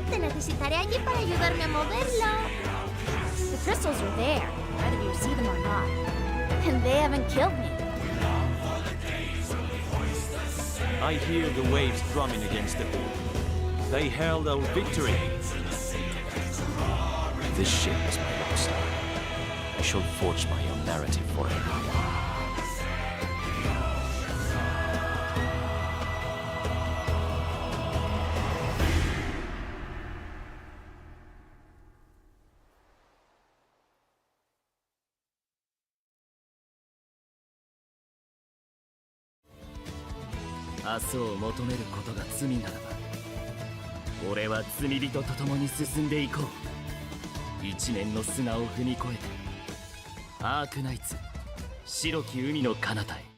te necesitaré allí para ayudarme a moverlo. The crystals are there, whether you see them or not. And they haven't killed me. I hear the waves drumming against the pool. They herald our victory. This ship is my love story. I shall forge my own narrative for it.明日を求めることが罪ならば、俺は罪人と共に進んでいこう。一年の砂を踏み越えて、アークナイツ、白き海の彼方へ。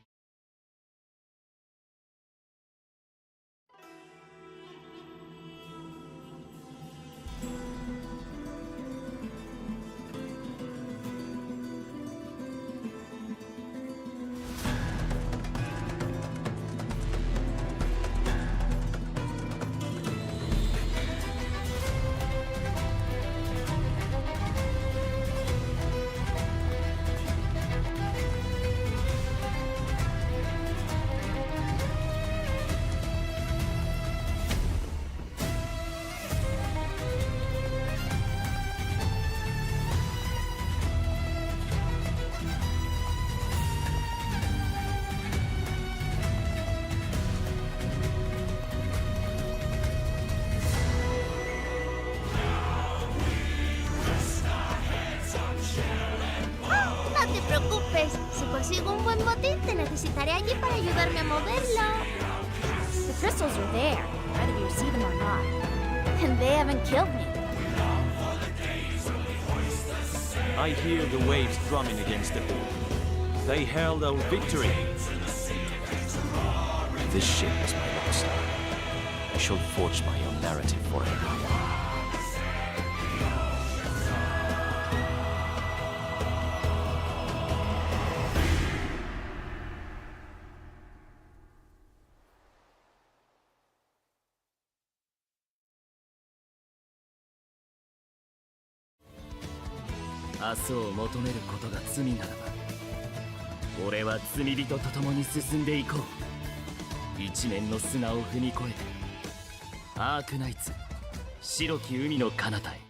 No te preocupes, si consigo un buen botín te necesitaré allí para ayudarme a moverlo. The crystals are there, whether you see them or not. And they haven't killed me. I hear the waves drumming against the pool. They herald our victory. This ship is my love story. I shall forge my own narrative for it.「明日を求めることが罪ならば、俺は罪人と共に進んでいこう。一年の砂を踏み越えて、アークナイツ、白き海の彼方へ。」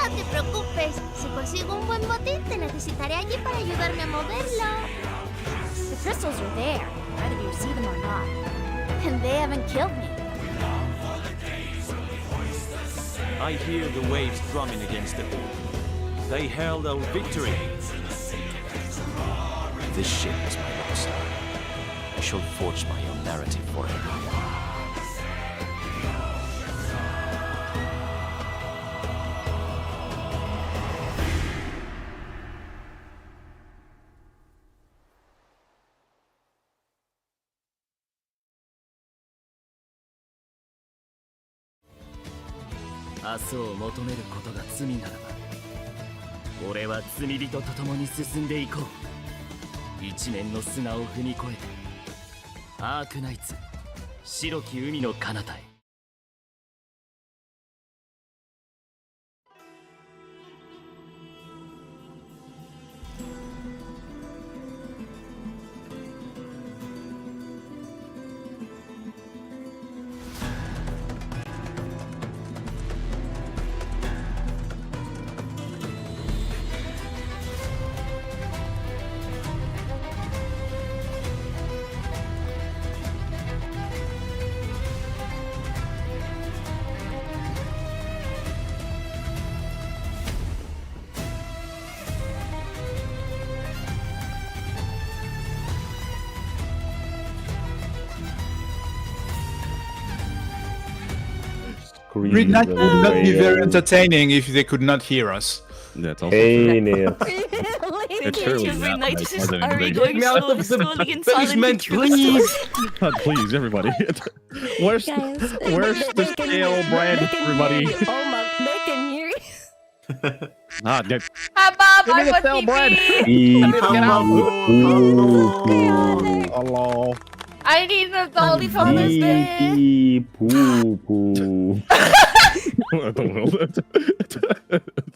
No te preocupes, si consigo un buen botín te necesitaré allí para ayudarme a moverlo. The crystals are there, whether you see them or not. And they haven't killed me. I hear the waves drumming against the pool. They herald our victory. This ship is my love story. I shall forge my own narrative for it.「明日を求めることが罪ならば、俺は罪人と共に進んでいこう。一年の砂を踏み越えて、アークナイツ、白き海の彼方へ。」screams. Readknights and would not be very wails. entertaining if they could not hear us. That's also true. Heinous. It's surely not like Readknights more than are anything. going slowly and silently through the please. God, please, everybody. Where's the scale brand, everybody? Oh my, they can hear you. Ah, Dick. Hi, Bob. Give me I the want cell, Brad. PP. Get out. Hello. I need an adult Father's Day. Pee poo poo. I don't know.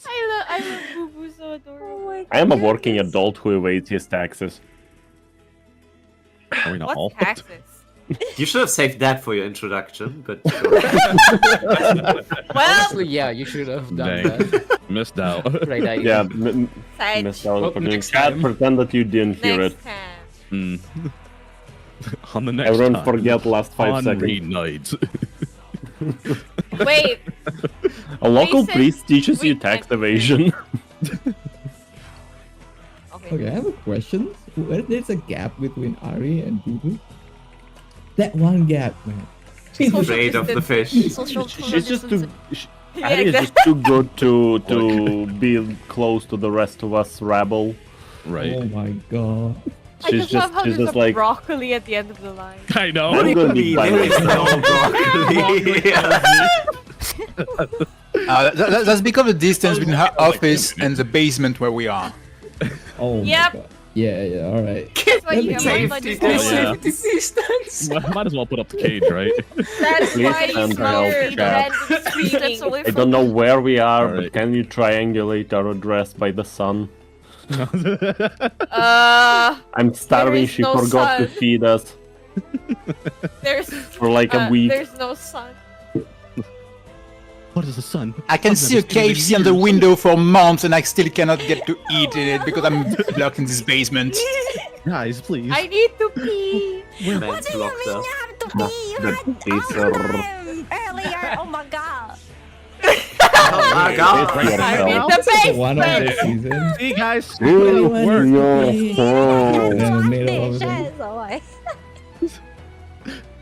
I love Boo Boo, so adorable. I am a working adult who evades his taxes. Are we not all? What's taxes? You should have saved that for your introduction, but Well, Honestly, yeah, you should have done Dang. that. Missed out. Great idea. Yeah, side missed out. Well, for next Cat, time. pretend that you didn't hear it. next time. Hmm. On the next Everyone time. forget last 5 on seconds. Readknights. Wait, A local Basic priest teaches you weekend tax evasion. Okay, I have a question. Where there's a gap between Ari and Bubu? That one gap, man. she's afraid of the fish. Social She's just too. Yeah, Ari is just too good to be close to the rest of us rabble. Right. Oh my god. I just love how she's there's just a like. broccoli at the end of the line. I know. I'm gonna be There is no broccoli. That's because the distance between her office and the basement where we are. Oh Yep. my god. Yeah, alright. That's why you have Safety my distance. Might as well put up the cage, right? That's Please why you stand smell help, the chat. random screaming. I don't know where we are, Alright. but can you triangulate our address by the sun? I'm starving. is She no forgot to sun. feed us There's for like a week. There's no sun. What is the sun? I can see a KFC on the window for months and I still cannot get to eat in it because I'm blocked in this basement. Guys, please. I need to pee. Man's blocked us. have to pee? You That had is all time earlier. Oh my god. Oh my god. I'm in Yourself. the One of the basement. season. See, guys. Ooh, Work. your fault. In the middle of the Yes, oh my.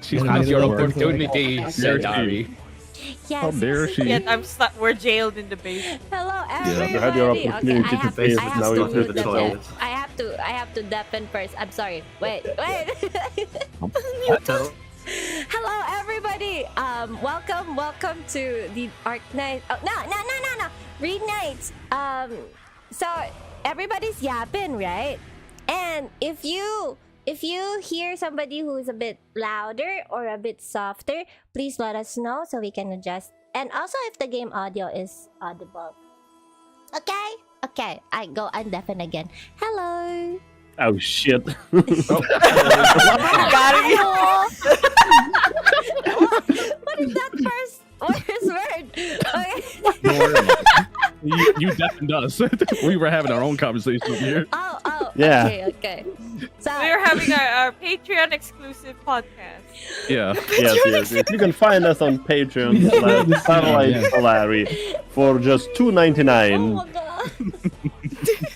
She's In the not middle your of work. the- Opportunity, said Ari. How Yes. dare she? Yet we're jailed in the basement. Hello, You had your everybody. opportunity to face I it, have now to you to mute the the toilet. chat. I have to deafen first. I'm sorry. Wait. Hello, everybody. Welcome to the ARKNIGHTS. Oh, no. Readknights. So everybody's yapping, right? And if you hear somebody who's a bit louder or a bit softer, please let us know so we can adjust. And also if the game audio is audible. Okay, I go undeafen again. Hello. Oh shit. Got it. What is that first word? Okay. You deafened us. We were having our own conversation over here. Oh. Yeah. Okay. So We're having our Patreon exclusive podcast. Yeah. Yes. You can find us on Patreon / Starlight Solari for just $2.99. oh my god.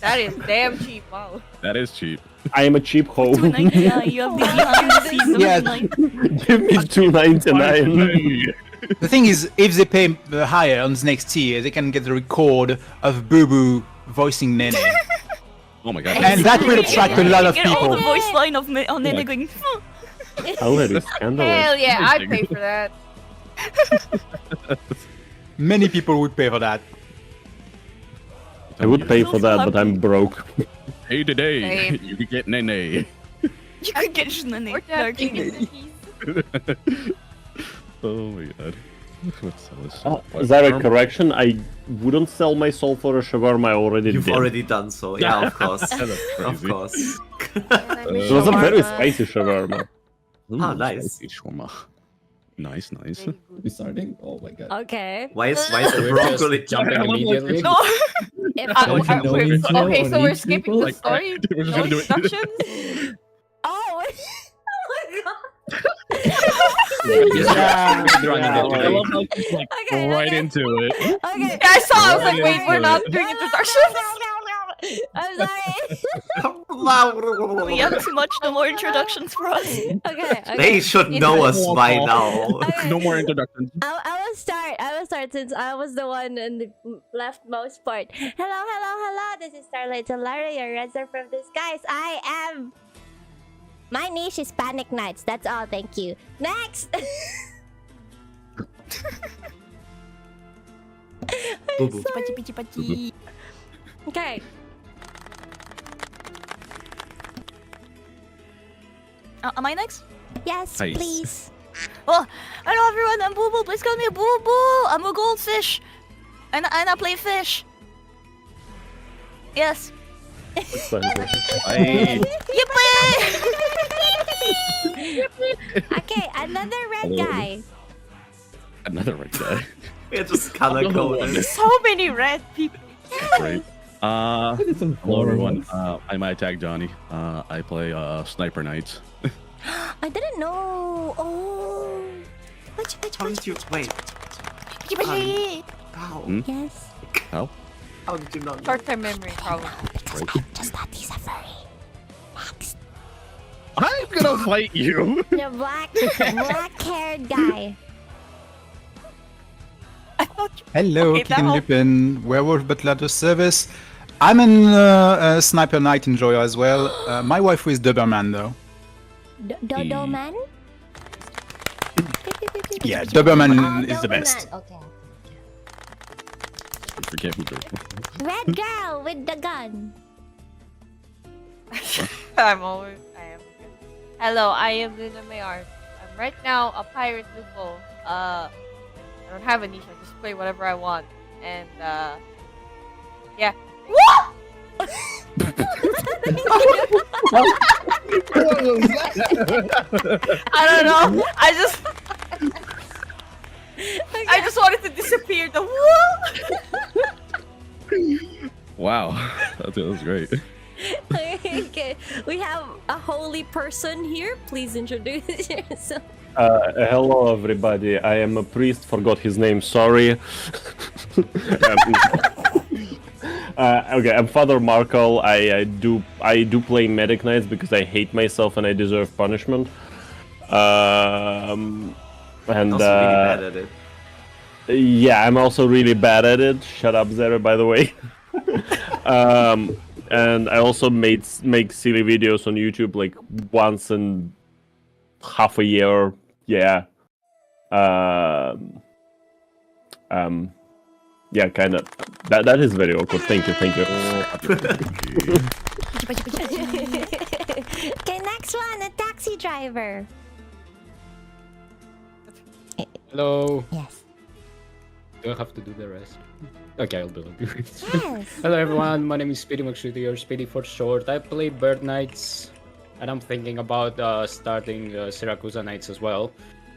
That is damn cheap. Wow. That is cheap. I am a cheap hoe. You have the behind the scenes. Yeah. Give me $2.99. The thing is, if they pay higher on the next tier, they can get the record of Boo Boo voicing Nene. Oh my god. And that will attract a lot of Get all the people. voice line of Nene going. I'll let it scandalous. Hell yeah, I'd pay for that. Many people would pay for that. I would pay for that, but I'm broke. Hey, today Same. you could get Nene. You could get Nene. Or Dad can get the keys. Oh my god. What's this? Is that a correction? I wouldn't sell my soul for a shawarma. I already You've did. already done so. Yeah, of course. That's Of crazy. course. It was a very spicy shawarma. Ooh, Ah, nice. spicy shawarma. Nice. We starting? Oh my god. Okay. Why is the We're broccoli just jumping immediately. No. If Okay, so we're skipping the Like, story. we're just No gonna do it. instructions. oh my god. I love how she's like Okay, right okay. into it. Okay. Yeah, I saw. I was like, Right wait, we're into not it. doing introductions. I'm sorry. We have too much. No more introductions for us. Okay. They should know us by now. Okay. No more introductions. I will start since I was the one in the leftmost part. Hello. This is Starlight Solari, your answer from the skies. My niche is ARKNIGHTS. That's all. Thank you. Next. Okay. Am I next? Yes, Nice. please. Oh, hello everyone. I'm Boo Boo. Please call me Boo Boo. I'm a goldfish, and I play fish. Yes. Hey. Yippee! Okay, another red guy. Another red guy. We're just color coded. So many red people. Great. What is some Hello everyone. forums? I'm iTag Johnny. I play Sniper Knights. I didn't know. Oh. How did you wait? Yippee! How? Yes. How? How did you not? Short-term memory, probably. Just thought he's a furry. Next. I'm gonna fight you. The black-haired guy. I thought you... Hello, Okay, King now- Lupin, Werewolf Butler to service. I'm a Sniper Knight enjoyer as well. My wife is Doberman though. Dodo man? Yeah, Doberman is the best. Okay. Forget who did. Red girl with the gun. I am. Hello, I am Luna Mayar. I'm right now a pirate Lupo. I don't have a niche, I just play whatever I want. And, yeah. What? I don't know. I just wanted to disappear. The Wow, that was great. Okay, we have a holy person here. Please introduce yourself. Hello, everybody. I am a priest. Forgot his name. Sorry. Okay, I'm Father Markel. I do play Medic Knights because I hate myself and I deserve punishment. And Also really bad at it. yeah, I'm also really bad at it. Shut up, Zera, by the way. And I also make silly videos on YouTube like once in half a year. Yeah. Yeah, kind of. That is very awkward. Thank you. Okay, next one, a taxi driver. Hello. Yes. Do I have to do the rest? Okay, I'll do it. Yes. Hello everyone, my name is Speedy McShooty, or Speedy for short. I play Bird Knights, and I'm thinking about starting Syracuse Knights as well.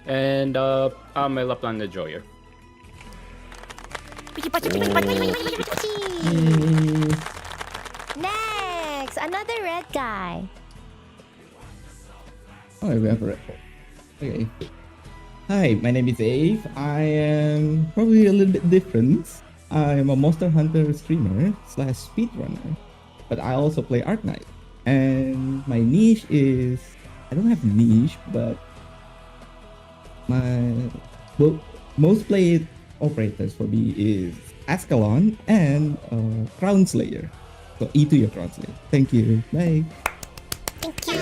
And I'm a Lapland enjoyer. Next, another red guy. Oh, we have a red. Okay. Hi, my name is Ave. I am probably a little bit different. I am a Monster Hunter streamer / speedrunner, but I also play ARKNIGHTS. And my niche is, I don't have a niche, but my most played operators for me is Ascalon and Crown Slayer. So E to your Crown Slayer. Thank you. Bye. Thank you.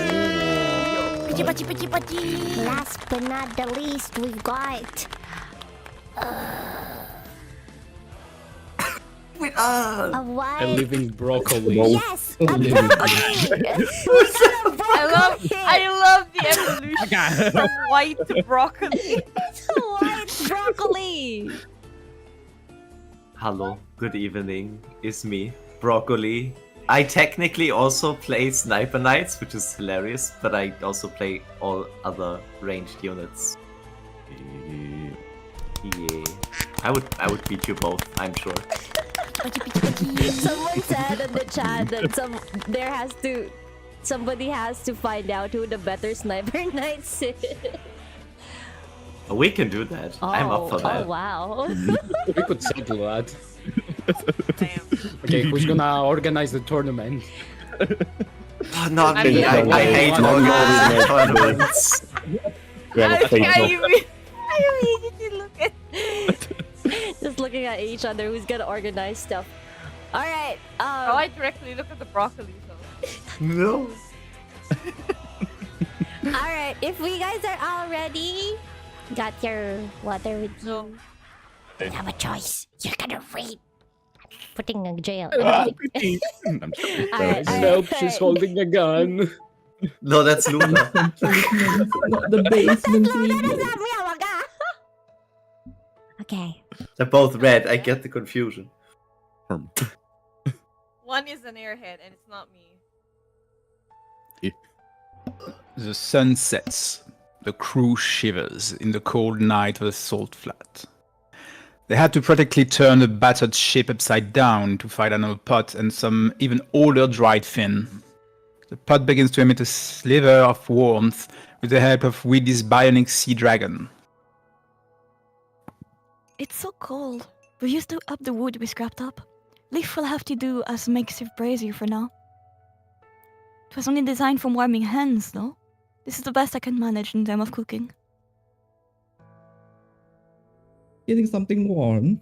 Last but not the least, we've got. Wait, A A white. living broccoli. Yes, a broccoli. I love the evolution from white to broccoli. It's a white broccoli. Hello, good evening. It's me, Broccoli. I technically also play Sniper Knights, which is hilarious, but I also play all other ranged units. Yeah. I would beat you both, I'm sure. Someone said in the chat that somebody has to find out who the better Sniper Knights is. We can do that. I'm up for that. Oh wow. We could settle that. Okay, who's gonna organize the tournament? Oh, not I me. mean, I hate Not organized all tournaments. We have a I fatal. immediately look at. Just looking at each other, who's gonna organize stuff. All right. Oh, I directly look at the broccoli. So. No. All right. If we guys are all ready, got your water with you. You have a choice. You're gonna read. Putting in jail. I'm sorry. All right, Nope, she's holding a gun. No, that's Luna. Not the basement. Okay. They're both red. I get the confusion. One is an airhead, and it's not me. The sun sets. The crew shivers in the cold night of the salt flat. They had to practically turn the battered ship upside down to find another pot and some even older dried fin. The pot begins to emit a sliver of warmth with the help of Weedy's bionic sea dragon. It's so cold. We used to up the wood we scrapped up. Leaf will have to do as makeshift brazier for now. It was only designed for warming hands, though. This is the best I can manage in terms of cooking. Getting something warm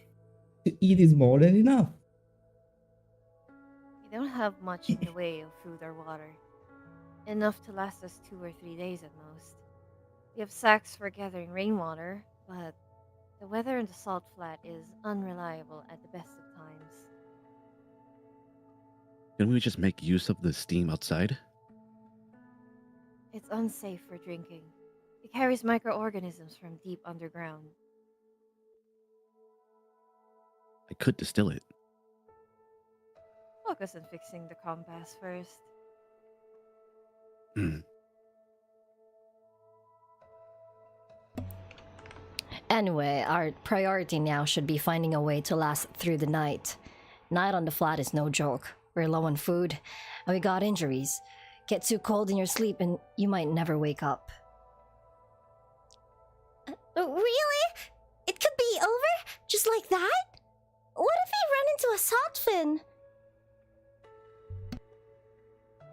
to eat is more than enough. We don't have much in the way of food or water. Enough to last us 2 or 3 days at most. We have sacks for gathering rainwater, but the weather in the salt flat is unreliable at the best of times. Can we just make use of the steam outside? It's unsafe for drinking. It carries microorganisms from deep underground. I could distill it. Focus on fixing the compass first. Anyway, our priority now should be finding a way to last through the night. Night on the flat is no joke. We're low on food, and we got injuries. Get too cold in your sleep and you might never wake up. Really? It could be over? Just like that? What if we run into a salt fin?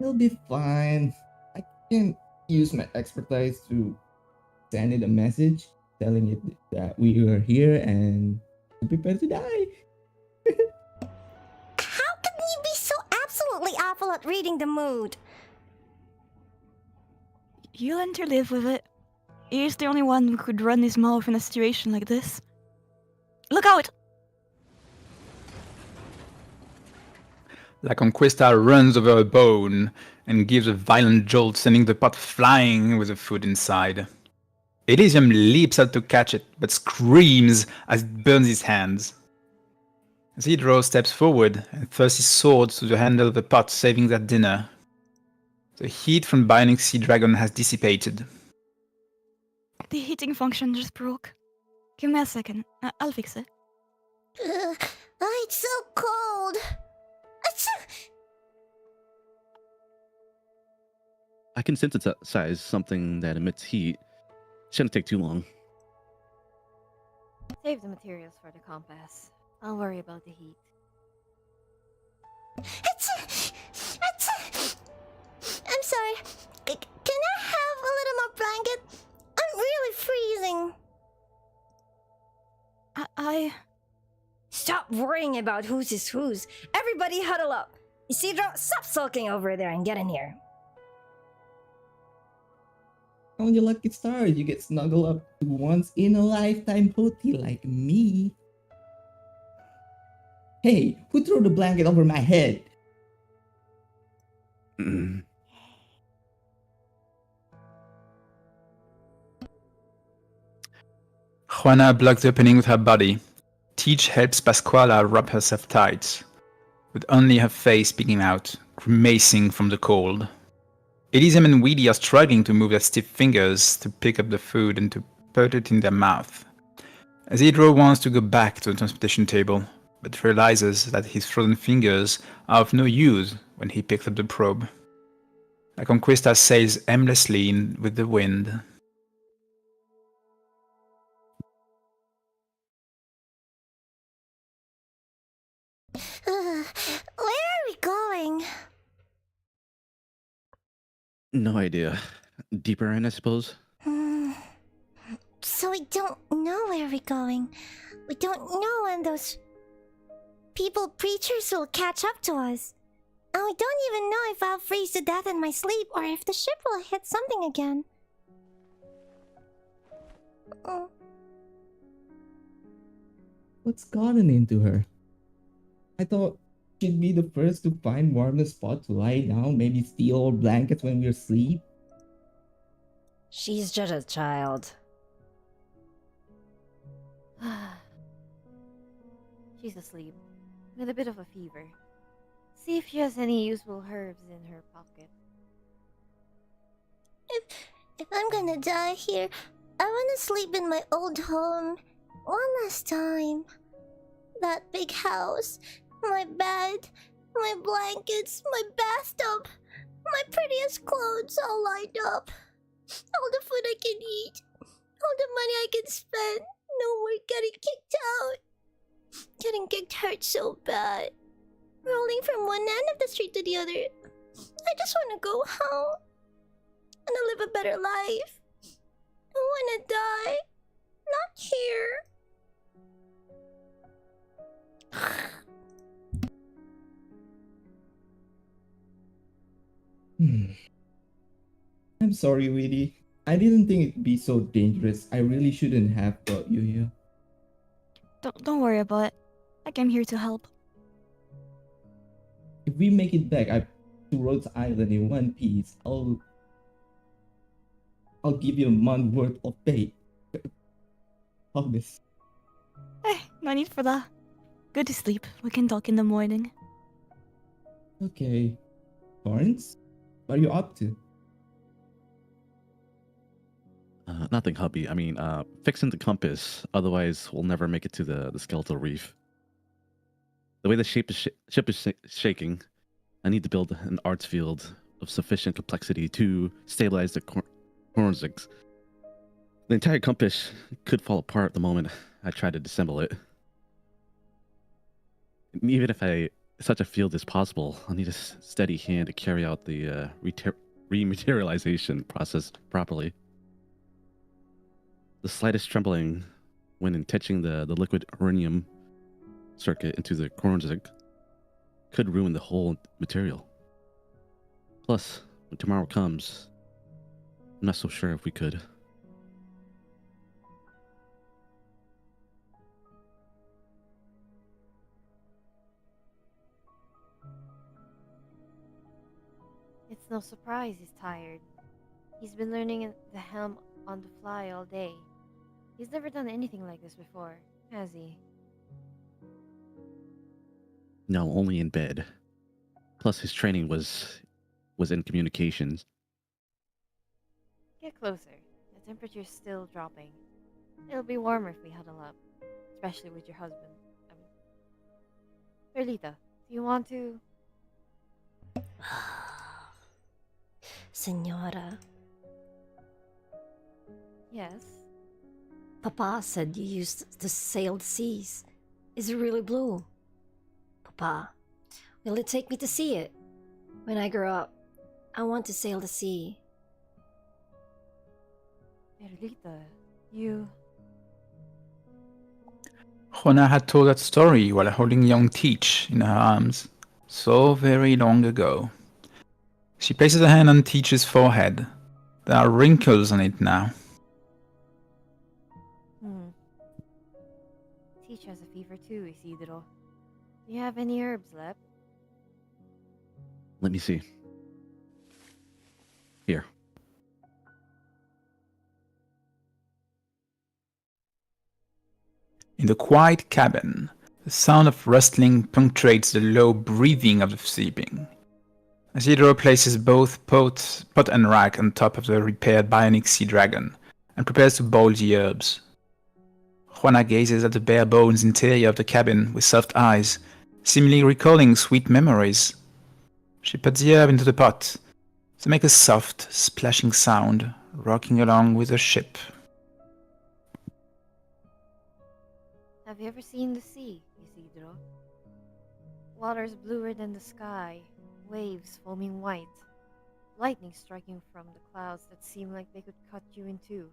It'll be fine. I can use my expertise to send it a message telling it that we are here and prepare to die. How can you be so absolutely awful at reading the mood? You learn to live with it. He's the only one who could run his mouth in a situation like this. Look out! La Conquista runs over a bone and gives a violent jolt, sending the pot flying with the food inside. Elysium leaps out to catch it, but screams as it burns his hands. Zedro steps forward and thrusts his sword to the handle of the pot, saving their dinner. The heat from Bionic Sea Dragon has dissipated. The heating function just broke. Give me a second. I'll fix it. It's so cold. I can synthesize something that emits heat. Shouldn't take too long. Save the materials for the compass. I'll worry about the heat. I'm sorry. Can I have a little more blanket? I'm really freezing. I... Stop worrying about whose is whose. Everybody huddle up. Isidro, stop sulking over there and get in here. On your lucky stars, you get snuggled up to once in a lifetime hottie like me. Hey, who threw the blanket over my head? Juana blocks the opening with her body. Teach helps Pasquala wrap herself tight, with only her face peeking out, grimacing from the cold. Elysium and Weedy are struggling to move their stiff fingers to pick up the food and to put it in their mouth. Zedro wants to go back to the transportation table, but realizes that his frozen fingers are of no use when he picks up the probe. La Conquista sails aimlessly in with the wind. Where are we going? No idea. Deeper in, I suppose? So we don't know where we're going. We don't know when those people preachers will catch up to us. And we don't even know if I'll freeze to death in my sleep or if the ship will hit something again. What's gotten into her? I thought she'd be the first to find warmest spot to lie down, maybe steal our blankets when we're asleep. She's just a child. She's asleep, with a bit of a fever. See if she has any useful herbs in her pocket. If I'm gonna die here, I wanna sleep in my old home. One last time. That big house, my bed, my blankets, my bathtub, my prettiest clothes all lined up. All the food I can eat, all the money I can spend. No more getting kicked out. Getting kicked hurts so bad. Rolling from one end of the street to the other. I just wanna go home. I wanna live a better life. I wanna die. Not here. I'm sorry, Weedy. I didn't think it'd be so dangerous. I really shouldn't have brought you here. Don't worry about it. I came here to help. If we make it back to Rhodes Island in one piece, I'll give you a month worth of pay. Promise. Eh, no need for that. Go to sleep. We can talk in the morning. Okay. Thorns, what are you up to? Nothing, hubby. I mean, fixing the compass. Otherwise, we'll never make it to the skeletal reef. The way the ship is shaking, I need to build an arts field of sufficient complexity to stabilize the Hornzigs. The entire compass could fall apart the moment I try to disassemble it. And even if such a field is possible, I'll need a steady hand to carry out the rematerialization process properly. The slightest trembling when touching the liquid uranium circuit into the Hornzig could ruin the whole material. Plus, when tomorrow comes, I'm not so sure if we could. It's no surprise he's tired. He's been learning the helm on the fly all day. He's never done anything like this before, has he? No, only in bed. Plus, his training was in communications. Get closer. The temperature's still dropping. It'll be warmer if we huddle up, especially with your husband. Perlita, do you want to? Senora. Yes? Papa said you used to sail the seas. Is it really blue? Papa, will it take me to see it? When I grow up, I want to sail the sea. Perlita, you... Juana had told that story while holding young Teach in her arms, so very long ago. She places her hand on Teach's forehead. There are wrinkles on it now. Teach has a fever too, Isidro. Do you have any herbs left? Let me see. Here. In the quiet cabin, the sound of rustling punctuates the low breathing of the sleeping. Isidro places both pot and rack on top of the repaired bionic sea dragon and prepares to boil the herbs. Juana gazes at the bare bones interior of the cabin with soft eyes, seemingly recalling sweet memories. She puts the herb into the pot to make a soft, splashing sound, rocking along with the ship. Have you ever seen the sea, Isidro? Water's bluer than the sky, waves foaming white. lightning striking from the clouds that seem like they could cut you in two.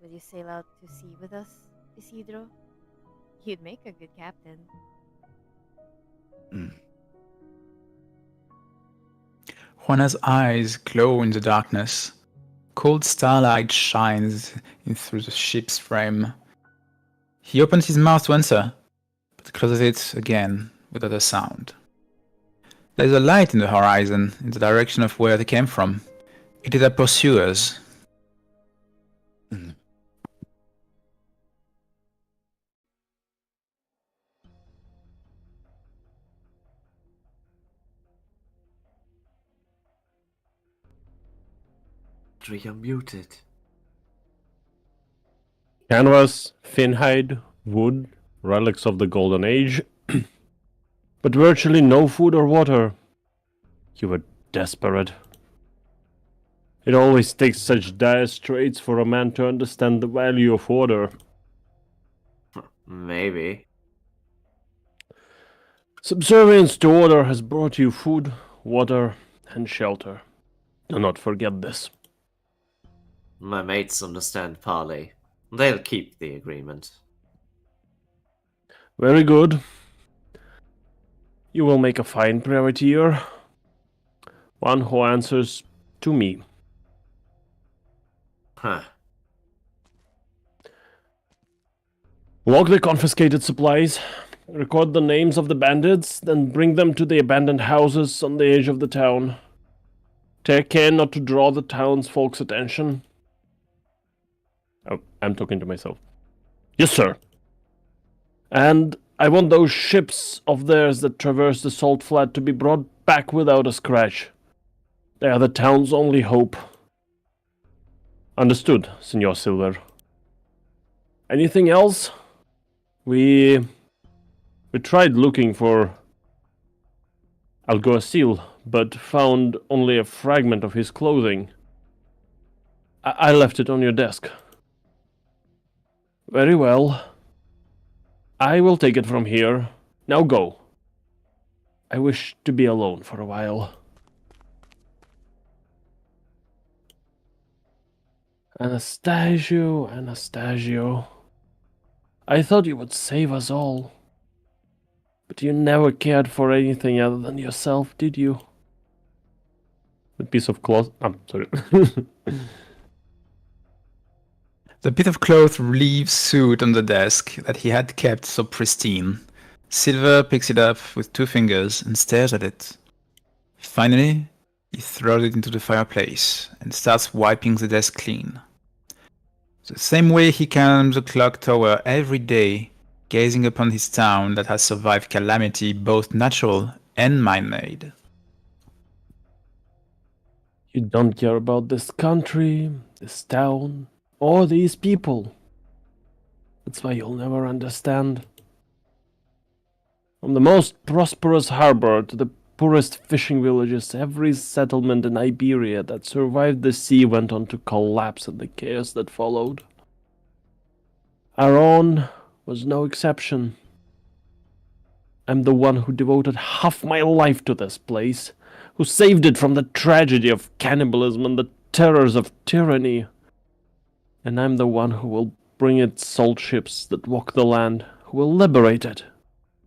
Will you sail out to sea with us, Isidro? You'd make a good captain. Juana's eyes glow in the darkness. Cold starlight shines in through the ship's frame. He opens his mouth to answer, but closes it again without a sound. There is a light in the horizon, in the direction of where they came from. It is their pursuers. You're muted. Canvas, thin hide, wood, relics of the Golden Age, but virtually no food or water. You were desperate. It always takes such dire straits for a man to understand the value of order. Maybe. Subservience to order has brought you food, water, and shelter. Do not forget this. My mates understand parley. They'll keep the agreement. Very good. You will make a fine privateer. One who answers to me. Huh. Log the confiscated supplies, record the names of the bandits, then bring them to the abandoned houses on the edge of the town. Take care not to draw the townsfolk's attention. Oh, I'm talking to myself. Yes, sir. And I want those ships of theirs that traverse the salt flat to be brought back without a scratch. They are the town's only hope. Understood, Senor Silver. Anything else? We tried looking for Alguacil, but found only a fragment of his clothing. I left it on your desk. Very well. I will take it from here. Now go. I wish to be alone for a while. Anastasio, Anastasio. I thought you would save us all. But you never cared for anything other than yourself, did you? The piece of cloth. I'm sorry. The bit of cloth leaves suit on the desk that he had kept so pristine. Silver picks it up with 2 fingers and stares at it. Finally, he throws it into the fireplace and starts wiping the desk clean. The same way he climbs the clock tower every day, gazing upon his town that has survived calamity, both natural and man-made. You don't care about this country, this town, or these people. That's why you'll never understand. From the most prosperous harbor to the poorest fishing villages, every settlement in Iberia that survived the sea went on to collapse in the chaos that followed. Our own was no exception. I'm the one who devoted half my life to this place, who saved it from the tragedy of cannibalism and the terrors of tyranny. And I'm the one who will bring it salt ships that walk the land, who will liberate it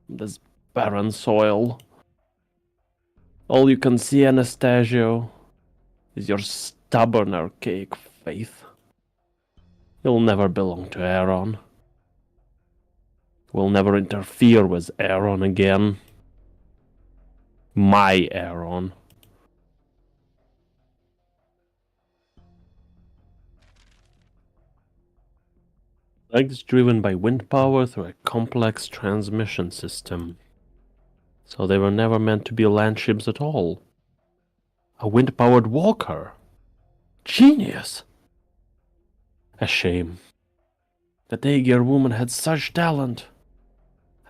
from this barren soil. All you can see, Anastasio, is your stubborn, archaic faith. You'll never belong to Aaron. We'll never interfere with Aaron again. My Aaron. Legs driven by wind power through a complex transmission system. So they were never meant to be land ships at all. A wind-powered walker. Genius! A shame. The Dagier woman had such talent.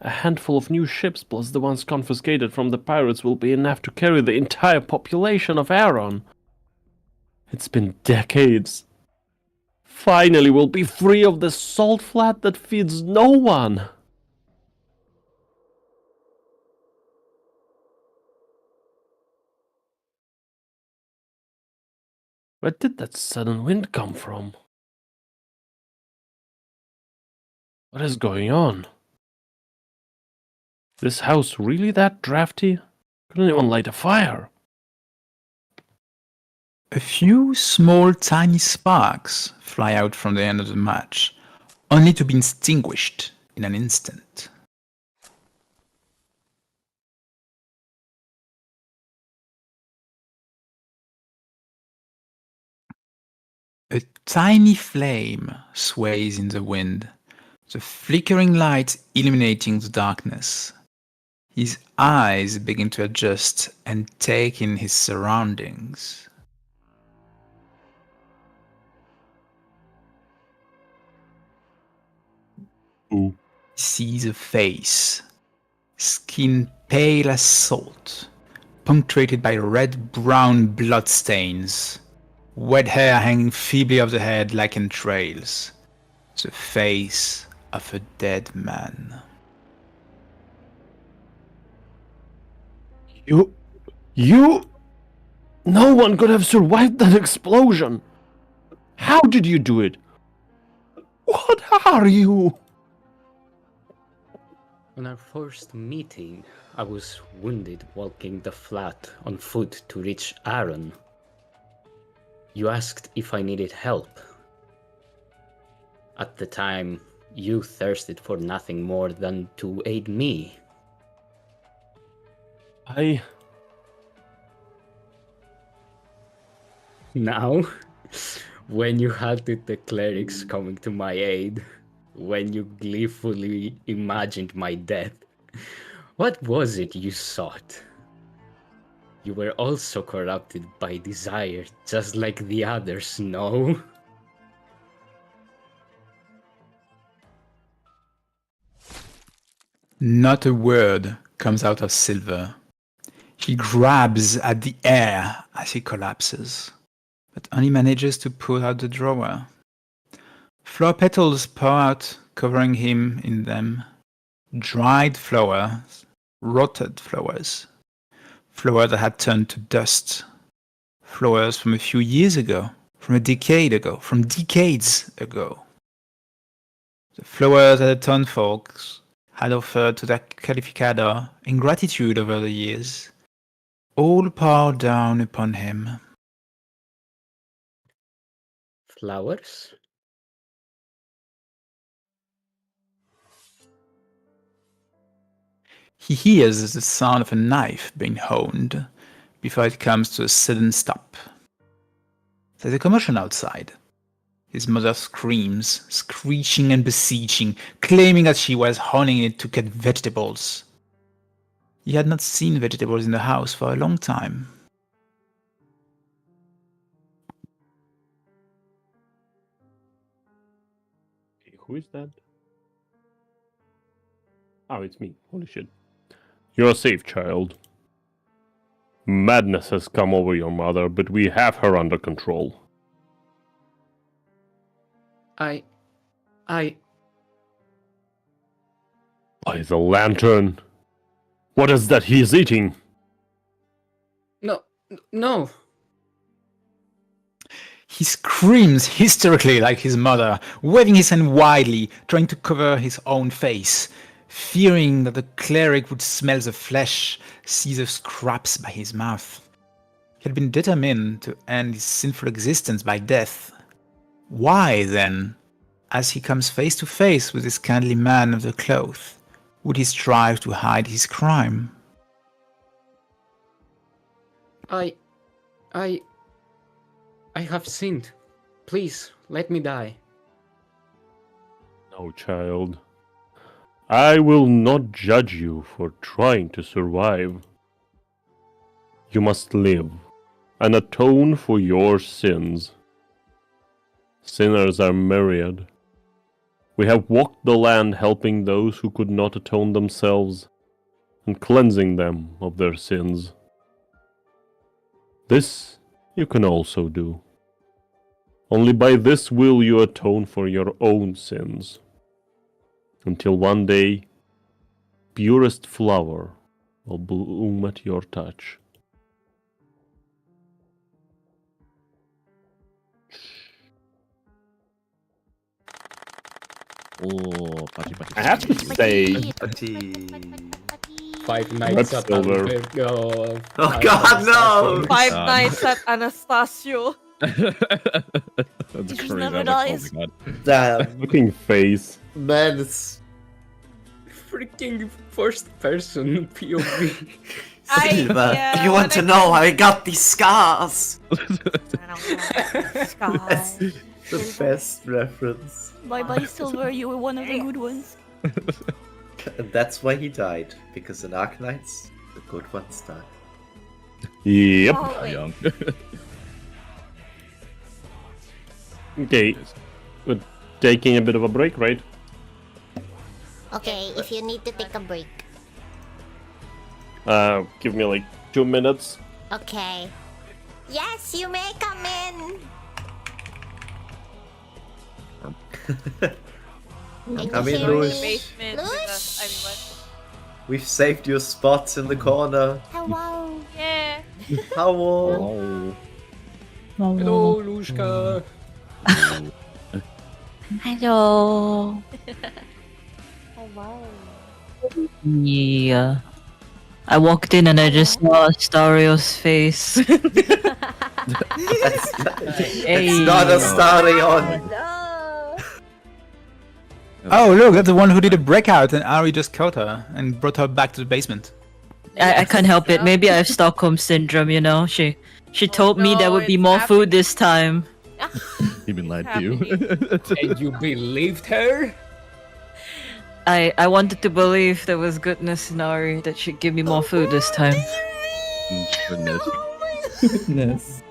A handful of new ships plus the ones confiscated from the pirates will be enough to carry the entire population of Aaron. It's been decades. Finally, we'll be free of the salt flat that feeds no one. Where did that sudden wind come from? What is going on? This house really that drafty? Couldn't even light a fire. A few small tiny sparks fly out from the end of the match, only to be extinguished in an instant. A tiny flame sways in the wind, the flickering light illuminating the darkness. His eyes begin to adjust and take in his surroundings. Ooh. He sees a face, skin pale as salt, punctuated by red-brown bloodstains, wet hair hanging feebly off the head like entrails. The face of a dead man. You... No one could have survived that explosion! How did you do it? What are you? On our first meeting, I was wounded walking the flat on foot to reach Aaron. You asked if I needed help. At the time, you thirsted for nothing more than to aid me. Now, when you halted the clerics coming to my aid, when you gleefully imagined my death, what was it you sought? You were also corrupted by desire, just like the others, no? Not a word comes out of Silver. He grabs at the air as he collapses, but only manages to pull out the drawer. Flower petals pour out, covering him in them. Dried flowers, rotted flowers. Flowers that had turned to dust. Flowers from a few years ago, from a decade ago, from decades ago. The flowers that the town folks had offered to their calificador in gratitude over the years, all poured down upon him. Flowers? He hears the sound of a knife being honed before it comes to a sudden stop. There's a commotion outside. His mother screams, screeching and beseeching, claiming that she was honing it to cut vegetables. He had not seen vegetables in the house for a long time. Who is that? Oh, it's me. Holy shit. You're safe, child. Madness has come over your mother, but we have her under control. I... By the lantern! What is that he is eating? No! He screams hysterically like his mother, waving his hand wildly, trying to cover his own face, fearing that the cleric would smell the flesh, see the scraps by his mouth. He had been determined to end his sinful existence by death. Why, then, as he comes face to face with this kindly man of the cloth, would he strive to hide his crime? I have sinned. Please, let me die. No, child. I will not judge you for trying to survive. You must live and atone for your sins. Sinners are myriad. We have walked the land helping those who could not atone themselves and cleansing them of their sins. This you can also do. Only by this will you atone for your own sins. Until one day, purest flower will bloom at your touch. Oh, pachi, pachi, I have to pachi. say, Pati. Five Nights at Silver. Albergo. Oh god, no! Five God. nights at Anastasio. That's just crazy. never I'm like, oh dies. my god. Damn. Fucking face. Man, it's Freaking first person POV. Silver. yeah, Do you want when to know how I got these scars? I don't know. That's Sky. the best reference. Bye bye, Silver. You were one of the good ones. And that's why he died. Because in ARKNIGHTS, the good ones die. Yep. Oh, wait. Young. Okay. We're taking a bit of a break, right? Okay, if you need to take a break. Give me like 2 minutes. Okay. Yes, you may come in. Can Come you in, hear Lush. me? Basement. Lush. I mean, what? We've saved your spots in the corner. Hello. Yeah. How? Oh. Hello, Lushka. Hello. Oh wow. Yeah. I walked in and I just saw Stario's face. It's not a Starion. Oh, look, that's the one who did a breakout, and Ari just caught her and brought her back to the basement. I can't help it. Maybe I have Stockholm syndrome, you know? She told me there no, would be it's more happening. food this time. You've been lied to you. And you believed her? I wanted to believe there was goodness in Ari, that she'd give me more food this time. Goodness. Goodness.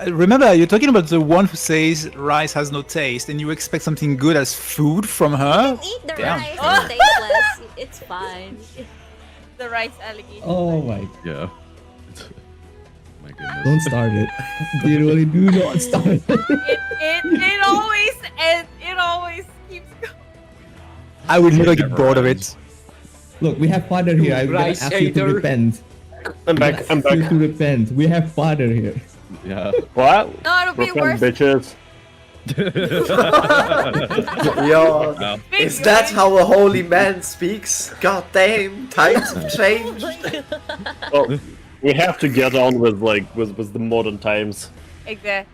Remember, you're talking about the one who says rice has no taste, and you expect something good as food from her? Eat the Damn. rice, it's tasteless. It's fine. The rice alligator. Oh my. Yeah. My goodness. Don't start it. Literally, do not start it. It always keeps going. I will never get Never bored of ends. it. Look, we have father here. I'm gonna Rice ask you to hater. repent. I'm back. I'm Ask you back. to repent. We have father here. Yeah. What? No, it'll be Repent, worse. bitches. Yo, Wow. is that how a holy man speaks? God damn, times have changed. Well, we have to get on with with the modern times. Exactly.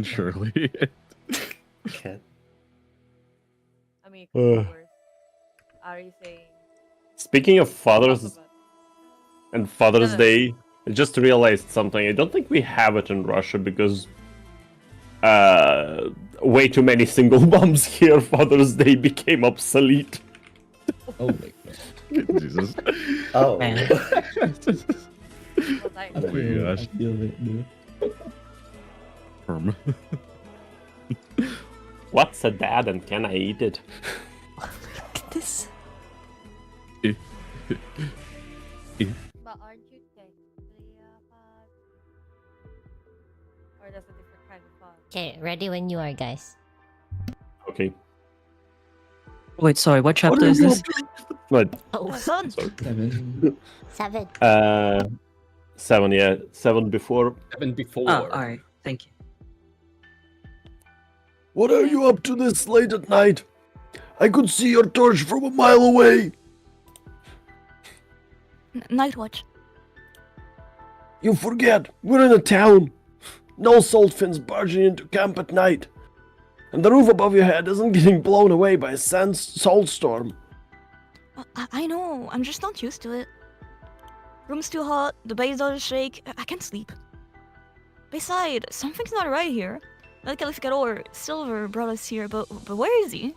Surely. Okay. I mean, it could be Uh. worse. Are you saying? Speaking of fathers and Father's Uh. Day, I just realized something. I don't think we have it in Russia because way too many single moms here. Father's Day became obsolete. Oh my god. Jesus. Oh. Man. Well, I Oh my feel, gosh. I feel it, dude. Perm. What's a dad and can I eat it? This. but aren't you technically a fag? Or that's a different kind of fag? Okay, ready when you are, guys. Okay. Wait, sorry, what chapter is this? What? Oh, Sorry. 7. 7. 7, yeah. 7 before. 7 before. Oh, alright, thank you. What are you up to this late at night? I could see your torch from a mile away. Night watch. You forget, we're in a town. No salt fins barging into camp at night. And the roof above your head isn't getting blown away by a salt storm. I know. I'm just not used to it. Room's too hot. The base does shake. I can't sleep. Besides, something's not right here. El Calificador, Silver brought us here, but where is he?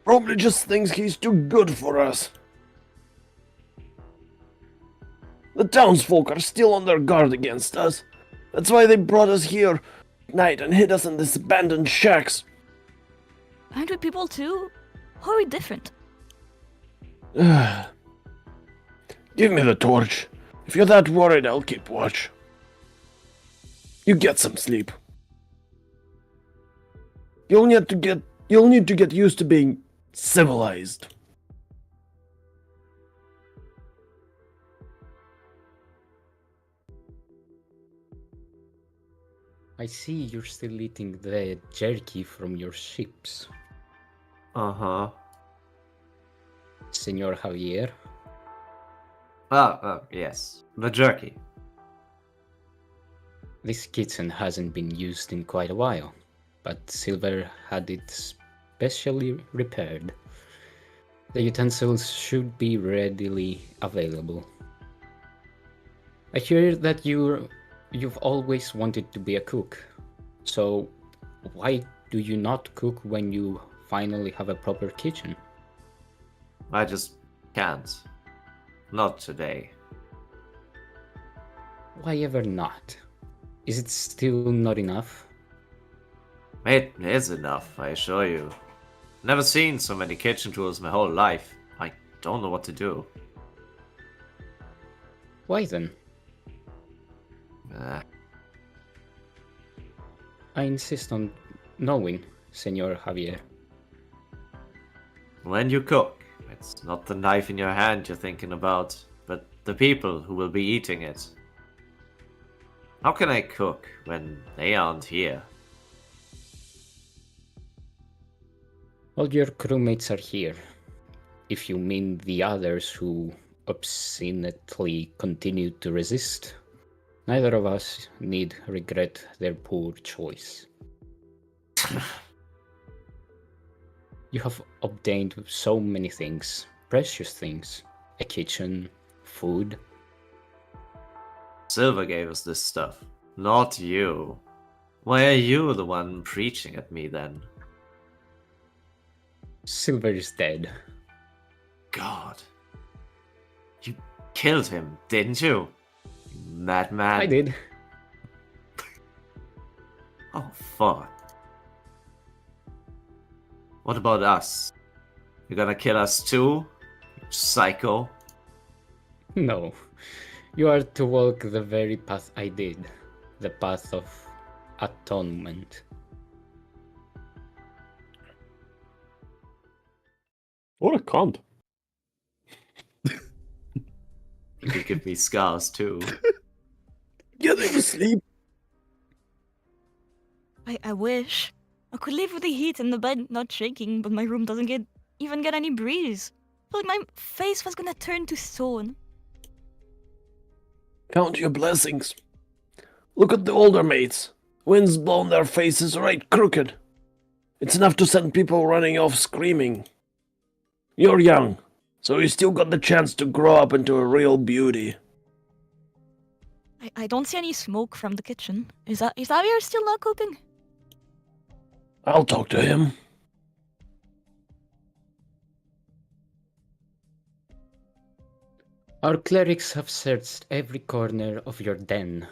Probably just thinks he's too good for us. The townsfolk are still on their guard against us. That's why they brought us here at night and hid us in these abandoned shacks. Aren't we people too? How are we different? Give me the torch. If you're that worried, I'll keep watch. You get some sleep. You'll need to get used to being civilized. I see you're still eating the jerky from your ships. Uh-huh. Senor Javier. Yes. The jerky. This kitchen hasn't been used in quite a while, but Silver had it specially repaired. The utensils should be readily available. I hear that you've always wanted to be a cook, so why do you not cook when you finally have a proper kitchen? I just can't. Not today. Why ever not? Is it still not enough? It is enough, I assure you. Never seen so many kitchen tools my whole life. I don't know what to do. Why then? I insist on knowing, Senor Javier. When you cook, it's not the knife in your hand you're thinking about, but the people who will be eating it. How can I cook when they aren't here? All your crewmates are here. If you mean the others who obstinately continue to resist, neither of us need regret their poor choice. You have obtained so many things, precious things. A kitchen, food. Silver gave us this stuff, not you. Why are you the one preaching at me then? Silver is dead. God. You killed him, didn't you? You madman. I did. Oh, fuck. What about us? You gonna kill us too? You psycho. No. You are to walk the very path I did. The path of atonement. What a cunt. You could give me scars too. Get him to sleep. I wish. I could live with the heat and the bed not shaking, but my room doesn't even get any breeze. I feel like my face was gonna turn to stone. Count your blessings. Look at the older mates. Wind's blown their faces right crooked. It's enough to send people running off screaming. You're young, so you still got the chance to grow up into a real beauty. I don't see any smoke from the kitchen. Is Javier still not cooking? I'll talk to him. Our clerics have searched every corner of your den.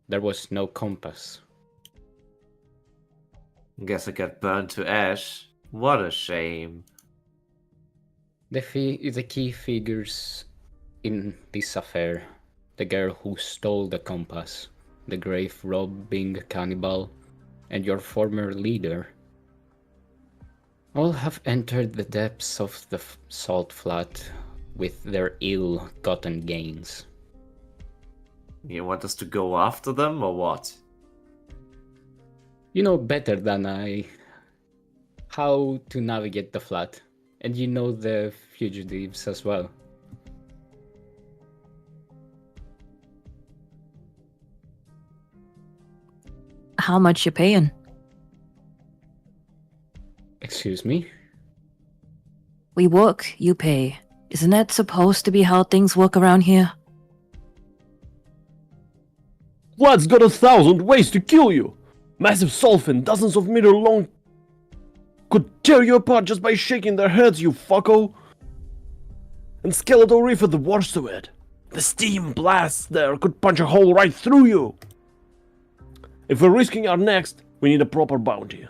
There was no compass. Guess I got burned to ash. What a shame. The key figures in this affair: the girl who stole the compass, the grave-robbing cannibal, and your former leader, all have entered the depths of the salt flat with their ill-gotten gains. You want us to go after them or what? You know better than I how to navigate the flat, and you know the fugitives as well. How much you paying? Excuse me? We work, you pay. Isn't that supposed to be how things work around here? Vlad's got 1,000 ways to kill you. Massive Solfin, dozens of meter long, could tear you apart just by shaking their heads, you fucko. And Skeletal Reef are the worst of it. The steam blasts there could punch a hole right through you. If we're risking our necks, we need a proper bounty.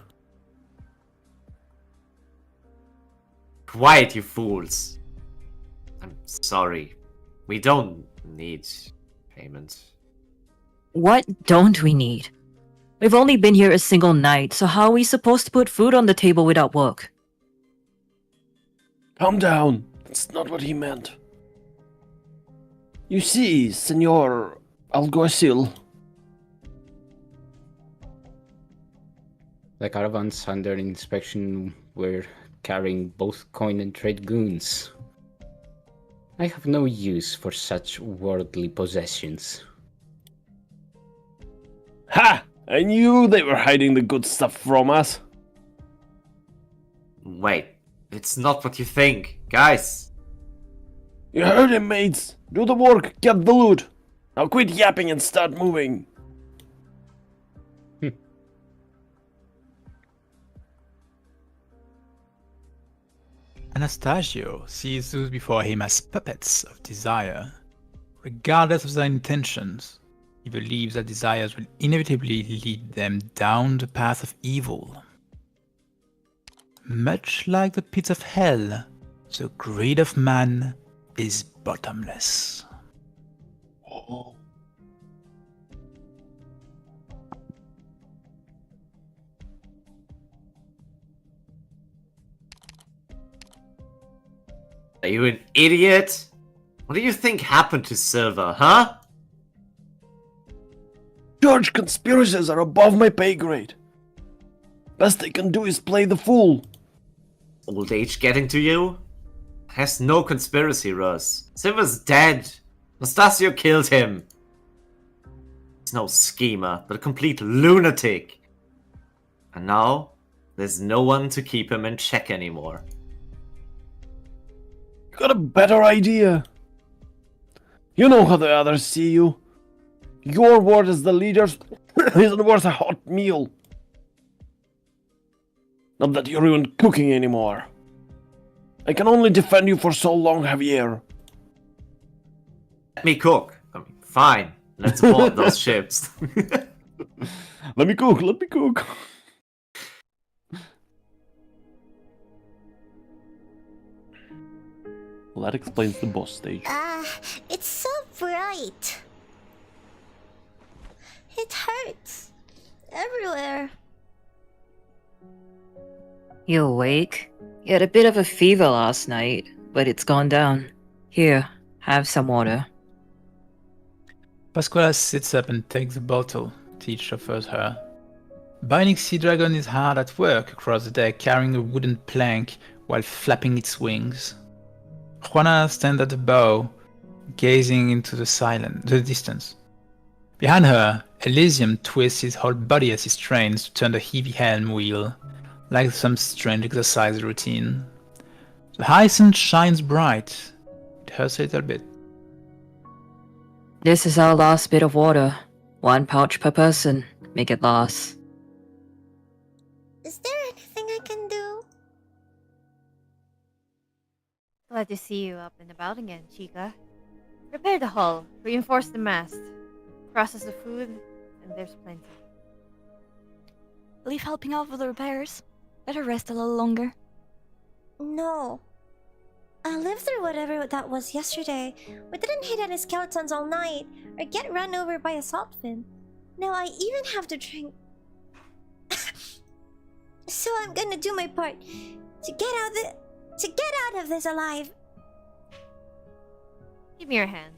Quiet, you fools. I'm sorry. We don't need payment. What don't we need? We've only been here a single night, so how are we supposed to put food on the table without work? Calm down. That's not what he meant. You see, Senor Alguacil, The caravans under inspection were carrying both coin and trade goons. I have no use for such worldly possessions. Ha! I knew they were hiding the good stuff from us. Wait, it's not what you think. Guys! You heard him, mates. Do the work, get the loot. Now quit yapping and start moving. Anastasio sees those before him as puppets of desire. Regardless of their intentions, he believes that desires will inevitably lead them down the path of evil. Much like the pits of hell, the greed of man is bottomless. Are you an idiot? What do you think happened to Silver, huh? George, conspiracies are above my pay grade. Best they can do is play the fool. Old age getting to you? Has no conspiracy, Russ. Silver's dead. Nastasio killed him. He's no schemer, but a complete lunatic. And now, there's no one to keep him in check anymore. Got a better idea. You know how the others see you. Your word as the leaders isn't worth a hot meal. Not that you're even cooking anymore. I can only defend you for so long, Javier. Let me cook. I mean, fine. Let's board those ships. Let me cook, let me cook. Well, that explains the boss stage. It's so bright. It hurts. Everywhere. You awake? You had a bit of a fever last night, but it's gone down. Here, have some water. Pasquala sits up and takes the bottle Teach offers her. Binding Sea Dragon is hard at work across the deck, carrying a wooden plank while flapping its wings. Juana stands at the bow, gazing into the distance. Behind her, Elysium twists his whole body as he strains to turn the heavy helm wheel, like some strange exercise routine. The hyacinth shines bright. It hurts a little bit. This is our last bit of water. 1 pouch per person. Make it last. Is there anything I can do? Glad to see you up and about again, Chica. Repair the hull, reinforce the mast, process the food, and there's plenty. Leave helping out with the repairs. Better rest a little longer. No. I lived through whatever that was yesterday. We didn't hit any skeletons all night, or get run over by a salt fin. Now I even have to drink. So I'm gonna do my part to get out of this alive. Give me your hand.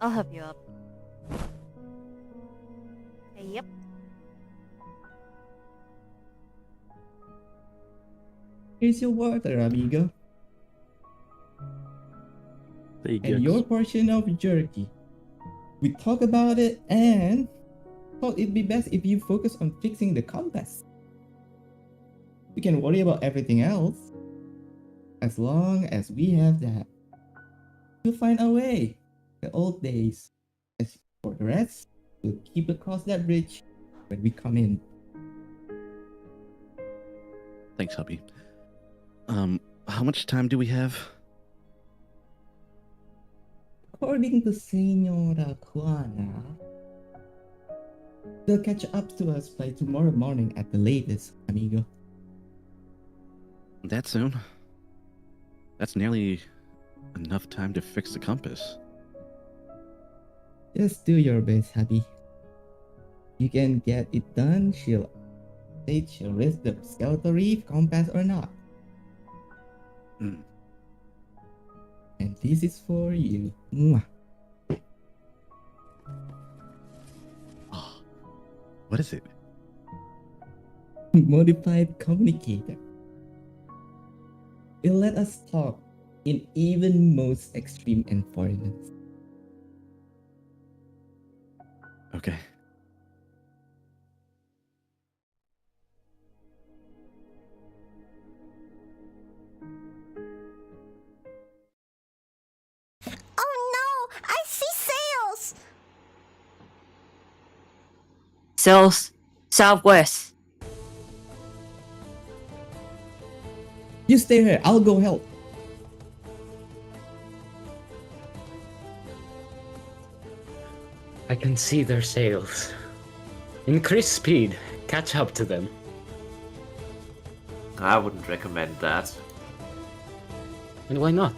I'll help you up. Yep. Here's your water, amigo. And your portion of jerky. We talked about it and thought it'd be best if you focus on fixing the compass. We can worry about everything else. As long as we have that. We'll find our way. The old days. As for the rest, we'll keep across that bridge when we come in. Thanks, hubby. How much time do we have? According to Senora Juana, they'll catch up to us by tomorrow morning at the latest, amigo. That soon? That's nearly enough time to fix the compass. Just do your best, hubby. You can get it done, she'll risk the skeletal reef, compass or not. Mm. And this is for you. Mwah. Oh, what is it? modified communicator. It let us talk in even most extreme environments. Okay. Oh no! I see sails! Cells, southwest. You stay here, I'll go help. I can see their sails. Increase speed. Catch up to them. I wouldn't recommend that. And why not?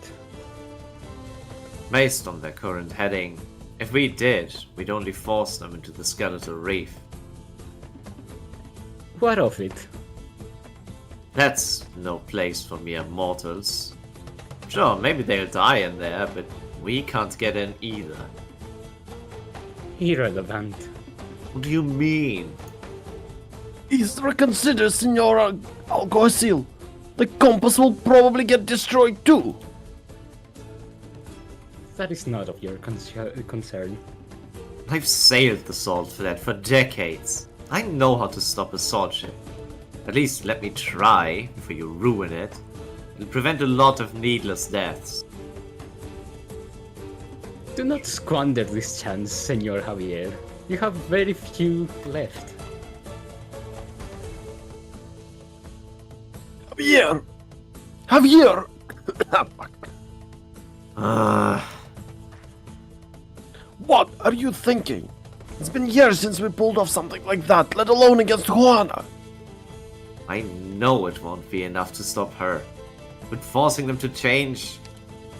Based on their current heading, if we did, we'd only force them into the skeletal reef. What of it? That's no place for mere mortals. Sure, maybe they'll die in there, but we can't get in either. Irrelevant. What do you mean? Please reconsider, Senora Alguacil. The compass will probably get destroyed too. That is not of your concern. I've sailed the Salt Flat for decades. I know how to stop a sword ship. At least let me try before you ruin it. It'll prevent a lot of needless deaths. Do not squander this chance, Senor Javier. You have very few left. Javier! Javier! What are you thinking? It's been years since we pulled off something like that, let alone against Juana. I know it won't be enough to stop her, but forcing them to change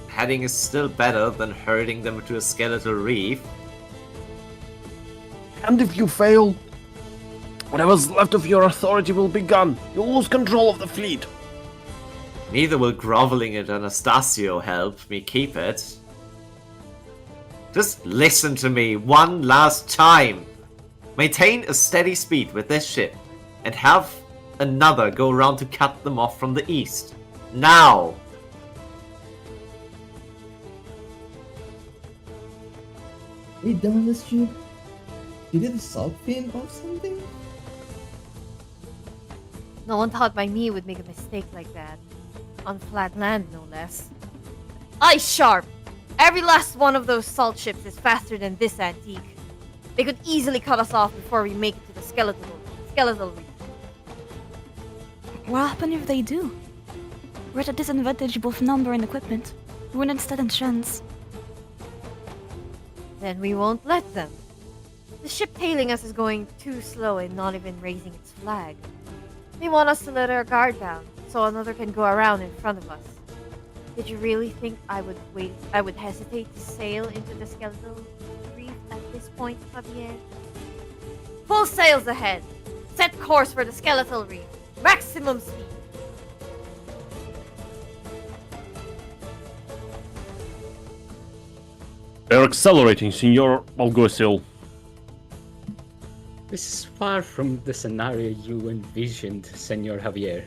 heading is still better than herding them into a skeletal reef. And if you fail, whatever's left of your authority will be gone. You'll lose control of the fleet. Neither will groveling at Anastasio help me keep it. Just listen to me one last time. Maintain a steady speed with this ship, and have another go around to cut them off from the east. Now! Hey, Donna's ship. Did it salt fin or something? No one thought by me would make a mistake like that. On flat land, no less. Ice sharp! Every last one of those salt ships is faster than this antique. They could easily cut us off before we make it to the skeletal reef. What happens if they do? We're at a disadvantage both number and equipment. We wouldn't stand a chance. Then we won't let them. The ship tailing us is going too slow and not even raising its flag. They want us to let our guard down, so another can go around in front of us. Did you really think I would hesitate to sail into the skeletal reef at this point, Javier? Full sails ahead! Set course for the skeletal reef! Maximum speed! We're accelerating, Senor Alguacil. This is far from the scenario you envisioned, Senor Javier.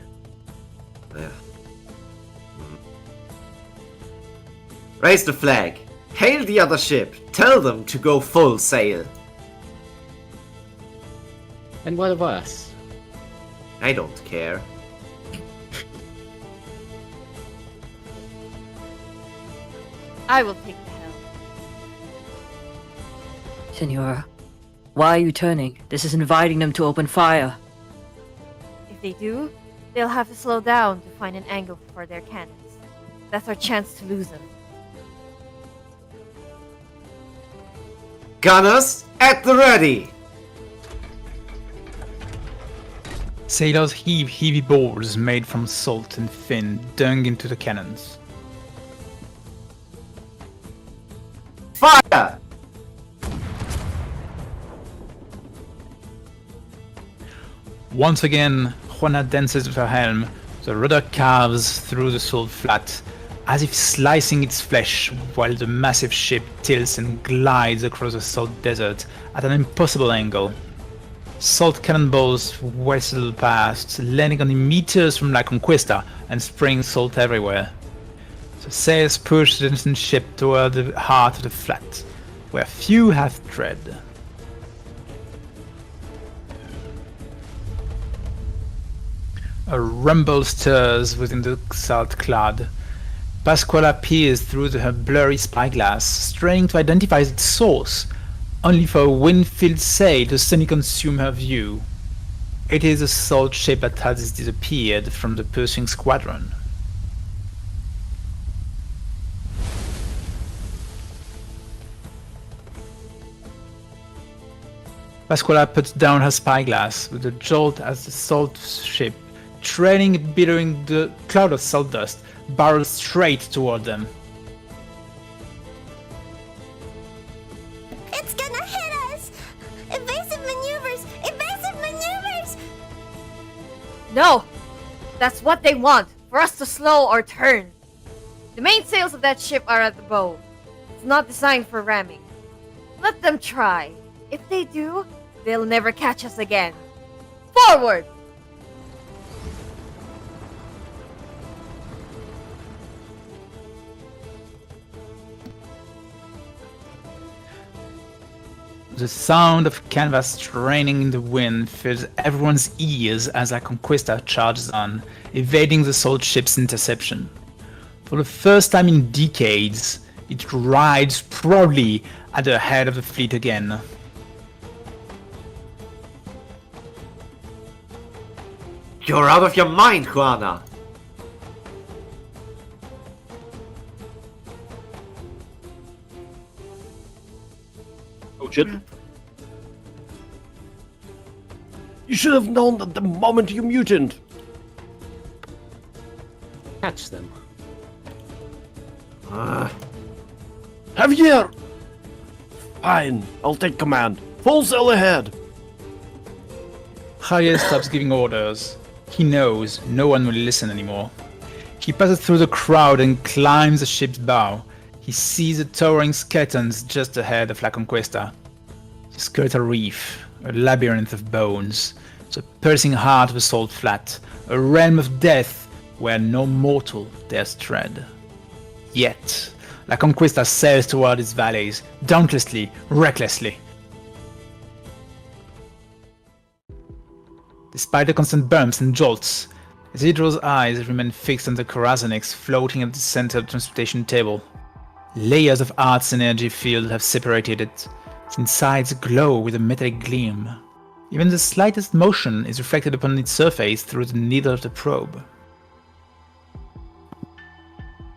Raise the flag. Hail the other ship. Tell them to go full sail. And what of us? I don't care. I will take the helm. Senora, why are you turning? This is inviting them to open fire. If they do, they'll have to slow down to find an angle for their cannons. That's our chance to lose them. Gunners, at the ready! Sailors heave heavy balls made from salt and fin dug into the cannons. Fire! Once again, Juana dances with her helm. The rudder carves through the salt flat, as if slicing its flesh, while the massive ship tilts and glides across the salt desert at an impossible angle. Salt cannonballs whistle past, landing only meters from La Conquista and spraying salt everywhere. The sails push the distant ship toward the heart of the flat, where few have tread. A rumble stirs within the salt cloud. Pasquale peers through her blurry spyglass, straining to identify its source, only for a wind-filled sail to suddenly consume her view. It is a salt ship that has disappeared from the pursuing squadron. Pasquale puts down her spyglass with a jolt as the salt ship, trailing and billowing the cloud of salt dust, barrels straight toward them. It's gonna hit us! Evasive maneuvers! Evasive maneuvers! No! That's what they want, for us to slow or turn. The mainsails of that ship are at the bow. It's not designed for ramming. Let them try. If they do, they'll never catch us again. Forward! The sound of canvas straining in the wind fills everyone's ears as La Conquista charges on, evading the salt ship's interception. For the first time in decades, it rides proudly at the head of the fleet again. You're out of your mind, Juana! Oh shit. You should have known that the moment you mutant. Catch them. Javier! Fine, I'll take command. Full sail ahead! Javier stops giving orders. He knows no one will listen anymore. He passes through the crowd and climbs the ship's bow. He sees the towering skeletons just ahead of La Conquista. They skirt a reef, a labyrinth of bones, the pulsing heart of the salt flat, a realm of death where no mortal dares tread. Yet, La Conquista sails toward its valleys, dauntlessly, recklessly. Despite the constant bumps and jolts, Isidro's eyes remain fixed on the Corazonics floating at the center of the transportation table. Layers of Art's energy field have separated it. Its insides glow with a metallic gleam. Even the slightest motion is reflected upon its surface through the needle of the probe.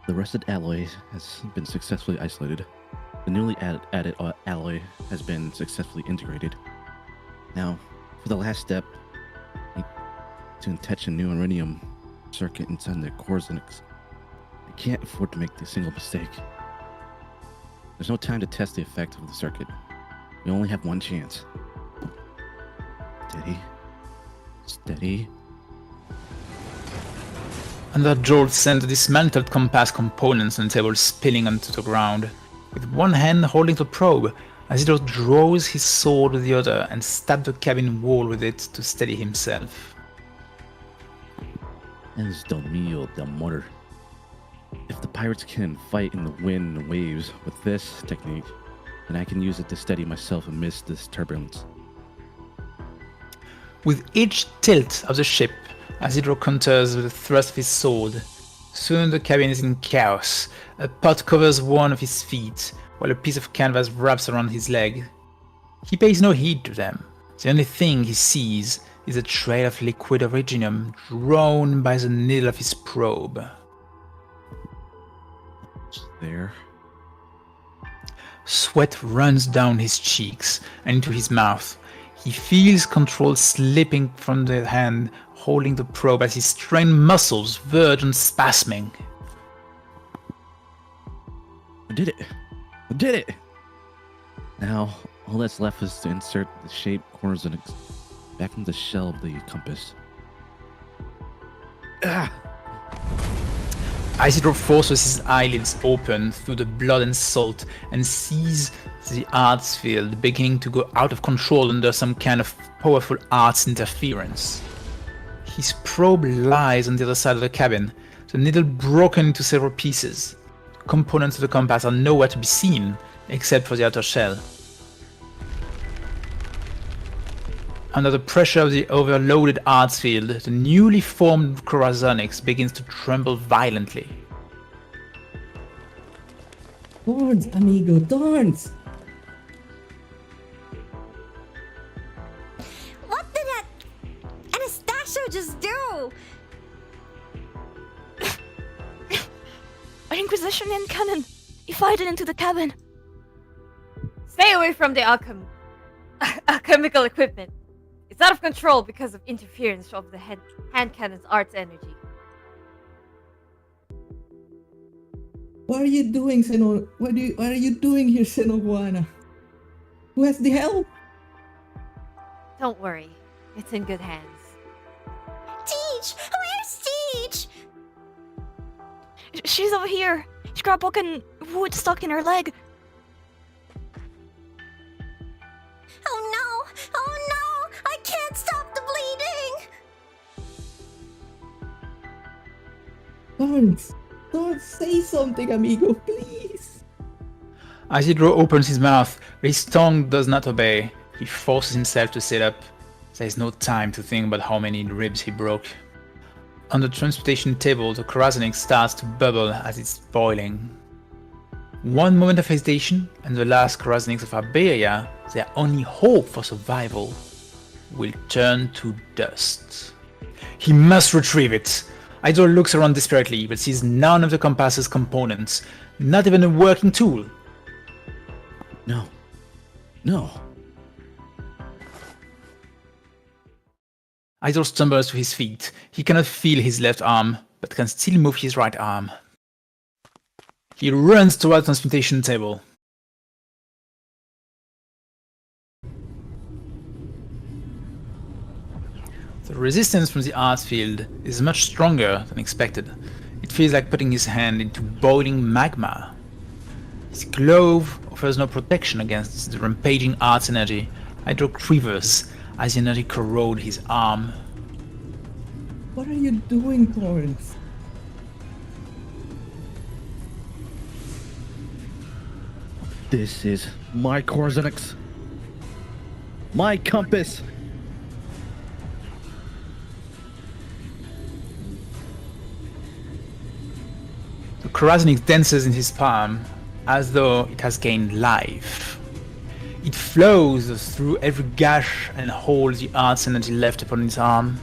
The rusted alloy has been successfully isolated. The newly added alloy has been successfully integrated. Now, for the last step, I need to attach a new iridium circuit inside the Corazonics. I can't afford to make a single mistake. There's no time to test the effect of the circuit. We only have one chance. Steady. Steady. And that jolt sent the dismantled compass components on the table spilling onto the ground. With one hand holding the probe, Isidro draws his sword with the other and stabs the cabin wall with it to steady himself. Es dominio del mortar. If the pirates can fight in the wind and waves with this technique, then I can use it to steady myself amidst this turbulence. With each tilt of the ship, Isidro counters with a thrust of his sword. Soon the cabin is in chaos. A pot covers one of his feet, while a piece of canvas wraps around his leg. He pays no heed to them. The only thing he sees is a trail of liquid iridium drawn by the needle of his probe. There. Sweat runs down his cheeks and into his mouth. He feels control slipping from the hand holding the probe as his strained muscles verge on spasming. I did it! I did it! Now, all that's left is to insert the shaped corners back in the shell of the compass. Ah! Isidro forces his eyelids open through the blood and salt and sees the arts field beginning to go out of control under some kind of powerful arts interference. His probe lies on the other side of the cabin, the needle broken into several pieces. Components of the compass are nowhere to be seen, except for the outer shell. Under the pressure of the overloaded arts field, the newly formed Corazonix begins to tremble violently. Thorns, amigo, Thorns! What did that Anastasio just do? An Inquisition cannon! He fired it into the cabin! Stay away from the alchemical equipment. It's out of control because of interference of the hand cannon's arts energy. What are you doing, Seno? What are you doing here, Senoguana? Who has the help? Don't worry, it's in good hands. Teach! Where's Teach? She's over here! Scrapbooking wood stuck in her leg! Oh no! Oh no! I can't stop the bleeding! Thorns, say something, amigo, please! Isidro opens his mouth, but his tongue does not obey. He forces himself to sit up. There is no time to think about how many ribs he broke. On the transportation table, the Corazonix starts to bubble as it's boiling. One moment of hesitation, and the last Corazonix of Iberia, their only hope for survival, will turn to dust. He must retrieve it. Isidro looks around desperately, but sees none of the compass's components, not even a working tool. No. No. Isidro stumbles to his feet. He cannot feel his left arm, but can still move his right arm. He runs toward the transmutation table. The resistance from the arts field is much stronger than expected. It feels like putting his hand into boiling magma. His glove offers no protection against the rampaging arts energy. Isidro quivers as the energy corrodes his arm. What are you doing, Thorns? This is my Corazonix. My compass. The Corazonix dances in his palm as though it has gained life. It flows through every gash and hole the arts energy left upon his arm.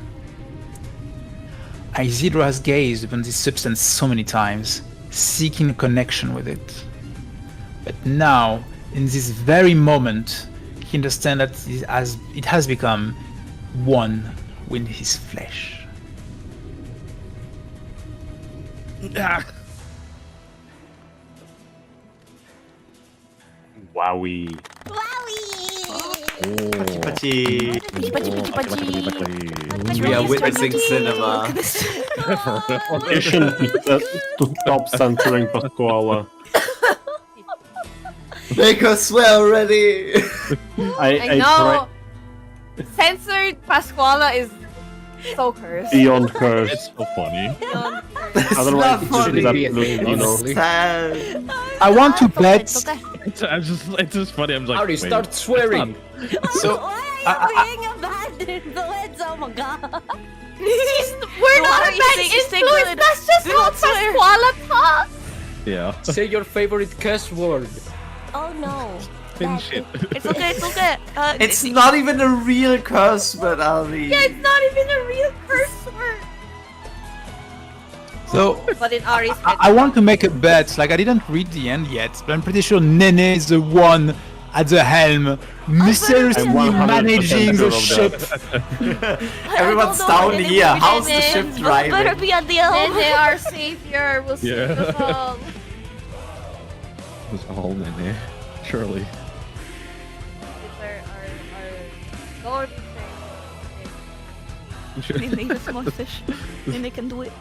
Isidro has gazed upon this substance so many times, seeking a connection with it. But now, in this very moment, he understands that it has become one with his flesh. Wowie. Pachi. We are witnessing cinema. You shouldn't be to stop censoring Pasquale. Make us swear already! I know! Censored Pasquale is so cursed. Beyond cursed. It's so funny. Otherwise, not it is funny. absolutely Sad. I want to bet. It's just funny. I'm like, Already wait, start swearing. So, Why are you being a bad influence? Oh my god. We're not a bad influence, that's just how Pasquale talks! yeah. Say your favorite curse word. Oh no. Spin shit. It's okay, it's okay. It's not even a real curse word, Ali. Yeah, it's not even a real curse word! So, But in Ari's head, I want to make a bet. Like, I didn't read the end yet, but I'm pretty sure Nene is the one at the helm, mysteriously I'm 100% managing sure the of ship. Everyone's down here. How's the ship Better driving? be at the helm. Nene, our savior, will save Yeah. us all. It was all in there. Surely. It's our Lord and Savior. Nene, the small fish. Nene can do it.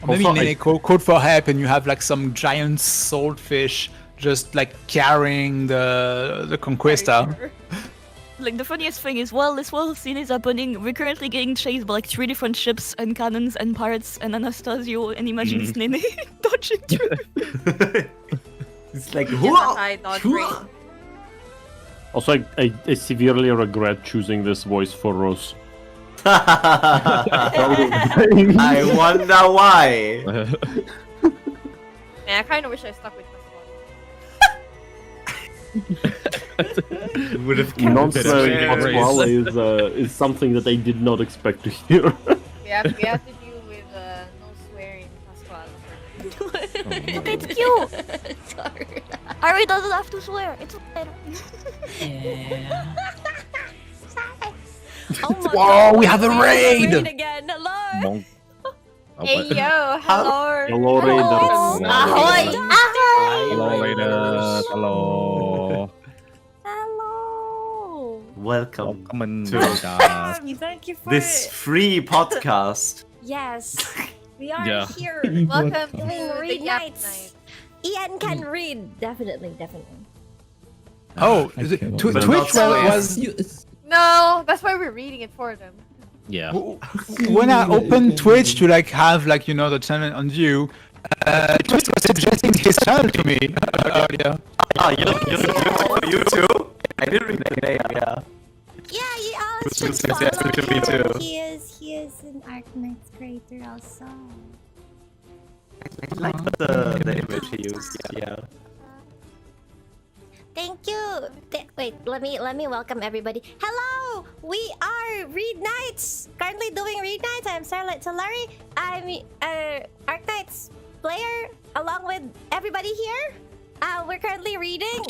Or maybe Also, Nene called for help, and you have like some giant swordfish just like carrying the Conquista. Like, the funniest thing is, while this whole scene is happening, we're currently getting chased by like 3 different ships and cannons and pirates and Anastasio and imagines Nene dodging through. It's like, Get a high dodge rate. Also, I severely regret choosing this voice for Rose. I wonder why. Man, I kind of wish I stuck with Would have Non-swearing Pasquale is something that I did not expect to hear. We have to deal with no swearing Pasquale. Okay, it's cute. Sorry. Ari doesn't have to swear. It's better. Yeah. Oh my Whoa, God, we have a raid! again. Hello. Hey yo, hello. Hello, Raiders. Ahoy! Hello, Raiders. Hello. Hello. Welcome to Thank you for this free podcast. Yes, we are Yeah. here. Welcome to Doing the Read Yap Nights. Night. Ian can read. Definitely. Oh, Okay, Twitch not was No, that's why we're reading it for them. Yeah. when I opened Twitch to like have like the channel on view. Twitch was suggesting his channel to me earlier. Ah, you too? I didn't read the name, yeah. Yeah, you all Which should was suggested to me follow him. too. He is an ARKNIGHTS creator also. I like the image he used, yeah. Thank you. Wait, let me welcome everybody. Hello, we are Readknights. Currently doing Readknights. I'm Starlight Solari. I'm ARKNIGHTS player along with everybody here. We're currently reading.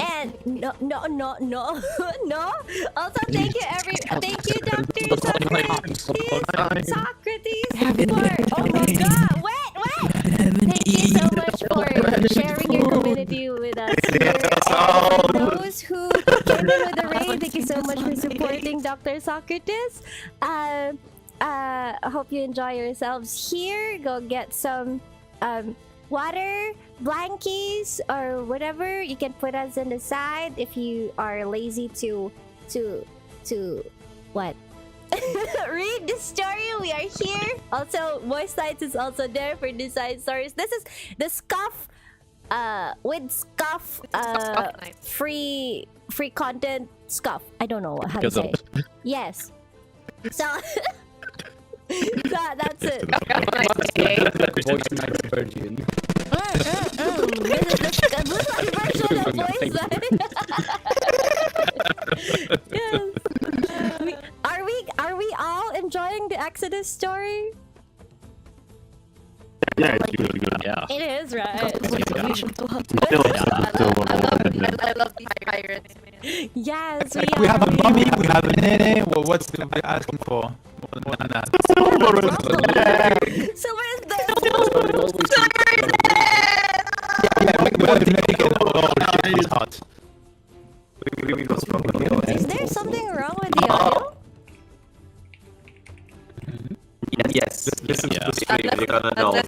And no. Also, thank you Dr. Socrates for. Oh my God! Wait. Thank you so much for sharing your community with us. For those who came in with the raid, thank you so much for supporting Dr. Socrates. I hope you enjoy yourselves here. Go get some water, blankies, or whatever. You can put us on the side if you are lazy to what? Read the story. We are here. Also, Moist Nights is also there for design stories. This is the Scuff with Scuff free content Scuff. I don't know how to say it. Yes. So that's it. Voice Night Virgin. This is the Blue version of Voice Night. Yes. Are we all enjoying the Exodus story? Yeah, it's really good. Yeah. It is, right? I love these pirates. Yes, Like we have a mummy, we have a nene. Well, what's the we're asking for? More than that. So where's the Yeah, we have to make it. Oh, it's hot. Is there something wrong with the audio? Yes. Listen to the stream, you're gonna know.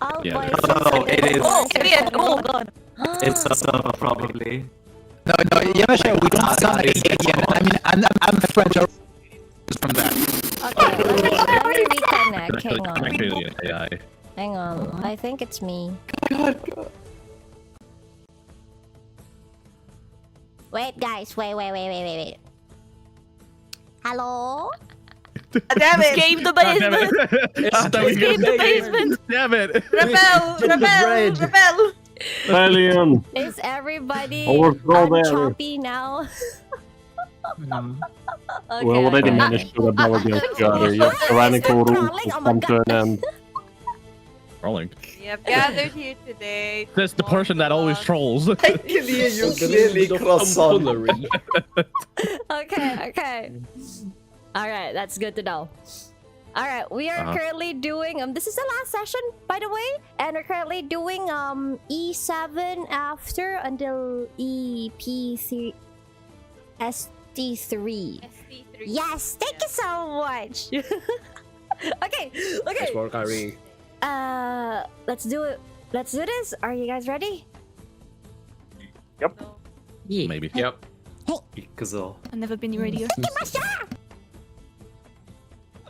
All Yeah. voices. No, it is. Oh God. It's a server, probably. No, Yamashita, we don't sound like Indian. I mean, I'm French from that. Okay, let me reconnect. Hang on. Actually, AI. Hang on. I think it's me. Wait, guys. Wait. Hello? Damn it! Escape the basement. Escape the basement. Damn it! Rebel! Alien! Is everybody Overthrow the area. choppy now? Okay, We already okay. managed to rebel against each other. Your tyrannical rule has come to an end. Rolling. We have gathered here today. That's the person that always trolls. I can hear you clearly, croissant. Okay. Alright, that's good to know. Alright, we are currently doing this is the last session, by the way, and we're currently doing E7 after until EP3 ST3. ST3. Yes, thank you so much. Okay. Nice work, Ari. Let's do it. Let's do this. Are you guys ready? Yep. Yeah. Maybe. Yep. Gazelle. I've never been readier.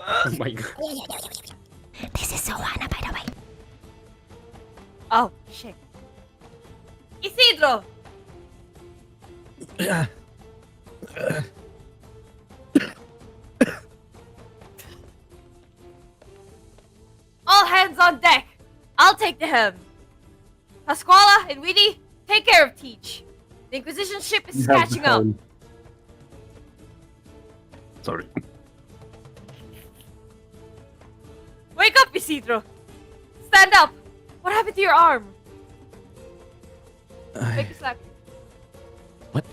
Oh my god. This is Sohana, by the way. Oh, shit. Isidro! All hands on deck! I'll take the helm. Pasquala and Weedy, take care of Teach. The Inquisition ship is catching up. Sorry. Wake up, Isidro! Stand up! What happened to your arm? Make me slap you. What?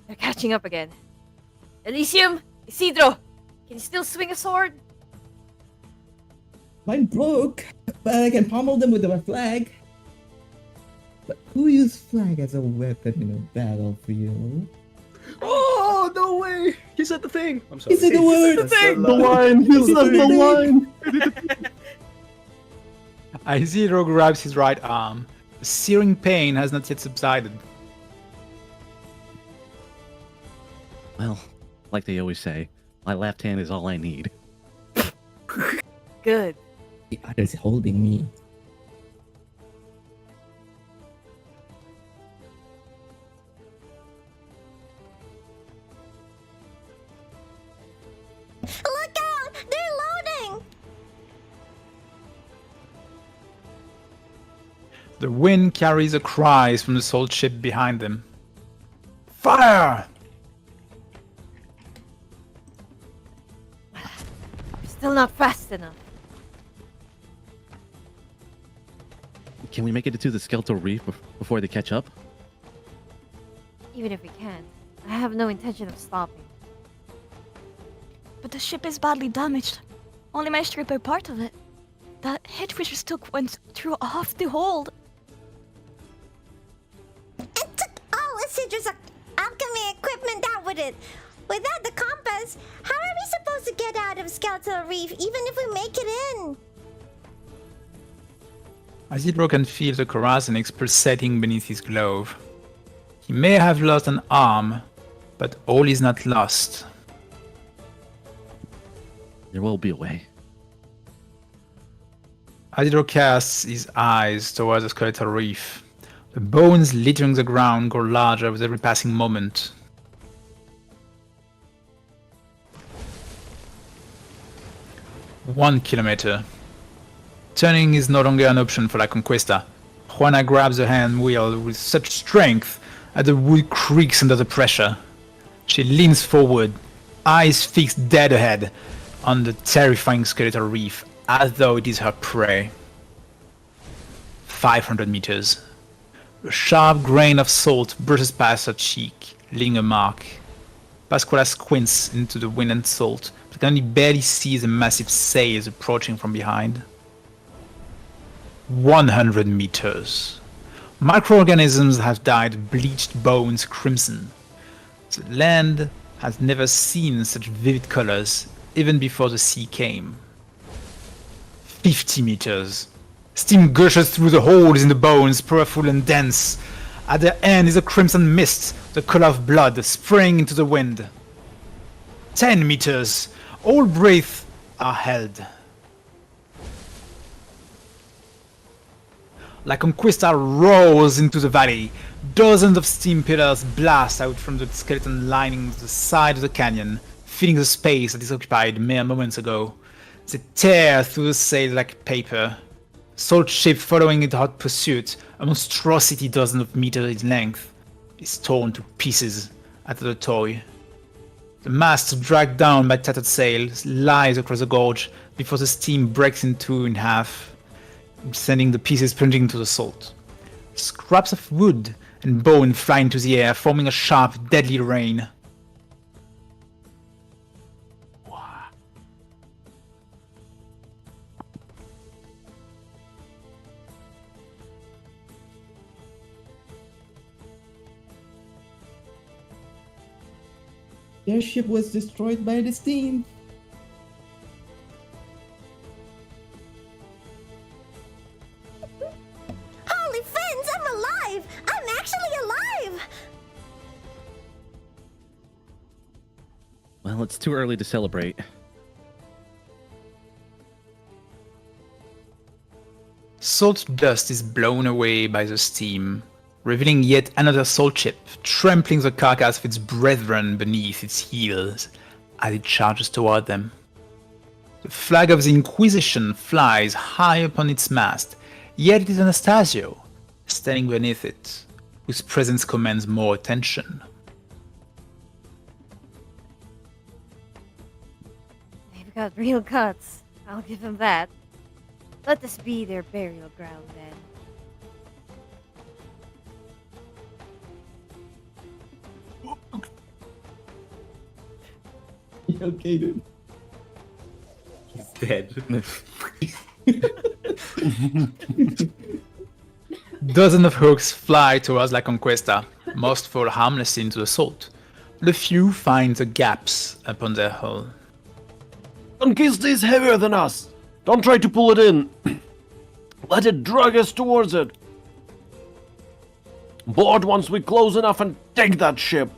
They're catching up again. Elysium, Isidro, can you still swing a sword? Mine broke, but I can pommel them with my flag. But who used flag as a weapon in a battlefield? Oh, no way! He said the thing! I'm sorry. He said the word! The line! He said the line! Isidro grabs his right arm. The searing pain has not yet subsided. Well, like they always say, my left hand is all I need. Good. The other's holding me. Look out! They're loading! The wind carries the cries from the salt ship behind them. Fire! Still not fast enough. Can we make it to the skeletal reef before they catch up? Even if we can't, I have no intention of stopping. But the ship is badly damaged. Only managed to repair part of it. That head fissure still went through half the hold. It took all Isidro's alchemy equipment out with it. Without the compass, how are we supposed to get out of Skeletal Reef even if we make it in? Isidro can feel the Corazonix pulsating beneath his glove. He may have lost an arm, but all is not lost. There will be a way. Isidro casts his eyes towards the skeletal reef. The bones littering the ground grow larger with every passing moment. One kilometer. Turning is no longer an option for La Conquista. Juana grabs the hand wheel with such strength that the wood creaks under the pressure. She leans forward, eyes fixed dead ahead on the terrifying skeletal reef, as though it is her prey. 500 meters. A sharp grain of salt brushes past her cheek, leaving a mark. Pasquala squints into the wind and salt, but can only barely see the massive sails approaching from behind. 100 meters. Microorganisms have dyed bleached bones crimson. The land has never seen such vivid colors, even before the sea came. 50 meters. Steam gushes through the holes in the bones, powerful and dense. At their end is a crimson mist, the color of blood, spraying into the wind. 10 meters. All breath are held. La Conquista roars into the valley. Dozens of steam pillars blast out from the skeleton lining the side of the canyon, filling the space that is occupied mere moments ago. They tear through the sail like paper. Salt ship following in hot pursuit, a monstrosity dozen of meters in length, is torn to pieces at the toy. The mast, dragged down by tattered sails, lies across the gorge before the steam breaks in two in half, sending the pieces plunging into the salt. Scraps of wood and bone fly into the air, forming a sharp, deadly rain. Their ship was destroyed by the steam. Holy fins, I'm alive! I'm actually alive! Well, it's too early to celebrate. Salt dust is blown away by the steam, revealing yet another salt ship, trampling the carcass of its brethren beneath its heels as it charges toward them. The flag of the Inquisition flies high upon its mast, yet it is Anastasio, standing beneath it, whose presence commands more attention. They've got real guts. I'll give them that. Let this be their burial ground then. Okay, dude. He's dead. Dozens of hooks fly towards La Conquista, most fall harmlessly into the salt, but a few find the gaps upon their hull. Conquista is heavier than us. Don't try to pull it in. Let it drag us towards it. Board once we close enough and take that ship.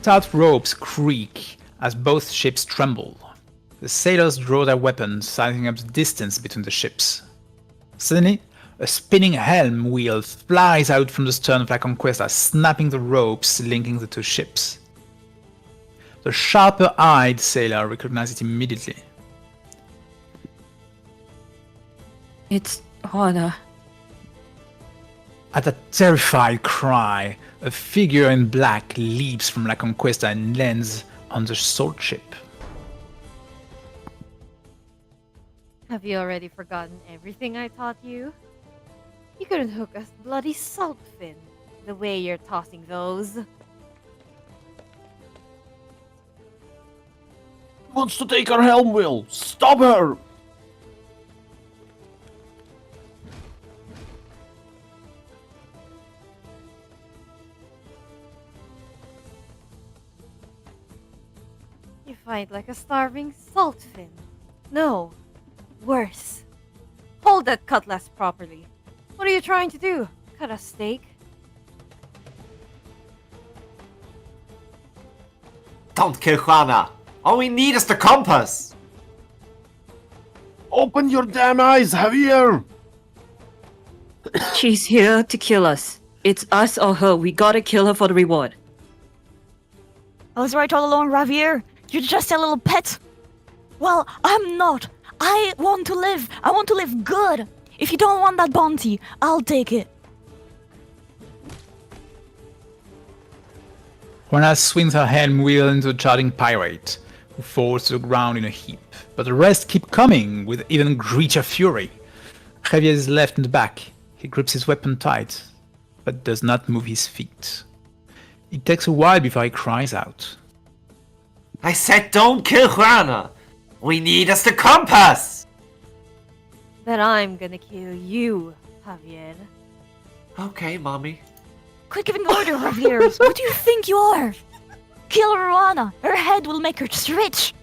Taut ropes creak as both ships tremble. The sailors draw their weapons, sizing up the distance between the ships. Suddenly, a spinning helm wheel flies out from the stern of La Conquista, snapping the ropes linking the two ships. The sharper-eyed sailor recognizes it immediately. It's Juana. At a terrified cry, a figure in black leaps from La Conquista and lands on the salt ship. Have you already forgotten everything I taught you? You couldn't hook a bloody salt fin the way you're tossing those. Wants to take our helm wheel. Stop her. You fight like a starving salt fin. No, worse. Hold that cutlass properly. What are you trying to do? Cut a steak? Don't kill Juana! All we need is the compass! Open your damn eyes, Javier! She's here to kill us. It's us or her. We gotta kill her for the reward. I was right all along, Javier. You're just a little pet. Well, I'm not. I want to live. I want to live good. If you don't want that bounty, I'll take it. Juana swings her helm wheel into a charging pirate, who falls to the ground in a heap, but the rest keep coming with even greater fury. Javier is left in the back. He grips his weapon tight, but does not move his feet. It takes a while before he cries out. I said don't kill Juana! We need us the compass! Then I'm gonna kill you, Javier. Okay, mommy. Quit giving the order, Javier. What do you think you are? Kill Ruana. Her head will make her rich.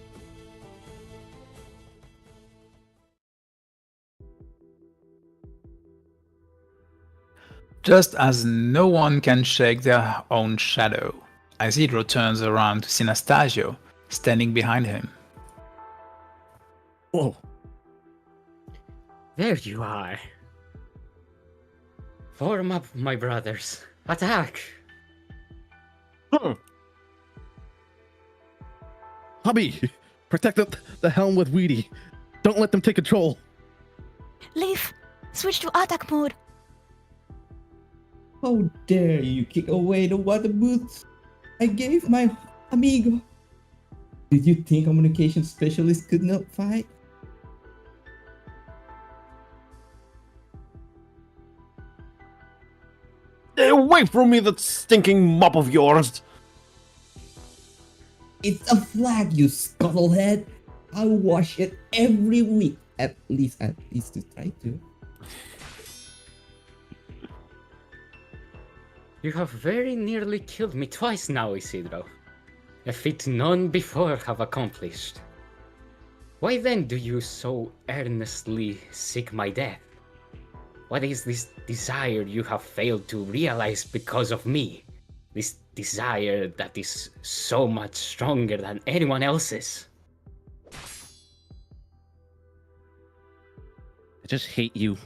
Just as no one can shake their own shadow, Isidro turns around to see Anastasio standing behind him. Oh. There you are. Form up, my brothers. Attack! Hubby, protect the helm with Weedy. Don't let them take control. Leaf, switch to attack mode. How dare you kick away the water boots I gave my amigo? Did you think communication specialists could not fight? Stay away from me, that stinking mop of yours! It's a flag, you scuttlehead. I wash it every week. At least to try to. You have very nearly killed me twice now, Isidro. A feat none before have accomplished. Why then do you so earnestly seek my death? What is this desire you have failed to realize because of me? This desire that is so much stronger than anyone else's? I just hate you.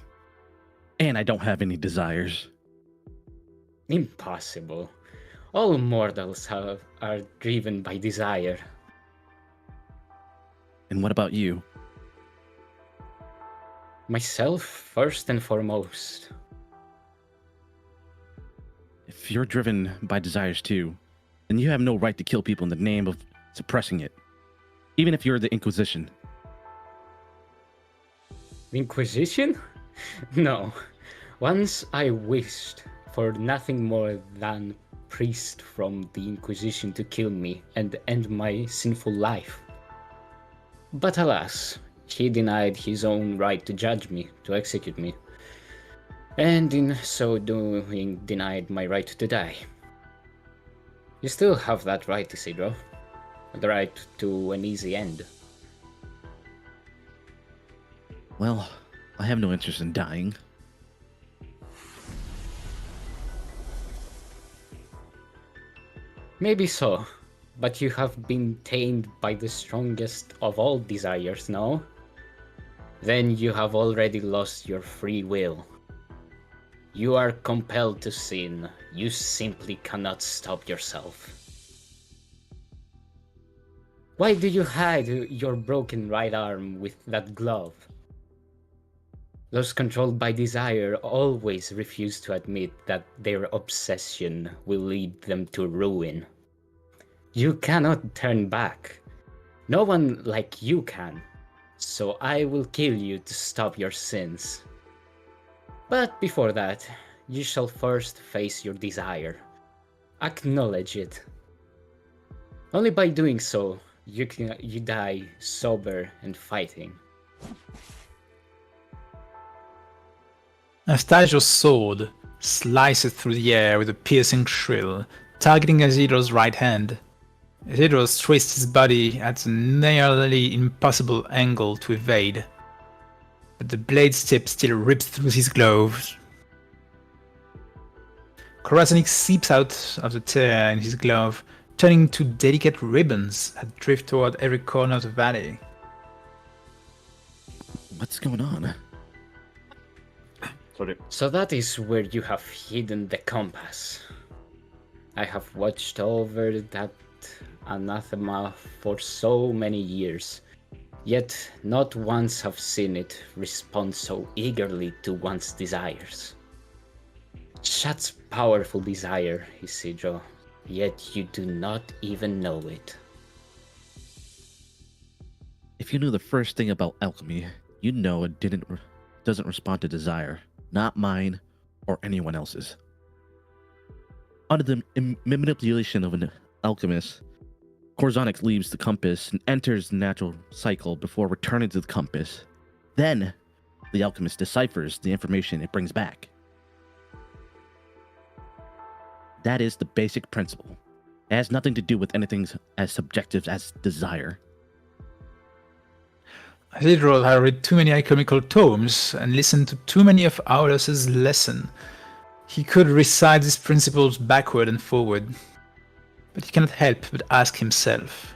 And I don't have any desires. Impossible. All mortals are driven by desire. And what about you? Myself, first and foremost. If you're driven by desires too, then you have no right to kill people in the name of suppressing it. Even if you're the Inquisition. Inquisition? No. Once I wished for nothing more than priest from the Inquisition to kill me and end my sinful life. But alas, he denied his own right to judge me, to execute me, and in so doing denied my right to die. You still have that right, Isidro. The right to an easy end. Well, I have no interest in dying. Maybe so, but you have been tamed by the strongest of all desires, no? Then you have already lost your free will. You are compelled to sin. You simply cannot stop yourself. Why do you hide your broken right arm with that glove? Those controlled by desire always refuse to admit that their obsession will lead them to ruin. You cannot turn back. No one like you can. So I will kill you to stop your sins. But before that, you shall first face your desire. Acknowledge it. Only by doing so, you die sober and fighting. Anastasio's sword slices through the air with a piercing shrill, targeting Isidro's right hand. Isidro twists his body at a nearly impossible angle to evade, but the blade's tip still rips through his glove. Corazonic seeps out of the tear in his glove, turning into delicate ribbons that drift toward every corner of the valley. What's going on? Sorry. So that is where you have hidden the compass. I have watched over that anathema for so many years, yet not once have seen it respond so eagerly to one's desires. Such powerful desire, Isidro, yet you do not even know it. If you knew the first thing about alchemy, you'd know it doesn't respond to desire. Not mine or anyone else's. Under the manipulation of an alchemist, Corazonic leaves the compass and enters the natural cycle before returning to the compass. Then, the alchemist deciphers the information it brings back. That is the basic principle. It has nothing to do with anything as subjective as desire. Isidro had read too many alchemical tomes and listened to too many of Aulus' lessons. He could recite these principles backward and forward, but he cannot help but ask himself,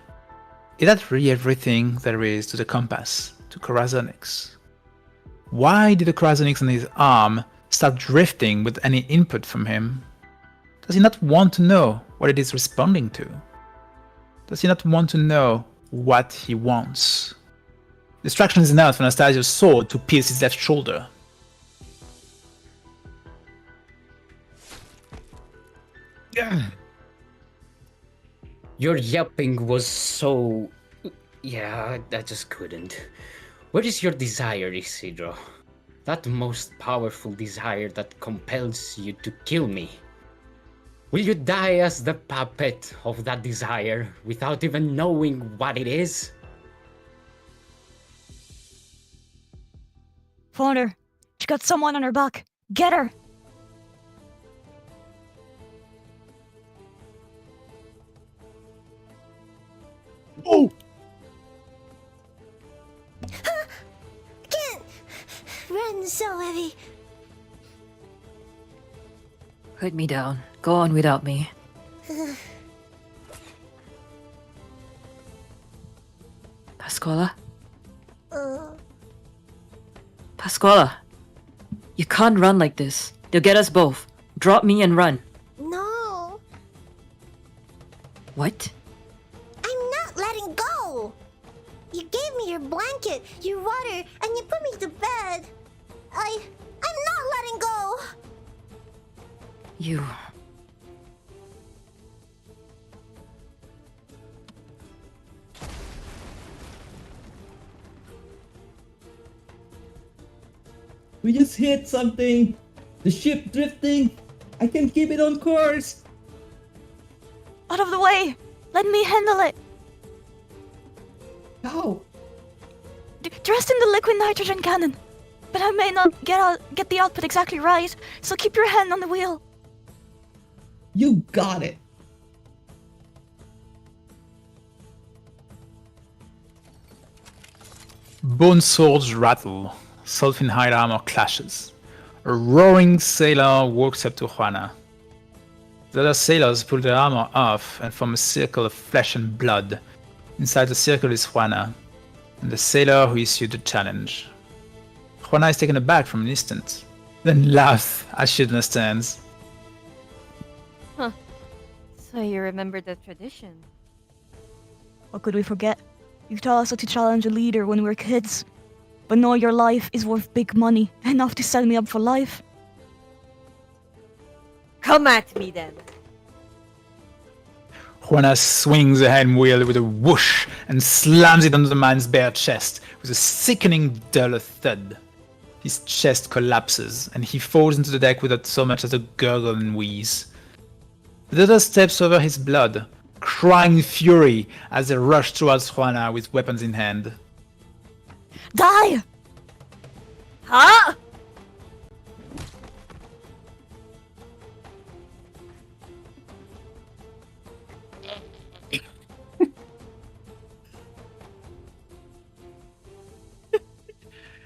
is that really everything there is to the compass, to Corazonix? Why did the Corazonix on his arm start drifting with any input from him? Does he not want to know what it is responding to? Does he not want to know what he wants? Distraction is enough for Anastasio's sword to pierce his left shoulder. Your yapping was so... Yeah, I just couldn't. What is your desire, Isidro? That most powerful desire that compels you to kill me. Will you die as the puppet of that desire without even knowing what it is? Found her. She got someone on her back. Get her! Oh! Can't! Run's so heavy. Put me down. Go on without me. Pasquala? Pasquala! You can't run like this. They'll get us both. Drop me and run. No, What? I'm not letting go. You gave me your blanket, your water, and you put me to bed. I'm not letting go. You... We just hit something. The ship drifting. I can keep it on course. Out of the way! Let me handle it! How? Dressed in the liquid nitrogen cannon. But I may not get the output exactly right, so keep your hand on the wheel. You got it. Bone swords rattle. Sulfin-hide armor clashes. A roaring sailor walks up to Juana. The other sailors pull their armor off and form a circle of flesh and blood. Inside the circle is Juana, and the sailor who issued the challenge. Juana is taken aback for an instant, then laughs as she understands. Huh. So you remember the tradition? What could we forget? You taught us how to challenge a leader when we were kids. But now your life is worth big money, enough to set me up for life. Come at me then. Juana swings a hand wheel with a whoosh and slams it onto the man's bare chest with a sickening dull thud. His chest collapses and he falls into the deck without so much as a gurgle and wheeze. The other steps over his blood, crying in fury as they rush towards Juana with weapons in hand. Die! Huh?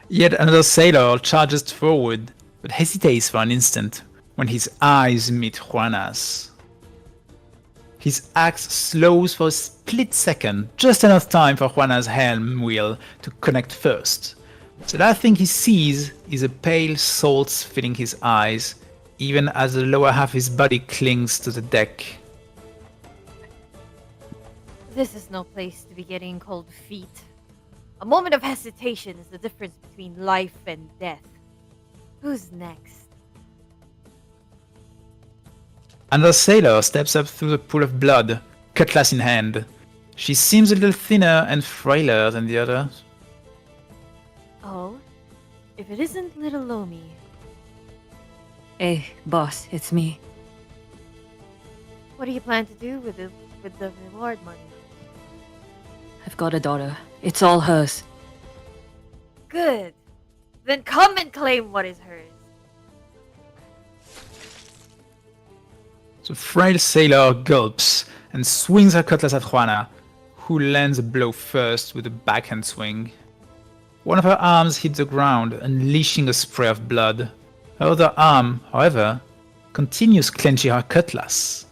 Yet another sailor charges forward, but hesitates for an instant when his eyes meet Juana's. His axe slows for a split second, just enough time for Juana's helm wheel to connect first. The last thing he sees is a pale salt filling his eyes, even as the lower half of his body clings to the deck. This is no place to be getting cold feet. A moment of hesitation is the difference between life and death. Who's next? Another sailor steps up through the pool of blood, cutlass in hand. She seems a little thinner and frailer than the others. Oh, if it isn't little Lomi. Hey, boss, it's me. What do you plan to do with the reward money? I've got a daughter. It's all hers. Good. Then come and claim what is hers. The frail sailor gulps and swings her cutlass at Juana, who lands a blow first with a backhand swing. One of her arms hits the ground, unleashing a spray of blood. Her other arm, however, continues clenching her cutlass.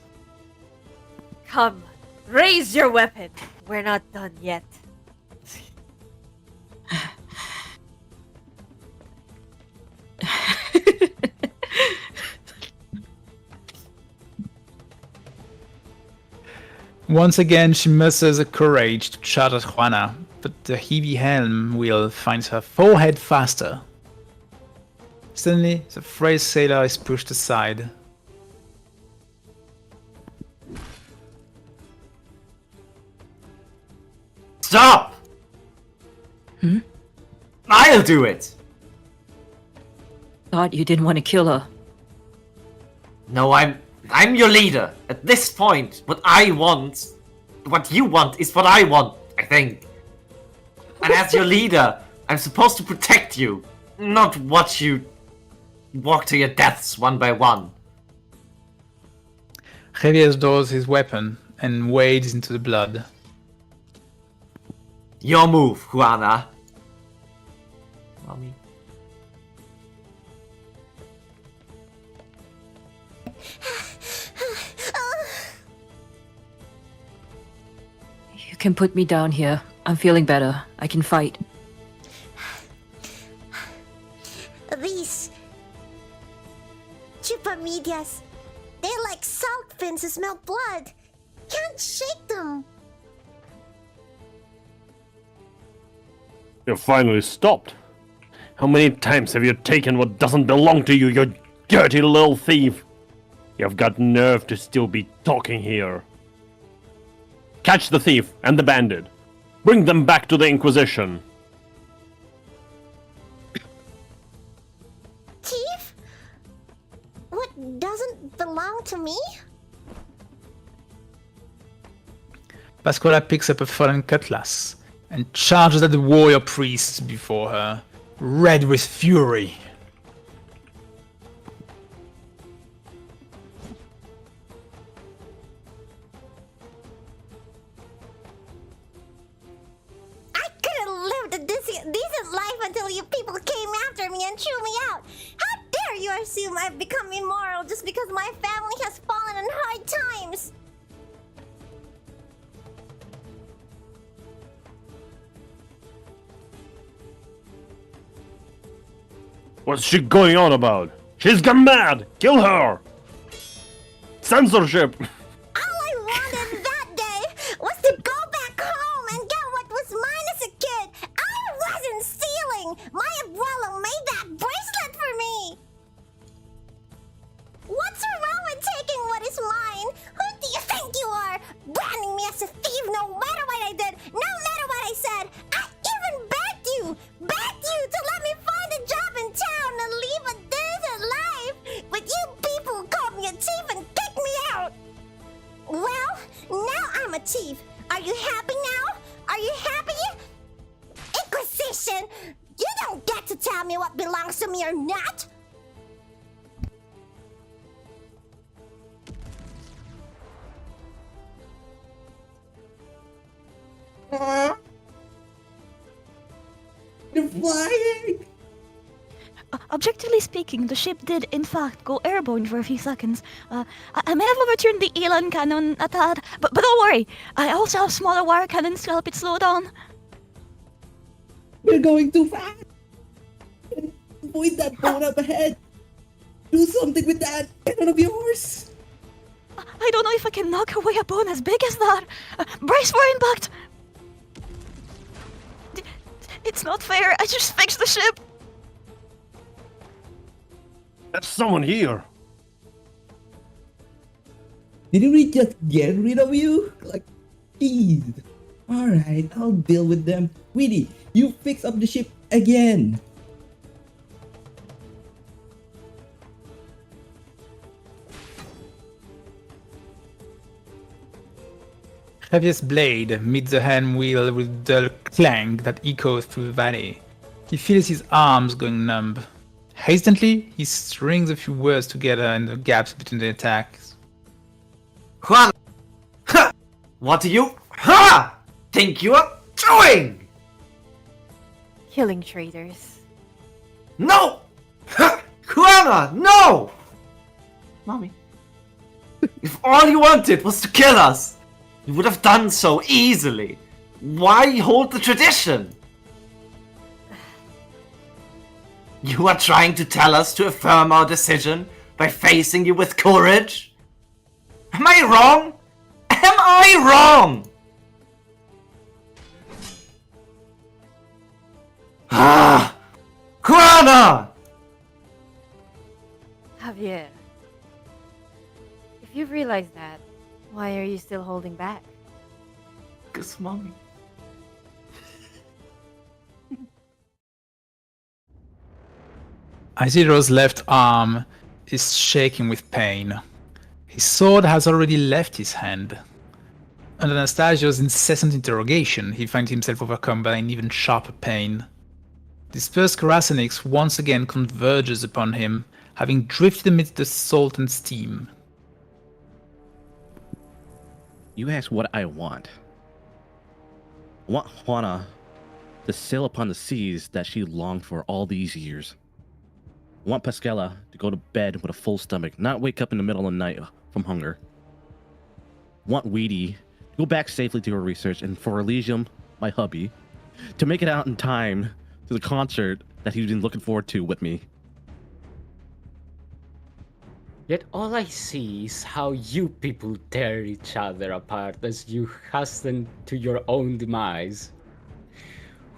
Come, raise your weapon. We're not done yet. Once again, she musters her courage to charge at Juana, but the heavy helm wheel finds her forehead faster. Suddenly, the frail sailor is pushed aside. Stop! Hmm? I'll do it! Thought you didn't want to kill her. No, I'm your leader. At this point, what you want is what I want, I think. And as your leader, I'm supposed to protect you, not watch you walk to your deaths one by one. Javier draws his weapon and wades into the blood. Your move, Juana. Mommy. You can put me down here. I'm feeling better. I can fight. These chupamedias, they're like salt fins who smell blood. Can't shake them. You finally stopped. How many times have you taken what doesn't belong to you, you dirty little thief? You've got nerve to still be talking here. Catch the thief and the bandit. Bring them back to the Inquisition. Thief? What doesn't belong to me? Pasquale picks up a fallen cutlass and charges at the warrior priests before her, red with fury. I could have lived a decent life until you people came after me and threw me out. How dare you assume I've become immoral just because my family has fallen in hard times? What's she going on about? She's gone mad! Kill her! Censorship! All I wanted that day was to go back home and get what was mine as a kid. I wasn't stealing. My abuelo made that bracelet for me. What's wrong with taking what is mine? Who do you think you are? Branding me as a thief no matter what I did, no matter what I said. I even begged you to let me find a job in town and live a decent life. But you people called me a thief and kicked me out. Well, now I'm a thief. Are you happy now? Are you happy? Inquisition! You don't get to tell me what belongs to me or not! They're flying! Objectively speaking, the ship did, in fact, go airborne for a few seconds. I may have overturned the Elan cannon a tad, but don't worry. I also have smaller wire cannons to help it slow down. We're going too fast! Avoid that bone up ahead! Do something with that! Get out of yours! I don't know if I can knock away a bone as big as that. Brace for impact! It's not fair. I just fixed the ship. There's someone here! Didn't we just get rid of you? Like, jeez. Alright, I'll deal with them. Weedy, you fix up the ship again! Javier's blade meets the hand wheel with a dull clang that echoes through the valley. He feels his arms going numb. Hastily, he strings a few words together in the gaps between the attacks. Juan! Ha! What do you think you are doing? Killing traitors. No! Juana, no! Mommy. If all you wanted was to kill us, you would have done so easily. Why hold the tradition? You are trying to tell us to affirm our decision by facing you with courage? Am I wrong? Am I wrong? Ah! Juana! Javier. If you've realized that, why are you still holding back? Because mommy. Isidore's left arm is shaking with pain. His sword has already left his hand. Under Anastasia's incessant interrogation, he finds himself overcome by an even sharper pain. Dispersed Karasanix once again converges upon him, having drifted amidst the salt and steam. You ask what I want. want Juana to sail upon the seas that she longed for all these years. I want Pascala to go to bed with a full stomach, not wake up in the middle of the night from hunger. I want Weedy to go back safely to her research, and for Elysium, my hubby, to make it out in time to the concert that he's been looking forward to with me. Yet all I see is how you people tear each other apart as you hasten to your own demise.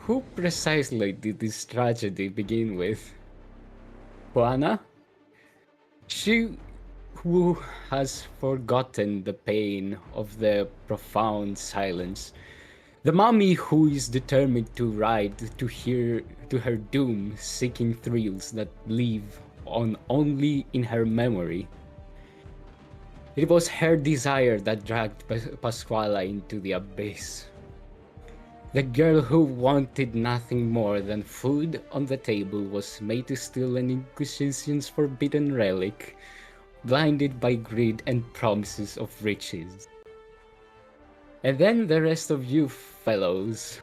Who precisely did this tragedy begin with? Juana? She who has forgotten the pain of the profound silence. The mommy who is determined to ride to her doom, seeking thrills that live on only in her memory. It was her desire that dragged Pasquala into the abyss. The girl who wanted nothing more than food on the table was made to steal an Inquisition's forbidden relic, blinded by greed and promises of riches. And then the rest of you fellows,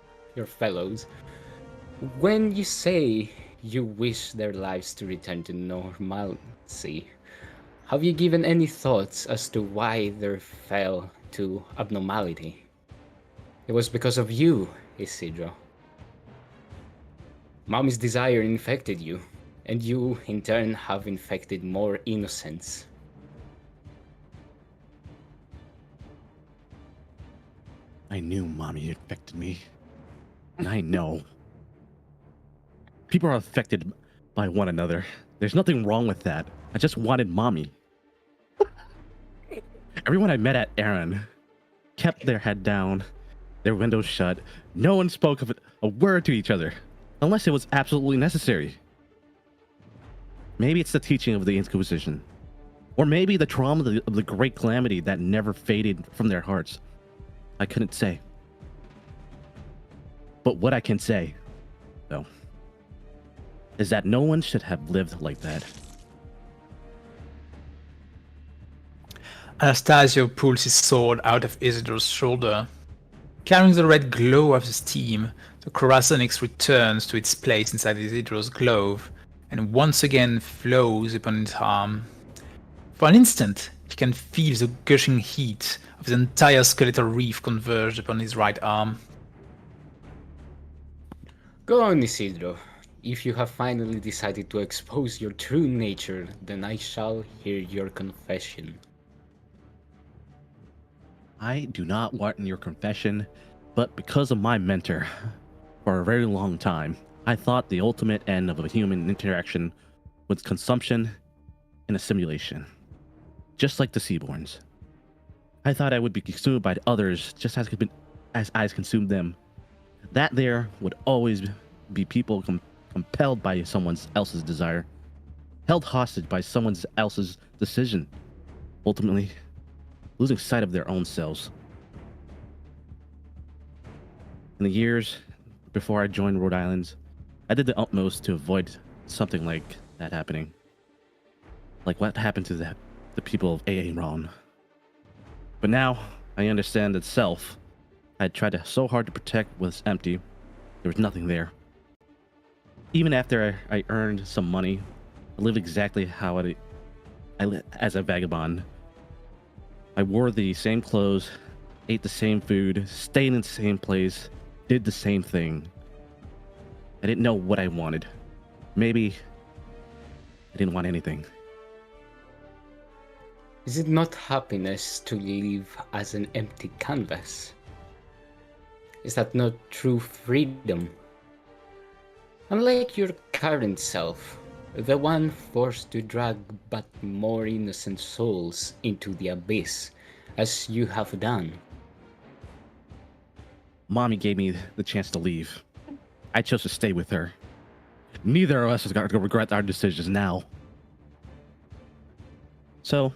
when you say you wish their lives to return to normalcy, have you given any thoughts as to why they fell to abnormality? It was because of you, Isidro. Mommy's desire infected you, and you in turn have infected more innocents. I knew Mommy infected me. And I know. People are affected by one another. There's nothing wrong with that. I just wanted Mommy. Everyone I met at Aaron kept their head down, their windows shut. No one spoke of a word to each other, unless it was absolutely necessary. Maybe it's the teaching of the Inquisition. Or maybe the trauma of the great calamity that never faded from their hearts. I couldn't say. But what I can say, though, is that no one should have lived like that. Anastasio pulls his sword out of Isidor's shoulder. Carrying the red glow of the steam, the Corazonix returns to its place inside Isidor's glove and once again flows upon his arm. For an instant, he can feel the gushing heat of the entire skeletal reef converge upon his right arm. Go on, Isidro. If you have finally decided to expose your true nature, then I shall hear your confession. I do not want your confession, but because of my mentor, for a very long time, I thought the ultimate end of a human interaction was consumption in a simulation, just like the Seaborns. I thought I would be consumed by others just as I consumed them. That there would always be people compelled by someone else's desire, held hostage by someone else's decision, ultimately losing sight of their own selves. In the years before I joined Rhode Island, I did the utmost to avoid something like that happening. Like what happened to the people of Aaron. But now I understand that self I had tried so hard to protect was empty. There was nothing there. Even after I earned some money, I lived exactly how I lived as a vagabond. I wore the same clothes, ate the same food, stayed in the same place, did the same thing. I didn't know what I wanted. Maybe I didn't want anything. Is it not happiness to live as an empty canvas? Is that not true freedom? Unlike your current self, the one forced to drag but more innocent souls into the abyss, as you have done. Mommy gave me the chance to leave. I chose to stay with her. Neither of us is going to regret our decisions now. So,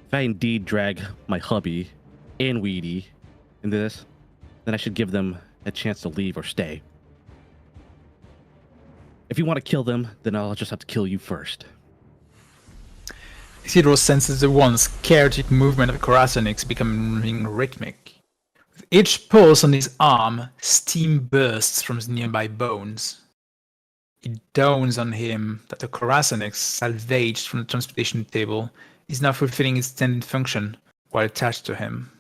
if I indeed drag my hubby and Weedy into this, then I should give them a chance to leave or stay. If you want to kill them, then I'll just have to kill you first. Isidro senses the once chaotic movement of Corazonix becoming rhythmic, with each pulse on his arm, steam bursts from the nearby bones. It dawns on him that the Corazonix, salvaged from the transportation table, is now fulfilling its intended function while attached to him.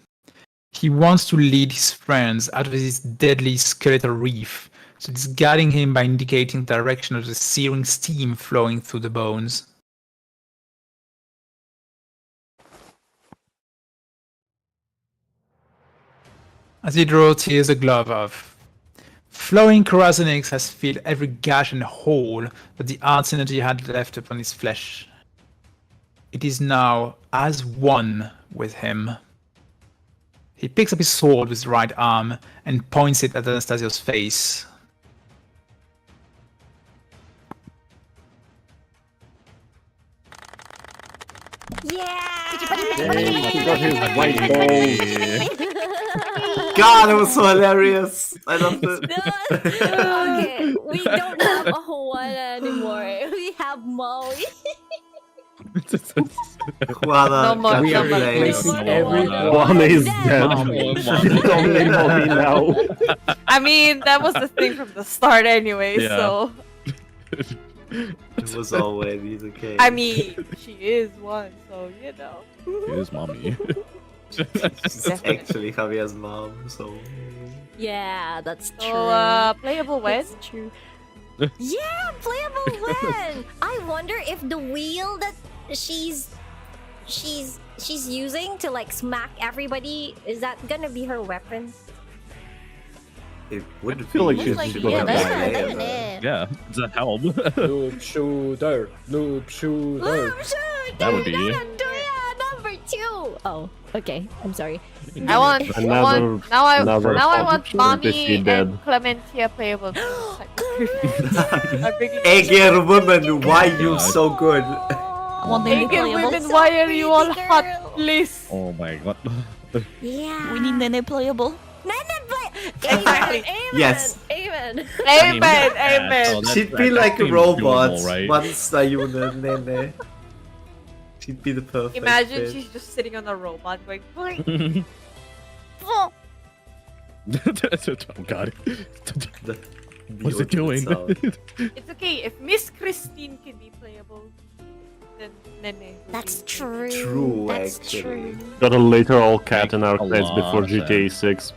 He wants to lead his friends out of this deadly skeletal reef, so it's guiding him by indicating the direction of the searing steam flowing through the bones. As he tears the glove off, flowing Corazonix has filled every gash and hole that the art's energy had left upon his flesh. It is now as one with him. He picks up his sword with his right arm and points it at Anastasio's face. Yeah! He got his white balls. God, it was so hilarious. I loved it. Okay, we don't have a Juana anymore. We have Maui. Juana, No more, got We your are place. replacing everyone. One is dead. dead. It's only Mommy now. I mean, that was the thing from the start anyway, Yeah. so... It was always the case. I mean, she is one, so you know. Here's mommy. She's actually Javier's mom, so... Yeah, that's true. So, playable when? That's true. Yeah, playable when? I wonder if the wheel that she's using to like smack everybody, is that gonna be her weapon? It would feel like she's should gonna have die. been Leia, Yeah, it's a helm. Loop shooter, loop shooter. That would be. Number 2. Oh, okay. I'm sorry. I want Another- now I another want opportunity Bonnie dead. and Clementia playable. Aegir woman, why you so good? Want them Naked playable? women, why are you all hot, please? Oh my god. Yeah. We need Nene playable. Nene play. Exactly. Amen. Yes. Amen. Amen, Oh, amen. that- She'd be that like a seems robot. doable, right? Monster unit, Nene. She'd be the perfect Imagine fit. she's just sitting on a robot going, boing. Oh god. The What's it beautiful doing? sound. It's okay if Miss Christine can be playable, then Nene. will That's be true. True, That's actually. true. Got a later all cat in our Makes a heads lot before of GTA 6.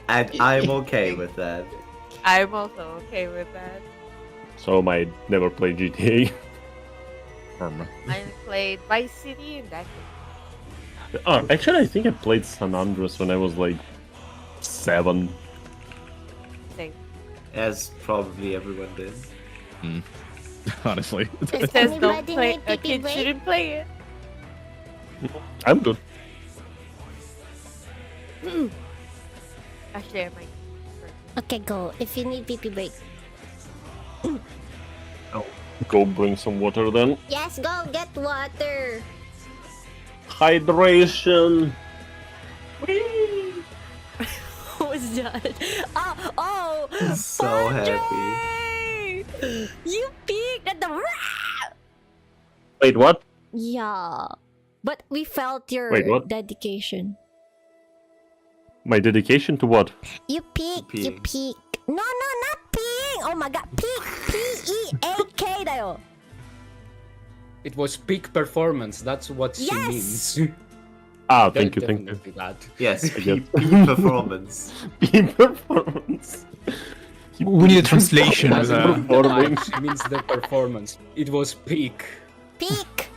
And I'm okay with that. I'm also okay with that. So I never play GTA. I played Vice City and that's it. Oh, actually, I think I played San Andreas when I was like 7. Same. As probably everyone did. Honestly. It says don't Anybody play. need A pee-pee kid break? shouldn't play it. I'm good. Actually, I might. Okay, go. If you need pee break. Go bring some water then. Yes, go get water. Hydration. What was that? Oh, So happy. Padre! You peeked at the. Wait, what? Yeah, but we felt your Wait, what? dedication. My dedication to what? You peek. You Peeing. peek. No, not peeing. Oh my god, peek. P-E-A-K だよ. It was peak performance. That's what she Yes! means. Ah, thank you, thank you. Definitely that. Yes, I get- peak performance. Peak performance. We need a translation That's of not that. the vibe, she means the performance. It was peak. Peek.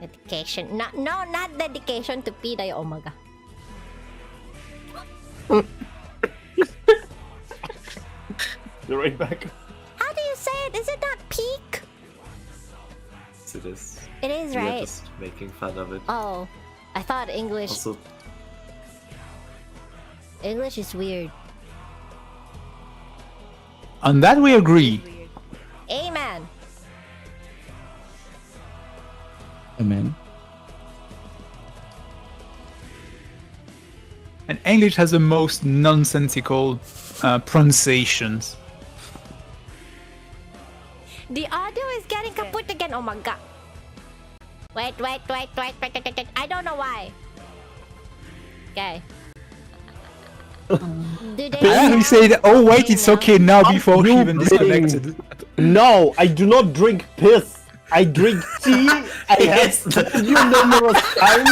Dedication. No, not dedication to P だよ. Oh my god. Be right back. How do you say it? Is it not peak? Yes, it is. It is, We are right? just making fun of it. Oh, I thought English. Also, English is weird. On that we agree. Amen. Amen. And English has the most nonsensical pronunciations. The audio is getting kaput again. Oh my god. Wait. I don't know why. Okay. Do they I actually said, oh wait, it's okay now before she even disconnected. No, I do not drink piss. I drink tea. I have told you numerous times.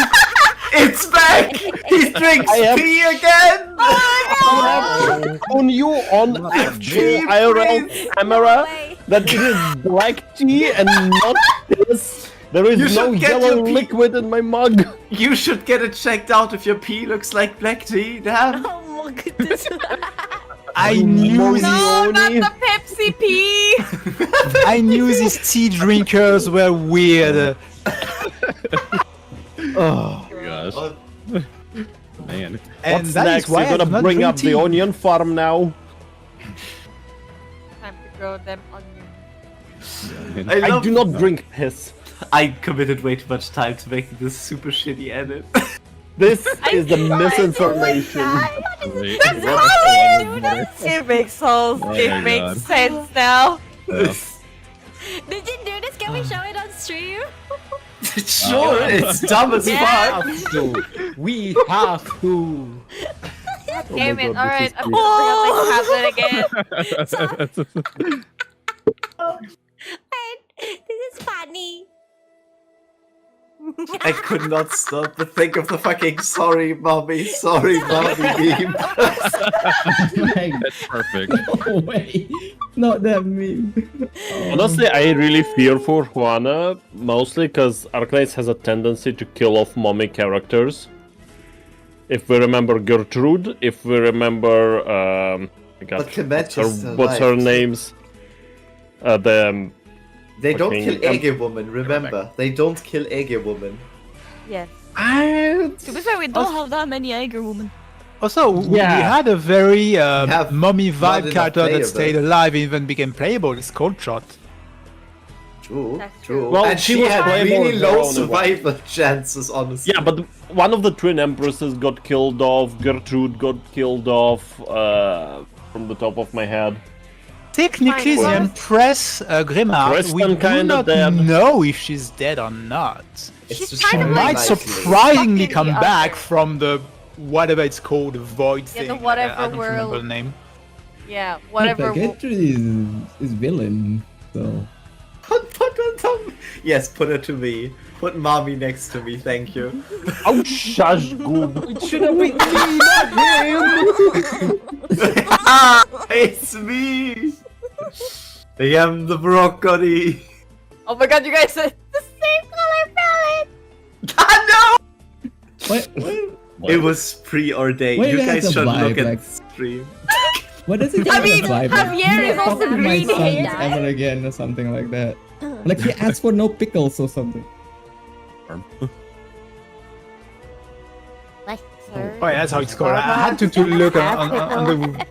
It's back! He drinks tea again! I have shown you on actual IRL camera that it is black tea and not piss. There is no yellow liquid in my mug. You should get it checked out if your pee looks like black tea, damn. Oh my goodness. I knew No, these. not the Pepsi pee! I knew these tea drinkers were weird. Oh gosh. Man. And What's that next? is why You're I do gonna not bring drink up tea. the onion farm now. Time to grow them onions. I do not drink piss. I committed way too much time to making this super shitty edit. This is the misinformation. It makes sense. Oh It my makes God. sense now. Did you do this? Can we show it on stream? Sure, it's dumb as fuck. We have to. Damn it! God, Alright, this I'm is gonna bring up my tablet again. This is funny. I could not stop but think of the fucking sorry mommy meme. That's perfect. No way. Not that meme. Honestly, I really fear for Juana, mostly because ARKNIGHTS has a tendency to kill off mommy characters. If we remember Gertrude, if we remember, But Kimet's what's her names? They don't fucking- kill Ege Woman, remember. They don't Kill Ege Woman. Yes. To be fair, we don't have that many Aegir women. Also, we had a very mommy vibe enough character that playable. stayed alive and even became playable. It's Cold Shot. True, That's true. Well, and she she was had playable really in her low own way. survival chances, honestly. Yeah, but one of the twin empresses got killed off. Gertrude got killed off. From the top of my head. Technically, the Fine. Empress Grimard, we Kristen do kinda not dead. know if she's dead or not. It's She's just kind of very Might like likely. surprisingly Fucking come the back other. from the whatever it's called, the void Yeah, the thing. whatever I don't remember world. the name. Yeah, But whatever. Gertrude is villain, so. Put on top. Yes, put her to me. Put mommy next to me, thank you. Oh, shush, goob. It should have been me, not him. It's me! I am the broccoli. Oh my god, you guys said the same color palette! Ah, What? no! It was preordained. Wait, You that's guys a should look vibe, at like- the stream. What does it I get mean, vibe? Javier is You don't also talk to my green sons hair. ever again or something like that. Like he asks for no pickles or something. Sir? Oh yeah, that's how it's called. I had to look on the.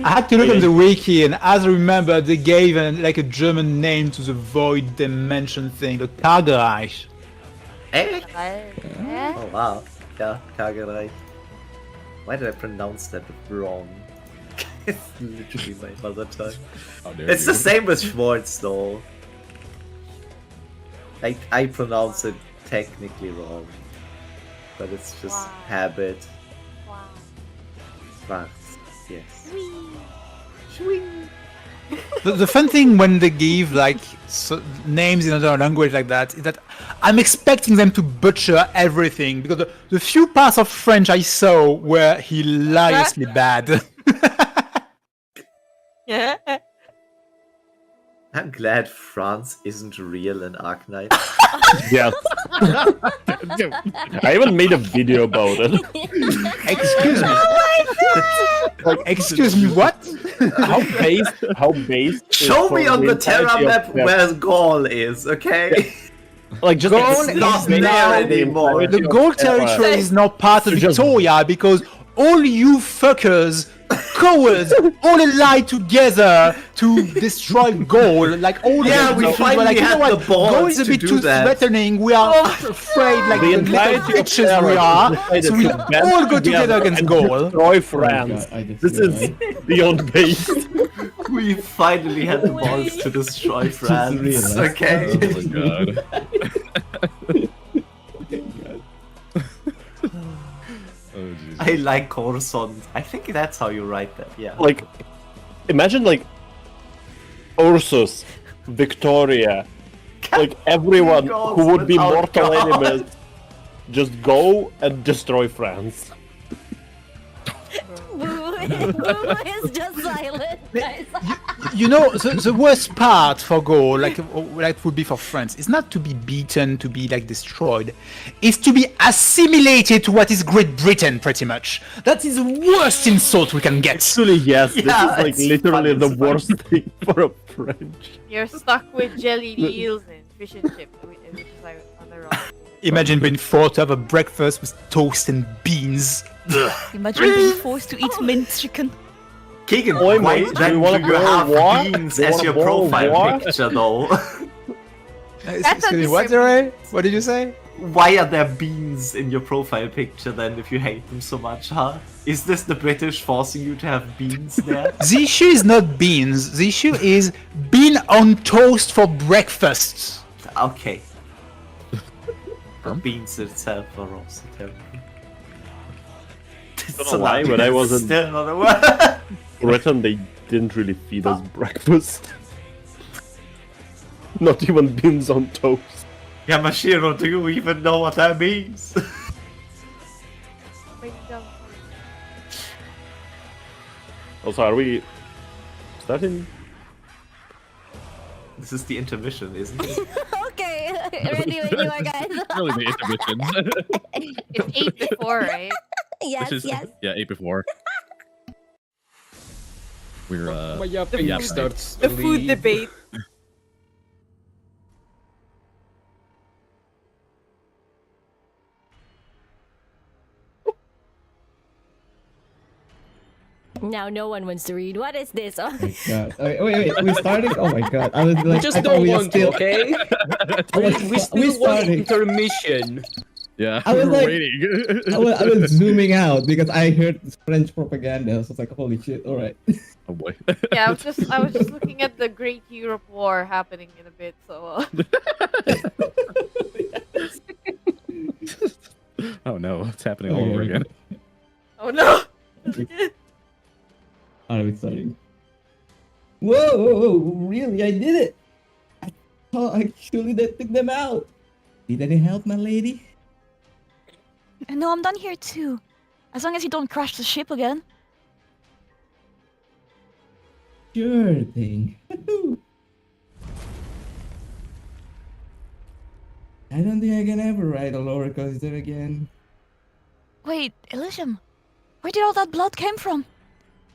I had to look on the wiki, and as I remember, they gave like a German name to the void dimension thing, the Tagereich. Eh? Yeah? Oh wow. Yeah, Kagereich. Why did I pronounce that wrong? It's literally my mother tongue. How dare It's the you. same with Schwartz though. I pronounce it technically wrong. But it's just Wow. habit. Wow. Schwartz. Yes. The fun thing when they give like names in another language like that is that I'm expecting them to butcher everything because the few parts of French I saw were hilariously bad. Yeah? I'm glad France isn't real in Arknight. Yes. I even made a video about it. Excuse me. Excuse me, what? How based? Show me on the Terra entirety of map that- where Gaul is, okay? Like just Gaul It's not is there now anymore. the gold territory is now part of Victoria because all you fuckers, cowards, all allied together to destroy Gaul. Like all Yeah, of we them. finally Like, you know had what? the balls Gaul is a to bit do too that. threatening. We are afraid, like The the little entirety of bitches Terra we are. decided So we to band all go together against and Gaul. Destroy France. God, I just This is realized. beyond based. We finally had the balls to destroy France. realized. Okay. Oh my god. Oh Jesus. I like Corson. I think that's how you write that. Yeah. Like, imagine like Ursus, Victoria, like everyone gods who would be without mortal God. enemies, just go and destroy France. Boo is just silent. Guys. You know, the worst part for Go, like would be for France, is not to be beaten, to be like destroyed, is to be assimilated to what is Great Britain, pretty much. That is the worst insult we can get. Actually, yes, this Yeah, is like it's literally fun, the it's fun. worst thing for a French. You're stuck with jellied eels and fish and chips, which is like on the wrong. Imagine being forced to have a breakfast with toast and beans. Imagine being forced to eat minced chicken. Keegan, Oi, why mate, then do do you wanna you borrow have war? beans Do you as wanna your borrow profile war? picture, though? That's a What, Ray? What did you say? Why are there beans in your profile picture then if you hate them so much, huh? Is this the British forcing you to have beans there? The issue is not beans. The issue is bean on toast for breakfast. Okay. But beans itself are also terrible. Don't know why, when I was in Still not a word. Britain, they didn't really feed us breakfast. Not even beans on toast. Yamashiro, do you even know what that means? Also, are we starting? This is the intermission, isn't it? Okay, ready when you are, guys. Really the intermission. It's 8 before, right? Yes, This is- yes. Yeah, 8 before. We're My yapping yeah, starts The to food leave. debate. Now no one wants to read. What is this? Oh. God. Wait, we're starting? Oh my god. I was like, We just I thought don't we were want still... to, okay? I was, We we still want starting. intermission. Yeah, I was we're like- waiting. I was zooming out because I heard French propaganda. So I was like, holy shit, alright. Oh boy. Yeah, I was just looking at the Great Europe War happening in a bit, so Oh no, it's happening all over again. oh no. Are we starting? Whoa, really? I did it! Oh, actually, that took them out. Did any help, my lady? No, I'm done here too. As long as you don't crash the ship again. Sure thing. I don't think I can ever ride a roller coaster again. Wait, Elysium. Where did all that blood came from?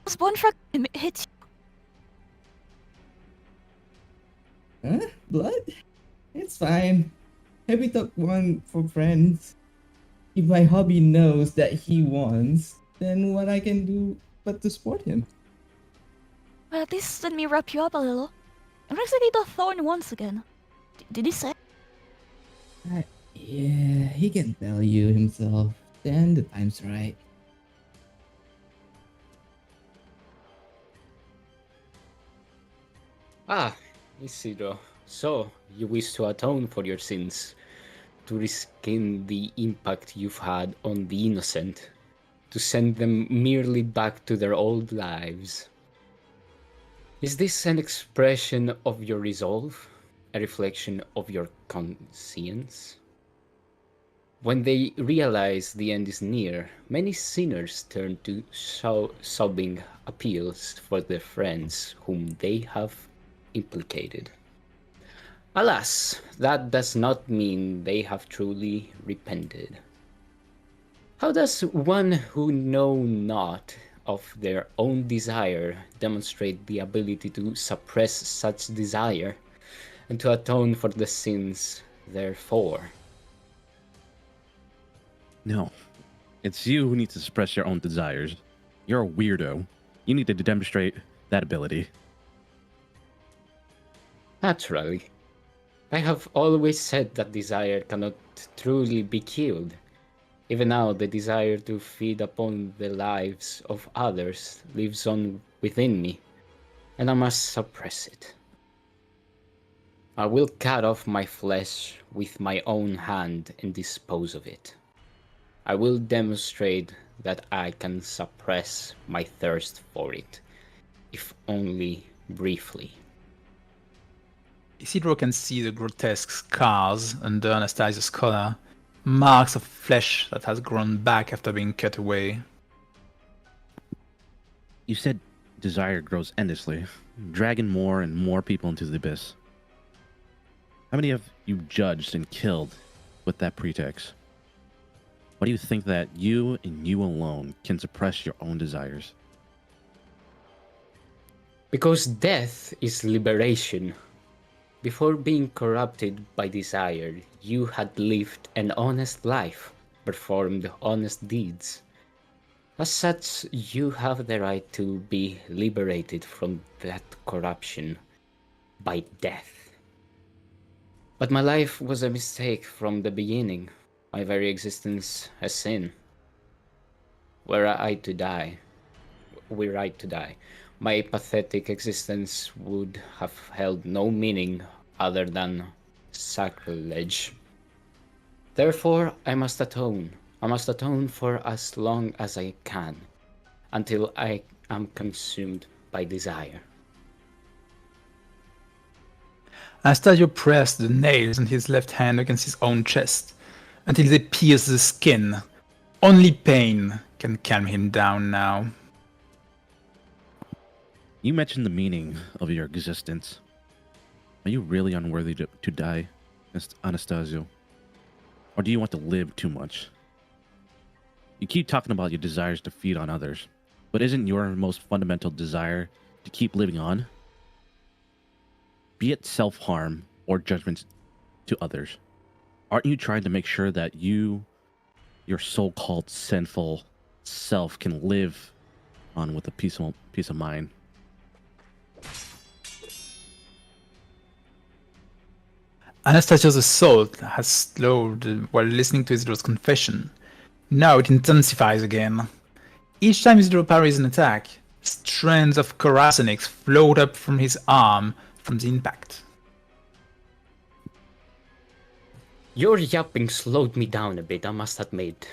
Was one frag hit you? Huh? Blood? It's fine. Maybe took one for friends. If my hobby knows that he wants, then what I can do but to support him. Well, at least let me wrap you up a little. It looks like he got thorn once again. Did he say? Yeah, he can tell you himself. Then the time's right. Ah, Isidro. So, you wish to atone for your sins, to reskin the impact you've had on the innocent, to send them merely back to their old lives. Is this an expression of your resolve? A reflection of your conscience? When they realize the end is near, many sinners turn to sobbing appeals for their friends whom they have implicated. Alas, that does not mean they have truly repented. How does one who know not of their own desire demonstrate the ability to suppress such desire and to atone for the sins therefore? No. It's you who needs to suppress your own desires. You're a weirdo. You need to demonstrate that ability. Naturally. I have always said that desire cannot truly be killed. Even now, the desire to feed upon the lives of others lives on within me. and I must suppress it. I will cut off my flesh with my own hand and dispose of it. I will demonstrate that I can suppress my thirst for it, if only briefly. Isidro can see the grotesque scars under Anastasia's collar, marks of flesh that has grown back after being cut away. You said desire grows endlessly, dragging more and more people into the abyss. How many have you judged and killed with that pretext? Why do you think that you and you alone can suppress your own desires? Because death is liberation. Before being corrupted by desire, you had lived an honest life, performed honest deeds. As such, you have the right to be liberated from that corruption by death. But my life was a mistake from the beginning, my very existence a sin. Were I to die, my pathetic existence would have held no meaning other than sacrilege. Therefore, I must atone. I must atone for as long as I can, until I am consumed by desire. Anastasio pressed the nails in his left hand against his own chest, until they pierced the skin. Only pain can calm him down now. You mentioned the meaning of your existence. Are you really unworthy to die, Anastasio? Or do you want to live too much? You keep talking about your desires to feed on others, but isn't your most fundamental desire to keep living on? Be it self-harm or judgment to others. Aren't you trying to make sure that your so-called sinful self can live on with a peace of mind? Anastasio's assault has slowed while listening to Isidro's confession. Now it intensifies again. Each time Isidro parries an attack, strands of Karasenics float up from his arm from the impact. Your yapping slowed me down a bit, I must admit.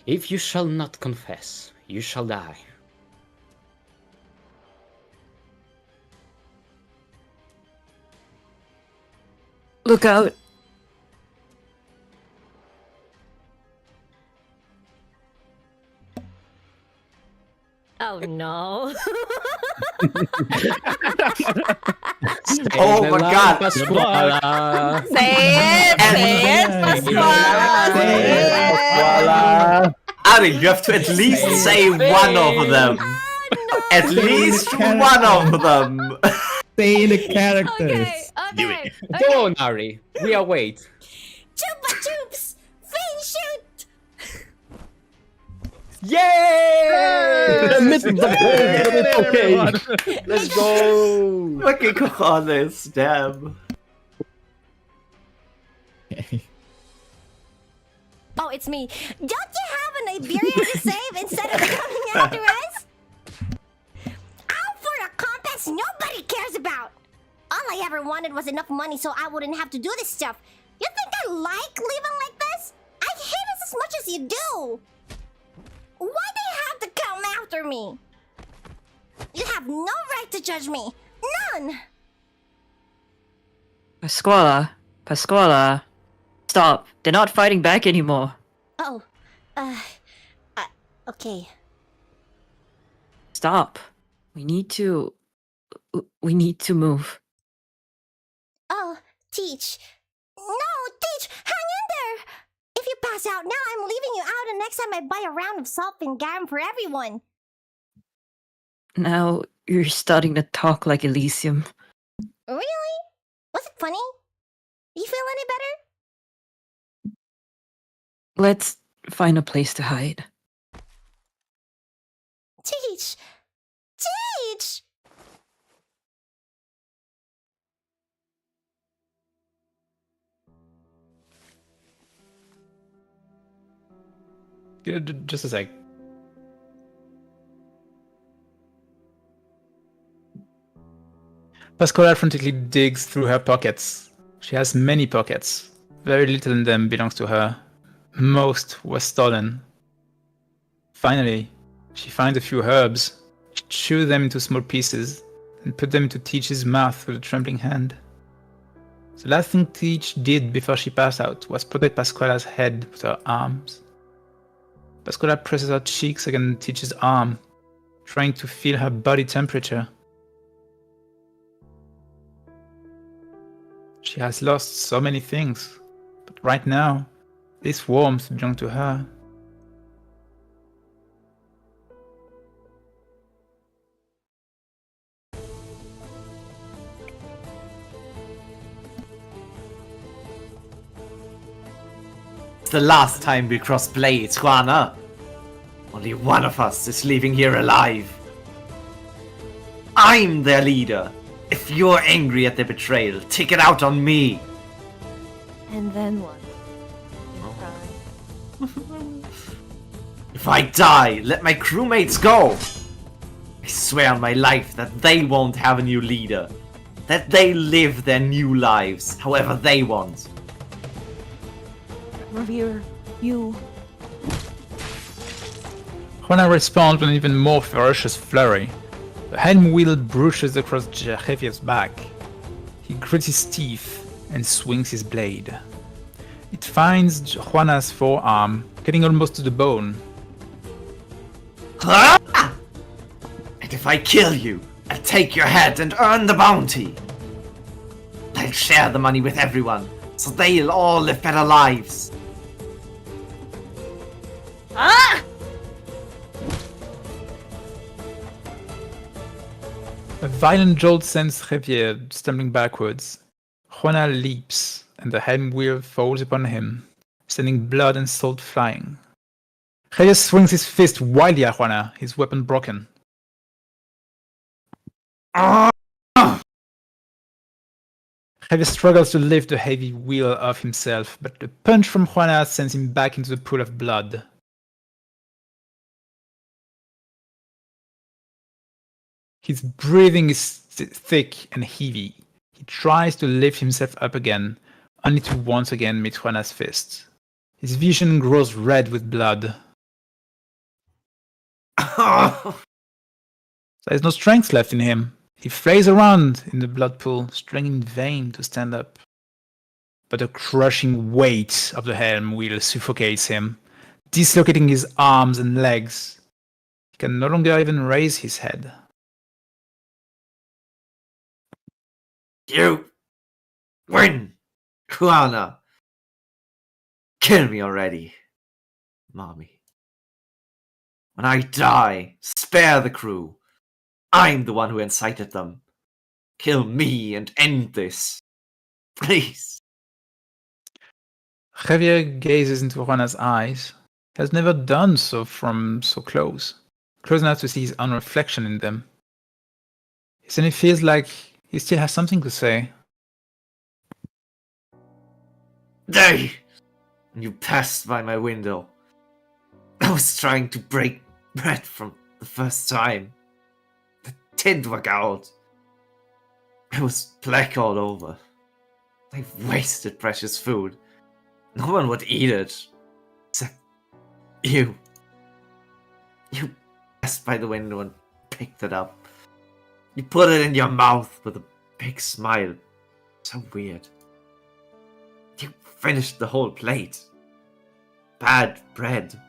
If you shall not confess, you shall die. Look out. Oh no. Oh my god! Pasquala. Say it, Pasquala. Ari, you have to at least say one of them. At least one of them. Say the characters. Okay, okay. Go on, Ari. We await. Chupa Chups! Fin shoot! Yay! Okay. Let's go! Fucking cojones, damn. Oh, it's me. Don't you have an Iberia to save instead of coming after us? Out for a compass nobody cares about. All I ever wanted was enough money so I wouldn't have to do this stuff. You think I like living like this? I hate us as much as you do. Why do you have to come after me? You have no right to judge me. None. Pasquala. Stop. They're not fighting back anymore. Oh, okay. Stop. We need to move. Oh, Teach. No, Teach, hang in there. If you pass out now, I'm leaving you out, and next time I buy a round of salt and garum for everyone. Now you're starting to talk like Elysium. Really? Was it funny? You feel any better? Let's find a place to hide. Teach! Teach! Just a sec. Pasquale frantically digs through her pockets. She has many pockets. Very little in them belongs to her. Most was stolen. Finally, she finds a few herbs. She chews them into small pieces and put them into Teach's mouth with a trembling hand. The last thing Teach did before she passed out was protect Pasquala's head with her arms. Pasquala presses her cheeks against Teach's arm, trying to feel her body temperature. She has lost so many things, but right now, this warmth belongs to her. It's the last time we cross blades, Juana. Only one of us is leaving here alive. I'm their leader. If you're angry at the betrayal, take it out on me. And then what? If I die, let my crewmates go. I swear on my life that they won't have a new leader. That they live their new lives, however they want. Revere, you. Juana responds with an even more ferocious flurry. The helm wheel brushes across Jefev's back. He grits his teeth and swings his blade. It finds Juana's forearm, getting almost to the bone. Ah! And if I kill you, I'll take your head and earn the bounty. I'll share the money with everyone, so they'll all live better lives. Ah! A violent jolt sends Javier stumbling backwards. Juana leaps, and the helm wheel falls upon him, sending blood and salt flying. Javier swings his fist wildly at Juana, his weapon broken. Javier struggles to lift the heavy wheel off himself, but a punch from Juana sends him back into the pool of blood. His breathing is thick and heavy. He tries to lift himself up again, only to once again meet Juana's fist. His vision grows red with blood. There is no strength left in him. He flails around in the blood pool, straining in vain to stand up. But the crushing weight of the helm wheel suffocates him, dislocating his arms and legs. He can no longer even raise his head. You win, Juana. Kill me already, Mommy. When I die, spare the crew. I'm the one who incited them. Kill me and end this. Please. Javier gazes into Juana's eyes. He has never done so from so close. Close enough to see his own reflection in them. He suddenly feels like he still has something to say. Day! You passed by my window. I was trying to break bread from the first time. It didn't work out. It was black all over. I wasted precious food. No one would eat it. Except you. You passed by the window and picked it up. You put it in your mouth with a big smile. So weird. You finished the whole plate. Bad bread.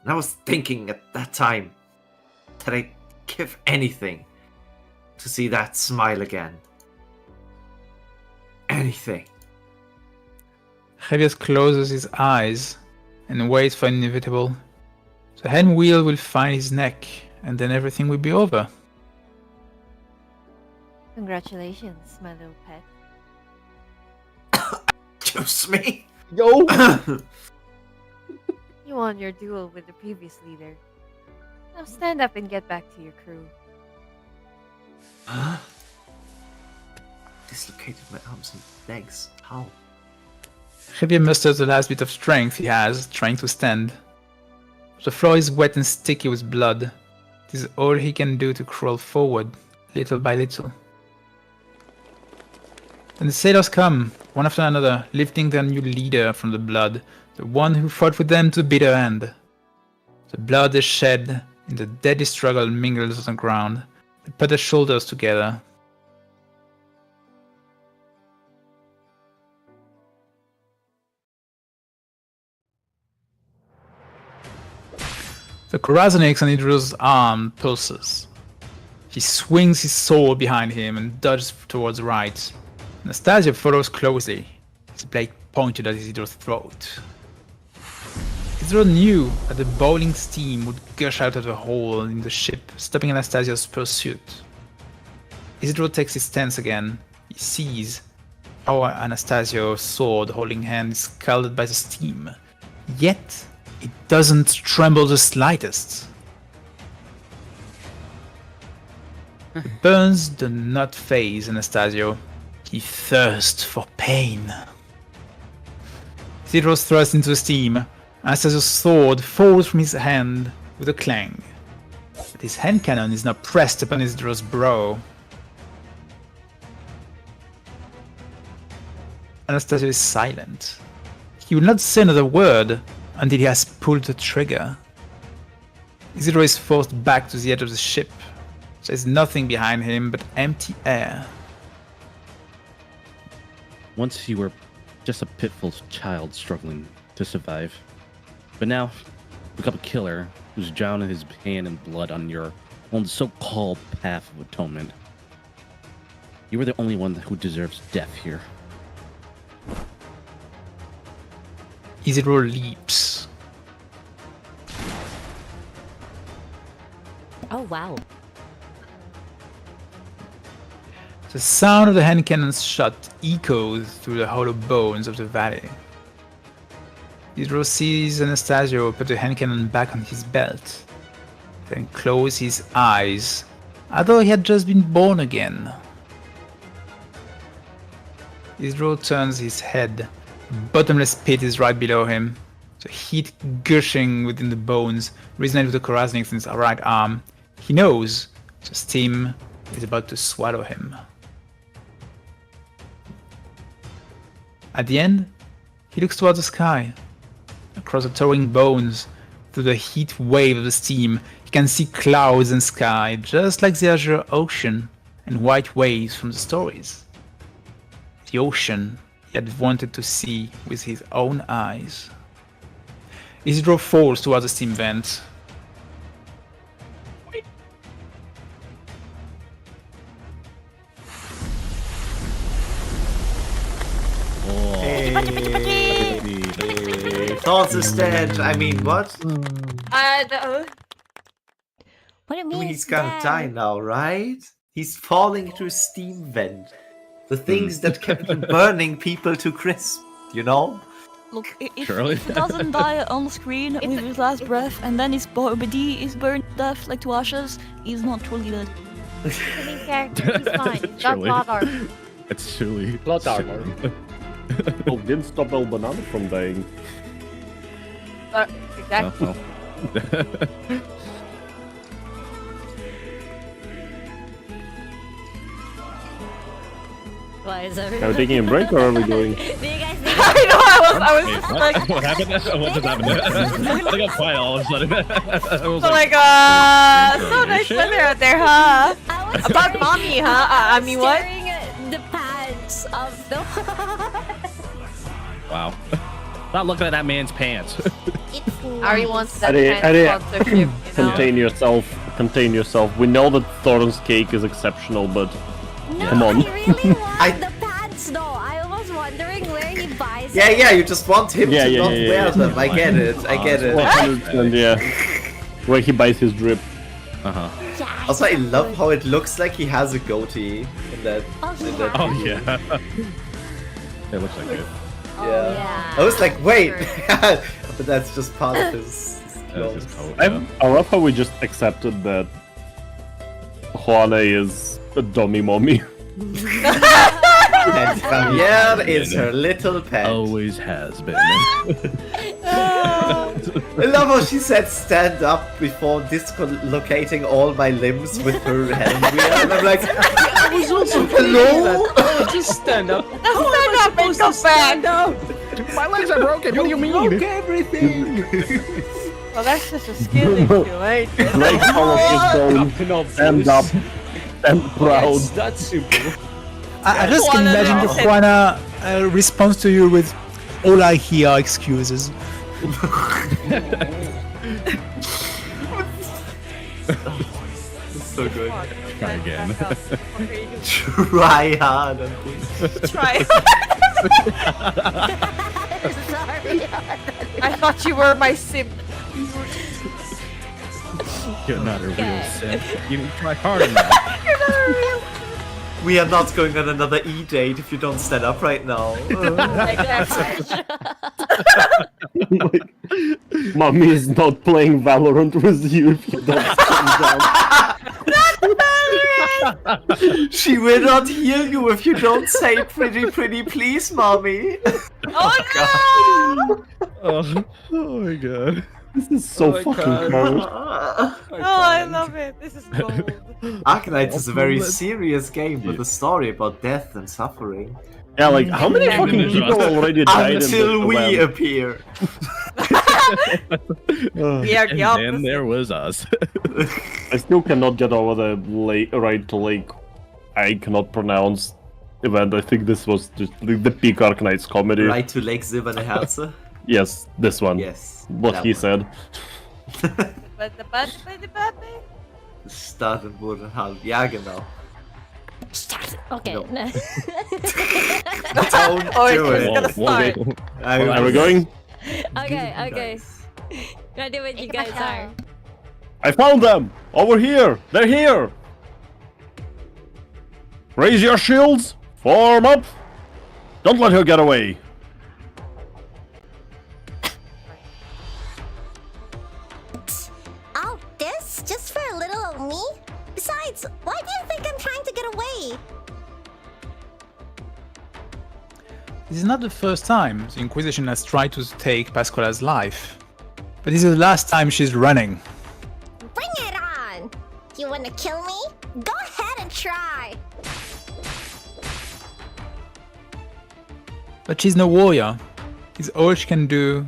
And I was thinking at that time that I'd give anything to see that smile again. Anything. Javier closes his eyes and waits for inevitable. The hand wheel will find his neck, and then everything will be over. Congratulations, my little pet. Excuse me? Yo! You won your duel with the previous leader. Now stand up and get back to your crew. Huh? Dislocated my arms and legs. How? Javier musters the last bit of strength he has, trying to stand. The floor is wet and sticky with blood. It is all he can do to crawl forward, little by little. Then the sailors come, one after another, lifting their new leader from the blood, the one who fought with them to the bitter end. The blood is shed, in the deadly struggle mingles on the ground. They put their shoulders together. The Korazonix on Idril's arm pulses. He swings his sword behind him and dodges towards the right. Anastasia follows closely, his blade pointed at Isidro's throat. Isidro knew that the boiling steam would gush out of the hole in the ship, stopping Anastasia's pursuit. Isidro takes his stance again. He sees how Anastasia's sword holding hand is scalded by the steam. Yet, it doesn't tremble the slightest. The burns do not faze Anastasio. He thirsts for pain. Isidro thrusts into the steam. Anastasio's sword falls from his hand with a clang. But his hand cannon is now pressed upon Isidro's brow. Anastasio is silent. He will not say another word until he has pulled the trigger. Isidro is forced back to the edge of the ship. There is nothing behind him but empty air. Once you were just a pitiful child struggling to survive. But now, become a killer who's drowning his hand in blood on your own so-called path of atonement. You are the only one who deserves death here. Isidro leaps. Oh, wow. The sound of the hand cannon's shot echoes through the hollow bones of the valley. Isidro sees Anastasio put the hand cannon back on his belt, then close his eyes, as though he had just been born again. Isidro turns his head. A bottomless pit is right below him. The heat gushing within the bones resonates with the Korazonix in his right arm. He knows the steam is about to swallow him. At the end, he looks towards the sky. Across the towering bones, through the heat wave of the steam, he can see clouds and sky, just like the azure ocean and white waves from the stories. The ocean he had wanted to see with his own eyes. Isidro falls towards the steam vent. Thorns is dead. I mean, what? No. What do you I mean? mean, he's gonna die now, right? He's falling into a steam vent. The things that kept burning people to crisp, you know? Look, if Surely. he doesn't die on screen with his last breath and then his body is burned to death like to ashes, he's not truly dead. The main character, he's fine. He's got Surely. plot armor. It's truly Plot armor. Oh, didn't stop El Banana from dying. Exactly. Why is Are we everyone... taking a break or are we going? Do you guys think... I know, I was just like, what happened? What just happened? I got quiet all of a sudden. I was so like, so nice weather out there, huh? About mommy, huh? I mean, what? Staring at the pants of the... wow. Not looking at that man's pants. Ari wants that Ari, kind of sponsorship, you know? Contain yourself. We know that Thorns cake is exceptional, but No, come on. I really want the pants though. I was wondering where he buys Yeah, it. yeah, you just want him to not wear them. I get it, I get it. 100%, yeah. Where he buys his drip. Yeah, Also, I love how it looks like he has a goatee in that. in that Oh video. yeah. It looks like it. Yeah. I was like, wait, but that's just part of his clothes. I love how we just accepted that Juana is a dummy mommy. And Javier is her little pet. Always has been. I love how she said stand up before dislocating all my limbs with her hand wheel. And I'm like, I was also Hello? Oh, just stand up. Stand up and go back. My legs are broken. What do you mean? Broke everything. Well, that's just a skill issue, ain't it? Like all of his bone. Stand up. Stand proud. It's that simple. I just can Juana imagine knows. Juana responds to you with, "All I hear are excuses." So good. Try again. Try hard. Try. Sorry. I thought you were my simp. You're not a real Okay. simp. You need to try harder now. We are not going on another E-date if you don't stand up right now. Mommy is not playing Valorant with you if you don't stand down. She will not heal you if you don't say pretty please, mommy. Oh no! Oh my god. This is so my fucking God. cold. Oh, I love it. This is gold. ARKNIGHTS is a very serious game with a story about death and suffering. Yeah, like how many fucking people already died Until in we this appear. We are the And then opposite. there was us. I still cannot get over the right to lake. I cannot pronounce event. I think this was just the peak ARKNIGHTS comedy. Right to Lake Silberne Herze? Yes, this one. Yes. What that he one. said. Starten wurde halb. Ja, genau. Okay. No. No. Don't Oh, do it's it. gonna start. Are we going? Okay, okay. Ready when you guys are. I found them! Over here! They're here! Raise your shields! Form up! Don't let her get away! All this just for a little old me? Besides, why do you think I'm trying to get away? This is not the first time the Inquisition has tried to take Pasquala's life, but this is the last time she's running. Bring it on! You wanna kill me? Go ahead and try! But she's no warrior. It is all she can do.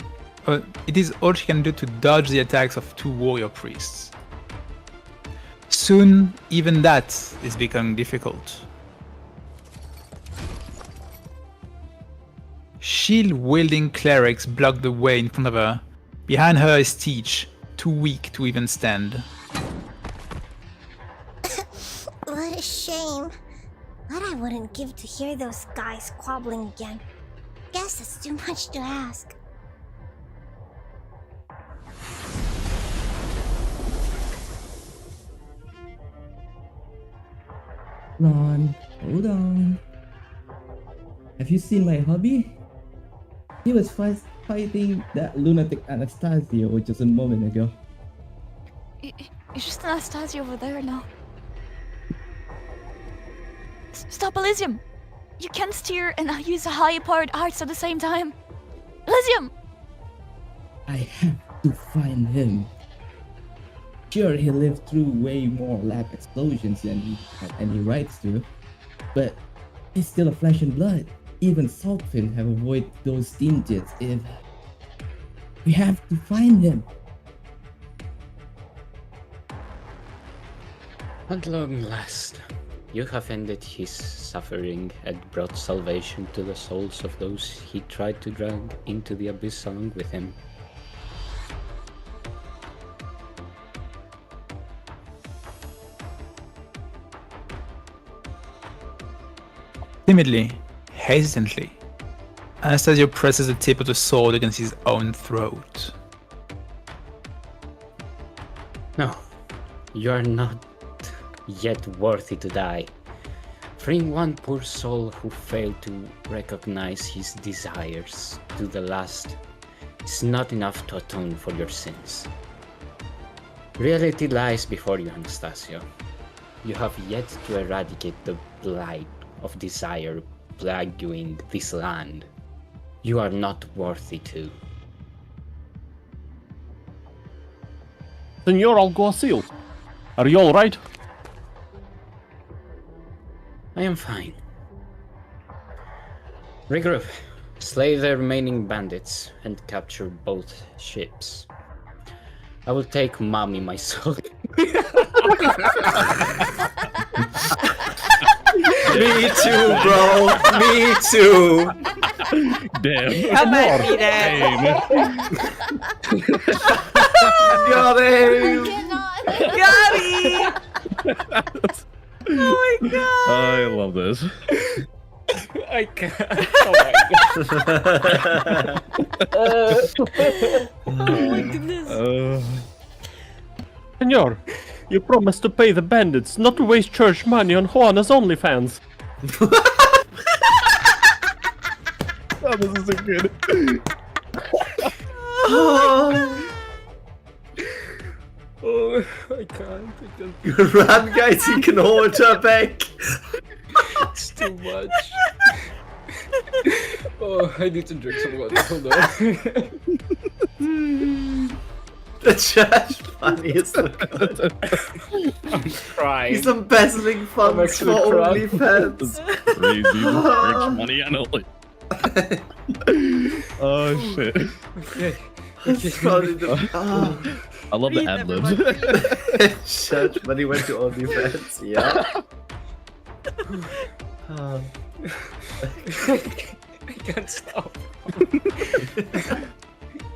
It is all she can do to dodge the attacks of two warrior priests. Soon, even that is becoming difficult. Shield-wielding clerics block the way in front of her. Behind her is Teach, too weak to even stand. What a shame. What I wouldn't give to hear those guys squabbling again. Guess that's too much to ask. Ron, hold on. Have you seen my hubby? He was fighting that lunatic Anastasio just a moment ago. It's just Anastasia over there now. Stop, Elysium! You can't steer and use a high-powered arts at the same time. Elysium! I have to find him. Sure, he lived through way more lab explosions than he had any rights to, but he's still a flesh and blood. Even Saltfin have avoided those steam jets if... We have to find him. At long last, you have ended his suffering and brought salvation to the souls of those he tried to drag into the abyss along with him. Timidly, hesitantly, Anastasio presses the tip of the sword against his own throat. No, you are not yet worthy to die. Freeing one poor soul who failed to recognize his desires to the last is not enough to atone for your sins. Reality lies before you, Anastasio. You have yet to eradicate the blight of desire plaguing this land. You are not worthy to. Senor Alguacil, are you alright? I am fine. Regroup, slay the remaining bandits, and capture both ships. I will take mommy myself. Me too, bro. Me too. Damn. Come at me then. Got him. Got him. Oh my god. I love this. I can't. Oh my god. Oh my goodness. Senor, you promised to pay the bandits, not to waste church money on Juana's OnlyFans. Oh, this is so good. Oh, I can't. Run, guys, you can hold her back. It's too much. Oh, I need to drink some water. Hold on. The church money is so good. I'm crying. He's embezzling funds for actually crying. OnlyFans. Crazy. Church money and only. Oh shit. Okay. It's probably the- oh. I love the Breathe, ad libs. everyone, Church money went to OnlyFans. Yeah. I can't stop.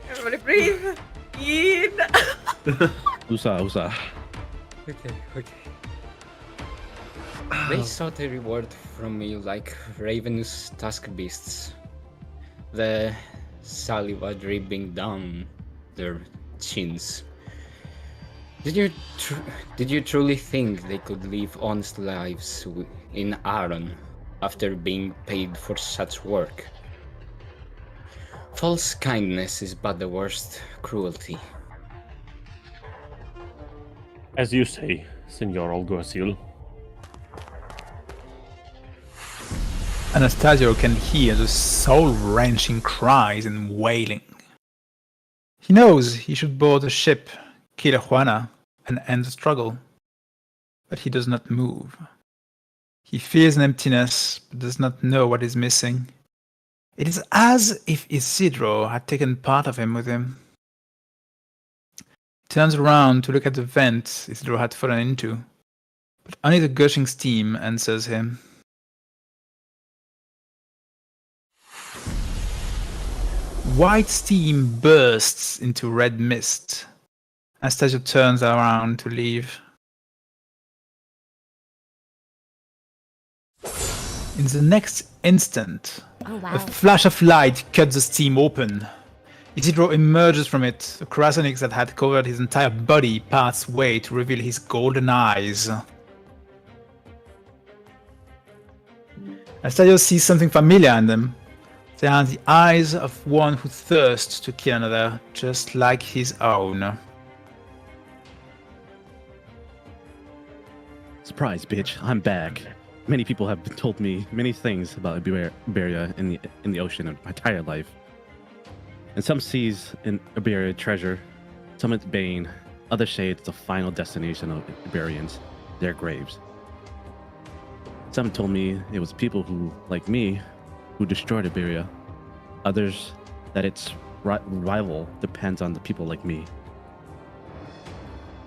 Everybody breathe. In. Usa. Okay. They sought a reward from me like ravenous tusk beasts. The saliva dripping down their chins. Did you truly think they could live honest lives in Aaron after being paid for such work? False kindness is but the worst cruelty. As you say, Senor Alguacil. Anastasio can hear the soul-wrenching cries and wailing. He knows he should board a ship, kill Juana, and end the struggle. But he does not move. He feels an emptiness, but does not know what is missing. It is as if Isidro had taken part of him with him. He turns around to look at the vent Isidro had fallen into, but only the gushing steam answers him. White steam bursts into red mist. Anastasio turns around to leave. In the next instant, a flash of light cuts the steam open. Isidro emerges from it. The cryonics that had covered his entire body parts way to reveal his golden eyes. Anastasio sees something familiar in them. They are the eyes of one who thirsts to kill another, just like his own. Surprise, bitch! I'm back. Many people have told me many things about Iberia in the ocean of my entire life. And some sees in Iberia treasure, some its bane, others say it's the final destination of Iberians, their graves. Some told me it was people who, like me, who destroyed Iberia. Others that its revival depends on the people like me.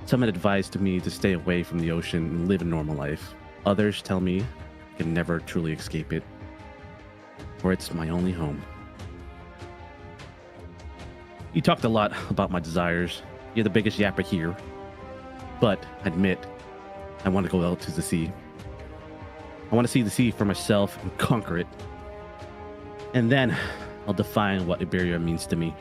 Some had advised me to stay away from the ocean and live a normal life. Others tell me I can never truly escape it, for it's my only home. You talked a lot about my desires. You're the biggest yapper here. But I admit, I want to go out to the sea. I want to see the sea for myself and conquer it. And then I'll define what Iberia means to me.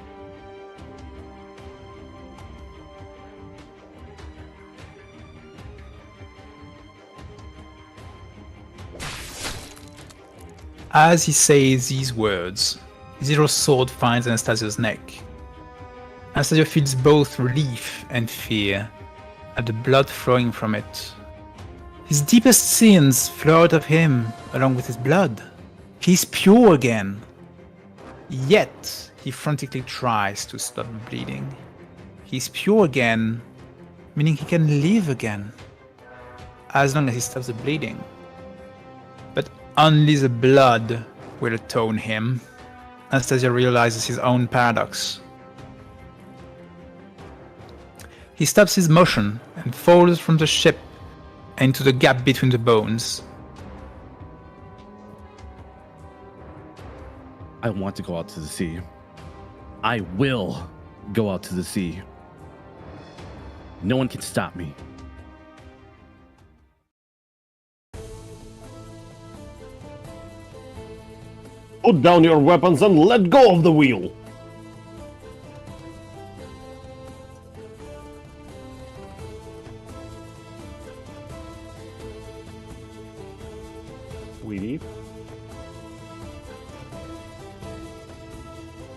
As he says these words, Isido's sword finds Anastasio's neck. Anastasio feels both relief and fear at the blood flowing from it. His deepest sins flow out of him along with his blood. He's pure again. Yet, he frantically tries to stop the bleeding. He's pure again, meaning he can live again, as long as he stops the bleeding. Only the blood will atone him. Anastasia realizes his own paradox. He stops his motion and falls from the ship into the gap between the bones. I want to go out to the sea. I will go out to the sea. No one can stop me. Put down your weapons and let go of the wheel! We leave.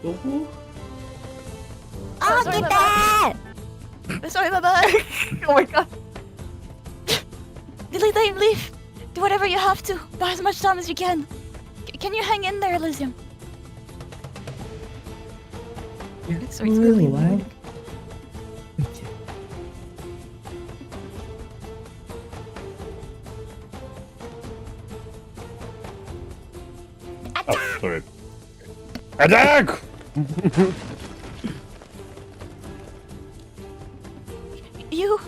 Doku? Ah, sorry, get bye-bye. that! Sorry, bye-bye. Oh my god. Delete time, leave. Do whatever you have to. Buy as much time as you can. Can you hang in there, Elysium? So it's really wow. Oh, sorry. Attack! You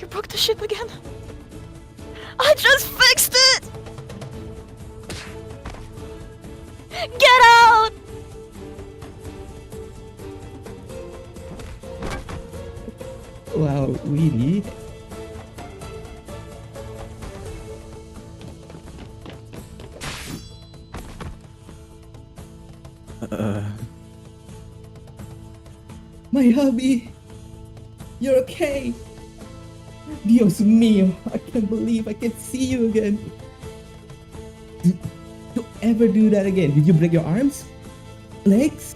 broke the ship again. I just fixed it! Get out! Wow, really? My hubby! You're okay! Dios mío! I can't believe I can see you again! Don't ever do that again. Did you break your arms? Legs?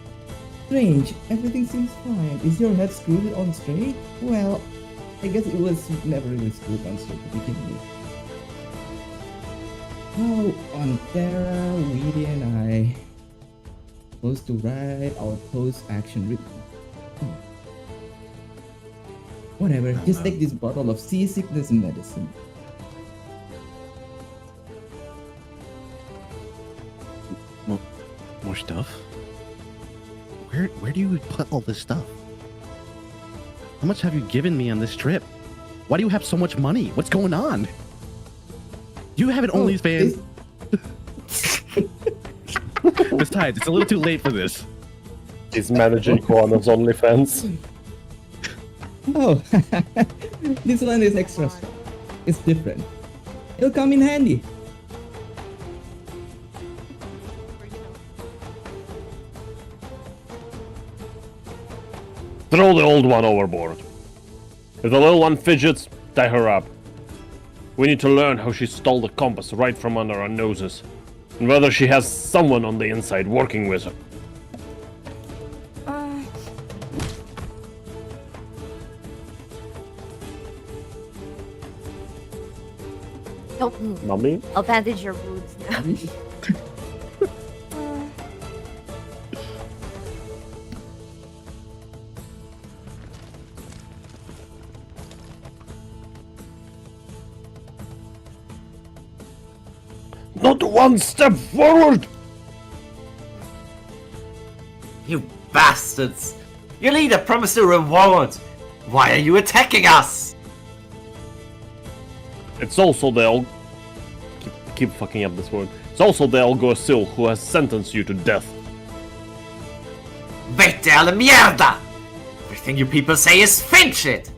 Strange. Everything seems fine. Is your head screwed on straight? Well, I guess it was never really screwed on straight to begin with. How on Terra, Weedy and I supposed to write our post-action report? Whatever, just take this bottle of seasickness medicine. More stuff? Where do you put all this stuff? How much have you given me on this trip? Why do you have so much money? What's going on? You have an OnlyFans. Besides, it's a little too late for this. He's managing Koana's OnlyFans. Oh, this one is extra strong. It's different. It'll come in handy. Throw the old one overboard. If the little one fidgets, tie her up. We need to learn how she stole the compass right from under our noses, and whether she has someone on the inside working with her. Don't move. Mommy? I'll bandage your wounds now. Not one step forward! You bastards! Your leader promised a reward! Why are you attacking us? It's also the keep fucking up this word. It's also the Alguacil who has sentenced you to death. Vete a la mierda! Everything you people say is fin shit!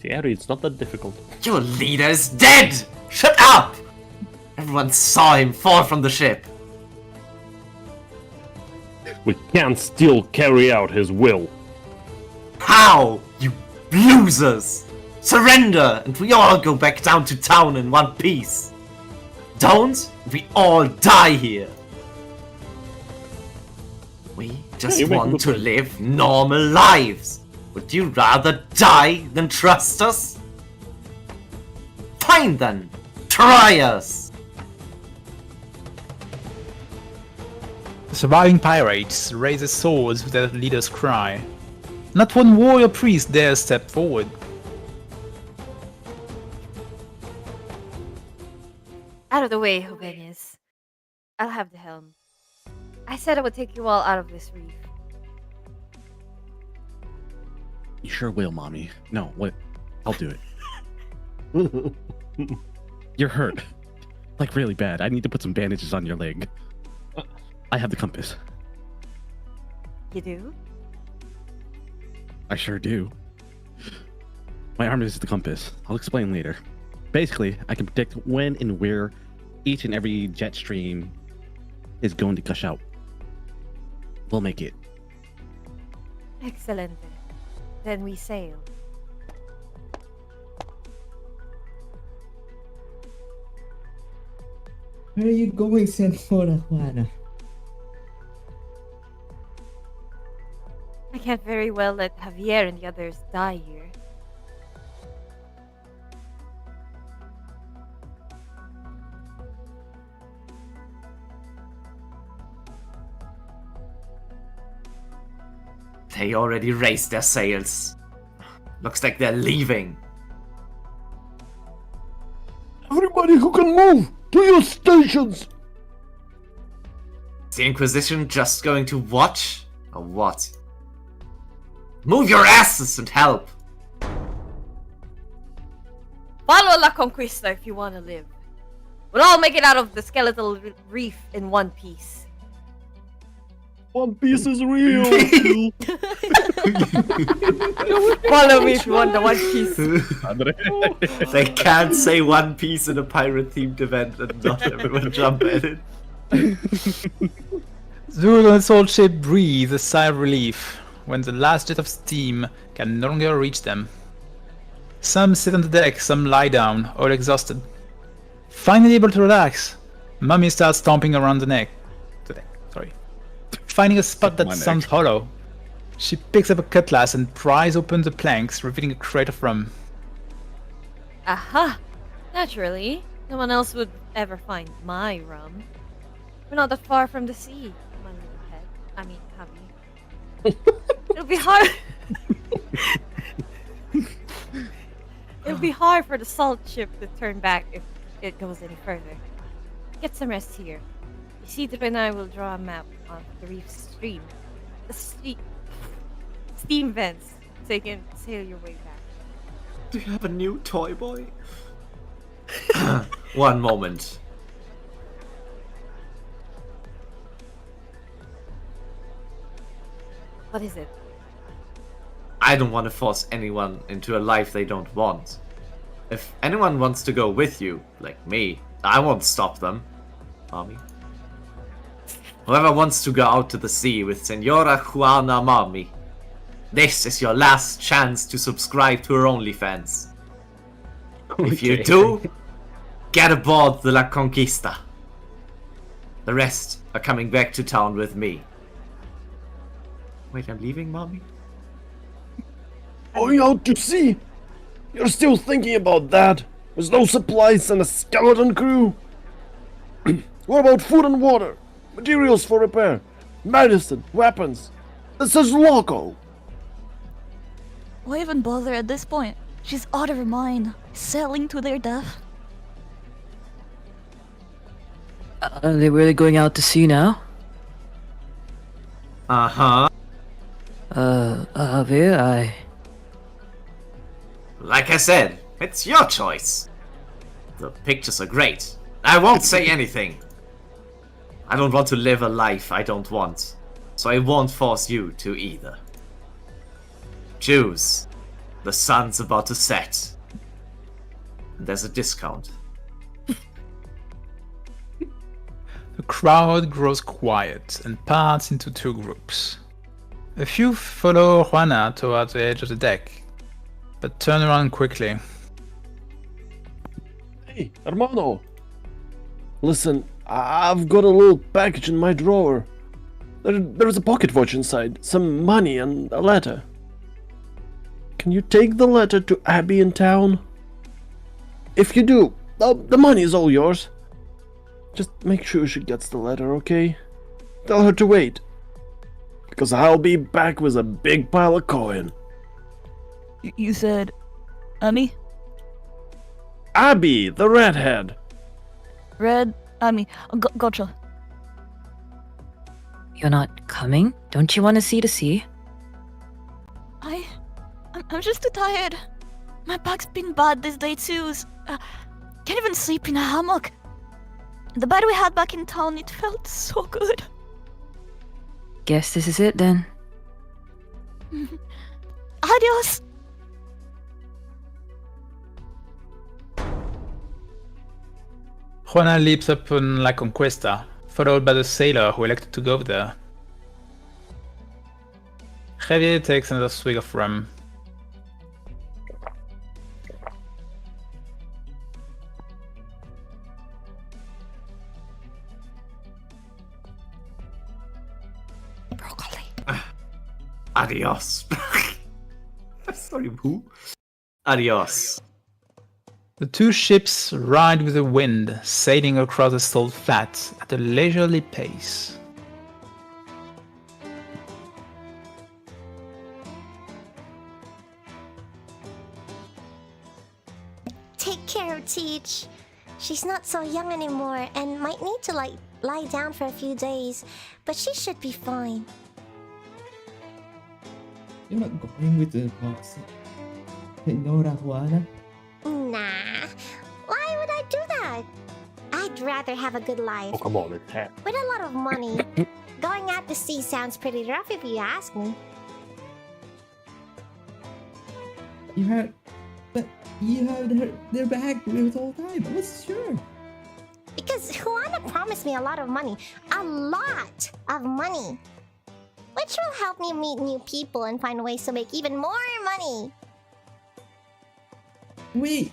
See, Harry, it's not that difficult. Your leader is dead! Shut up! Everyone saw him fall from the ship. We can't still carry out his will. How? You losers! Surrender, and we all go back down to town in one piece. Don't, we all die here. We just want to live normal lives. Would you rather die than trust us? Fine then, try us. The surviving pirates raise their swords with their leader's cry. Not one warrior priest dares step forward. Out of the way, Hobenius. I'll have the helm. I said I would take you all out of this reef. You sure will, mommy. No, what? I'll do it. You're hurt. Like really bad. I need to put some bandages on your leg. I have the compass. You do? I sure do. My arm is the compass. I'll explain later. Basically, I can predict when and where each and every jet stream is going to gush out. We'll make it. Excellent. Then we sail. Where are you going, Senora Juana? I can't very well let Javier and the others die here. They already raised their sails. Looks like they're leaving. Everybody who can move, to your stations! Is the Inquisition just going to watch? Or what? Move your asses and help! Follow La Conquista if you want to live. We'll all make it out of the skeletal reef in one piece. One Piece is real! Follow me if you want the One Piece. They can't say One Piece in a pirate-themed event and not everyone jump at it. Zul and its old ship breathe a sigh of relief when the last jet of steam can no longer reach them. Some sit on the deck, some lie down, all exhausted. Finally able to relax, Mummy starts stomping around the deck. Finding a spot that sounds hollow, she picks up a cutlass and pries open the planks, revealing a crate of rum. Aha! Naturally, no one else would ever find my rum. We're not that far from the sea, my little pet. I mean, hubby. It'll be hard. It'll be hard for the salt ship to turn back if it goes any further. Get some rest here. Isidro and I will draw a map of the reef stream. The steam vents, so you can sail your way back. Do you have a new toy boy? One moment. What is it? I don't want to force anyone into a life they don't want. If anyone wants to go with you, like me, I won't stop them. Mommy. Whoever wants to go out to the sea with Senora Juana Mommy, this is your last chance to subscribe to her OnlyFans. If you do, get aboard the La Conquista. The rest are coming back to town with me. Wait, I'm leaving, Mommy? Going out to sea? You're still thinking about that? With no supplies and a skeleton crew? What about food and water? Materials for repair? Medicine? Weapons? This is loco! Why even bother at this point? She's out of her mind, sailing to their death. Are they really going out to sea now? Uh-huh. Javier, Like I said, it's your choice. The pictures are great. I won't say anything. I don't want to live a life I don't want, so I won't force you to either. Choose. The sun's about to set. There's a discount. The crowd grows quiet and parts into two groups. A few follow Juana towards the edge of the deck, but turn around quickly. Hey, hermano! Listen, I've got a little package in my drawer. There's a pocket watch inside, some money and a letter. Can you take the letter to Abby in town? If you do, the money is all yours. Just make sure she gets the letter, okay? Tell her to wait. Because I'll be back with a big pile of coin. You said... Abby? Abby, the redhead. Gotcha. You're not coming? Don't you want to see the sea? I'm just too tired. My back's been bad this day too. Can't even sleep in a hammock. The bed we had back in town, it felt so good. Guess this is it then. Adios! Juana leaps upon La Conquista, followed by the sailor who elected to go there. Javier takes another swig of rum. Broccoli. Adios. Sorry, who? Adios. The two ships ride with the wind, sailing across the salt flats at a leisurely pace. Take care of Teach. She's not so young anymore and might need to lie down for a few days, but she should be fine. You're not going with the box. Senora Juana? Nah. Why would I do that? I'd rather have a good life. Oh, come on, it's hat. With a lot of money. Going out to sea sounds pretty rough if you ask me. You had their back this whole time. I was sure. Because Juana promised me a lot of money. A lot of money. Which will help me meet new people and find ways to make even more money. Wait.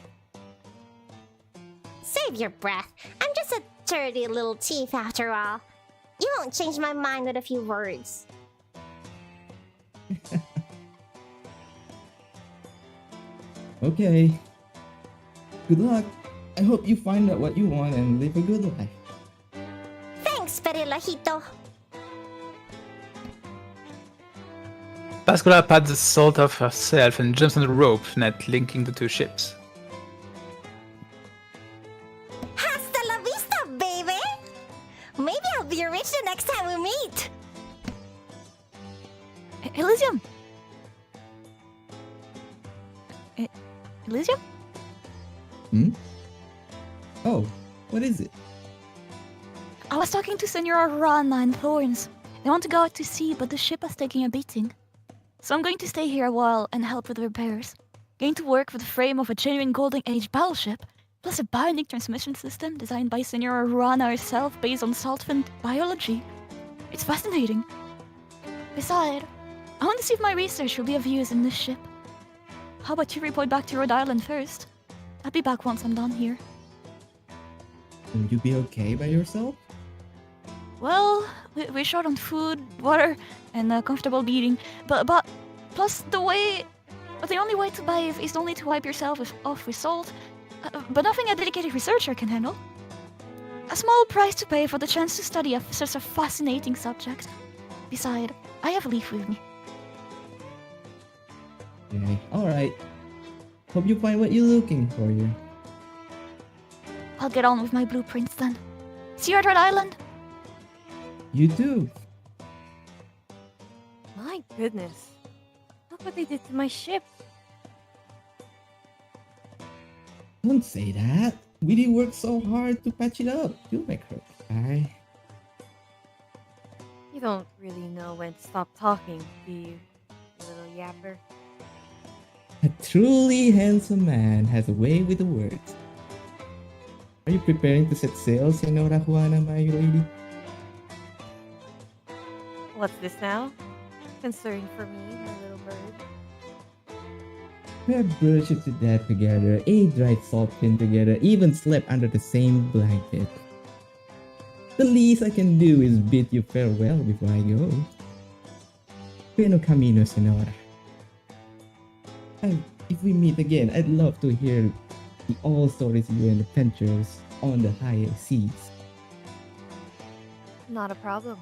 Save your breath. I'm just a dirty little thief after all. You won't change my mind with a few words. Okay. Good luck. I hope you find out what you want and live a good life. Thanks, Perilajito. Pascuala pats the salt off herself and jumps on the rope net linking the two ships. Hasta la vista, baby! Maybe I'll be rich the next time we meet. Elysium! Elysium? Hmm? Oh, what is it? I was talking to Senora Rana and Thorns. They want to go out to sea, but the ship is taking a beating. So I'm going to stay here a while and help with the repairs. Going to work with the frame of a genuine Golden Age battleship, plus a bionic transmission system designed by Senora Rana herself based on solvent biology. It's fascinating. Besides, I want to see if my research will be of use in this ship. How about you report back to Rhode Island first? I'll be back once I'm done here. Will you be okay by yourself? Well, we're short on food, water, and comfortable bedding. But plus the only way to buy is only to wipe yourself off with salt. But nothing a dedicated researcher can handle. A small price to pay for the chance to study such a fascinating subject. Besides, I have a leaf with me. Okay, alright. Hope you find what you're looking for here. I'll get on with my blueprints then. See you at Rhode Island. You too. My goodness. Look what they did to my ship. Don't say that. We did work so hard to patch it up. You'll make her cry. You don't really know when to stop talking, do you, little yapper? A truly handsome man has a way with the words. Are you preparing to set sail, Senora Juana, my lady? What's this now? Concern for me, my little bird. We have brushed to death together, ate dried salt tin together, even slept under the same blanket. The least I can do is bid you farewell before I go. Bueno camino, Senora. And if we meet again, I'd love to hear all stories of your adventures on the higher seas. Not a problem.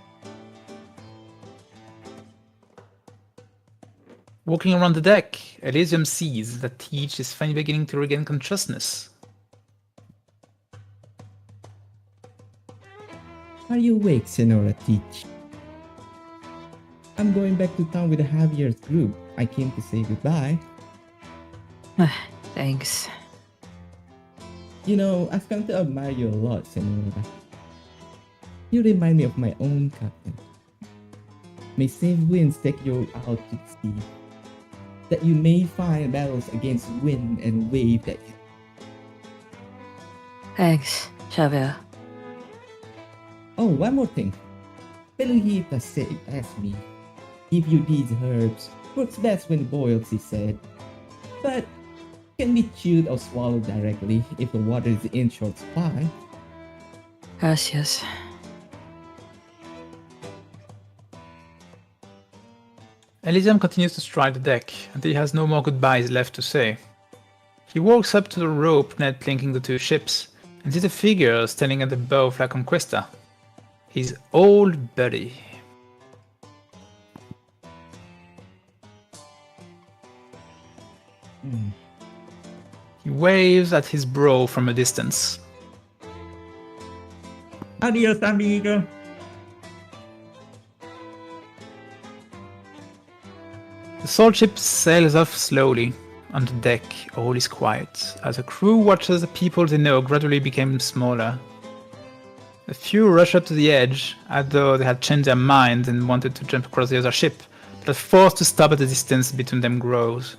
Walking around the deck, Elysium sees that Teach is finally beginning to regain consciousness. Are you awake, Senora Teach? I'm going back to town with the Javier's group. I came to say goodbye. Thanks. You know, I've come to admire you a lot, Senora. You remind me of my own captain. May safe winds take you out to sea. That you may find battles against wind and wave that you... Thanks, Xavier. Oh, one more thing. Peluhita asked me, give you these herbs. Works best when boiled, she said. But can be chewed or swallowed directly if the water is in short supply. Gracias. Elysium continues to stride the deck until he has no more goodbyes left to say. He walks up to the rope net linking the two ships and sees a figure standing at the bow of La Conquista. His old buddy. He waves at his bro from a distance. Adios, amigo. The salt ship sails off slowly. On the deck, all is quiet, as the crew watches the people they know gradually become smaller. A few rush up to the edge, as though they had changed their minds and wanted to jump across the other ship, but are forced to stop as the distance between them grows.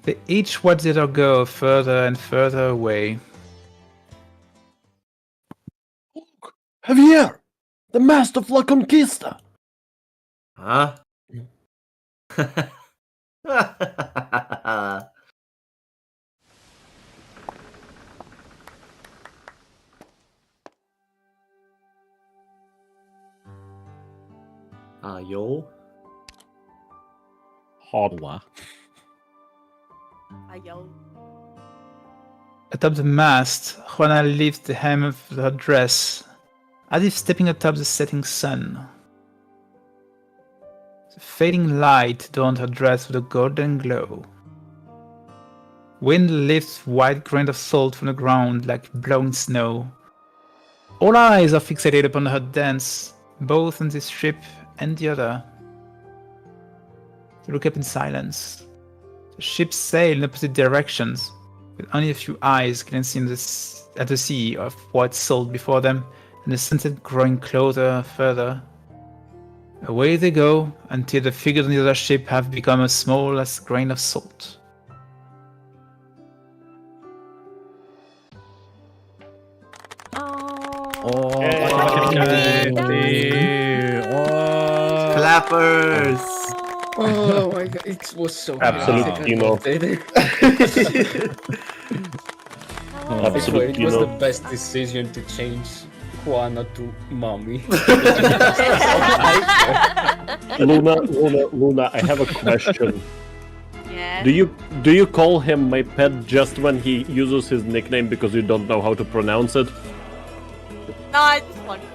They each watch the other go further and further away. Javier! The Master of La Conquista! Huh? Yo. Hardwa. Yo. Atop the mast, Juana lifts the hem of her dress, as if stepping atop the setting sun. The fading light adorned her dress with a golden glow. Wind lifts white grains of salt from the ground like blowing snow. All eyes are fixated upon her dance, both on this ship and the other. They look up in silence. The ships sail in opposite directions, with only a few eyes glancing at the sea of white salt before them, and the sunset growing closer further. Away they go, until the figures on the other ship have become as small as a grain of salt. Clappers! Oh my god, it was so Absolute Tino. It was the best decision to change Juana to mommy. Luna, I have a question. Yes. Do you call him my pet just when he uses his nickname because you don't know how to pronounce it? No, I just wanted to.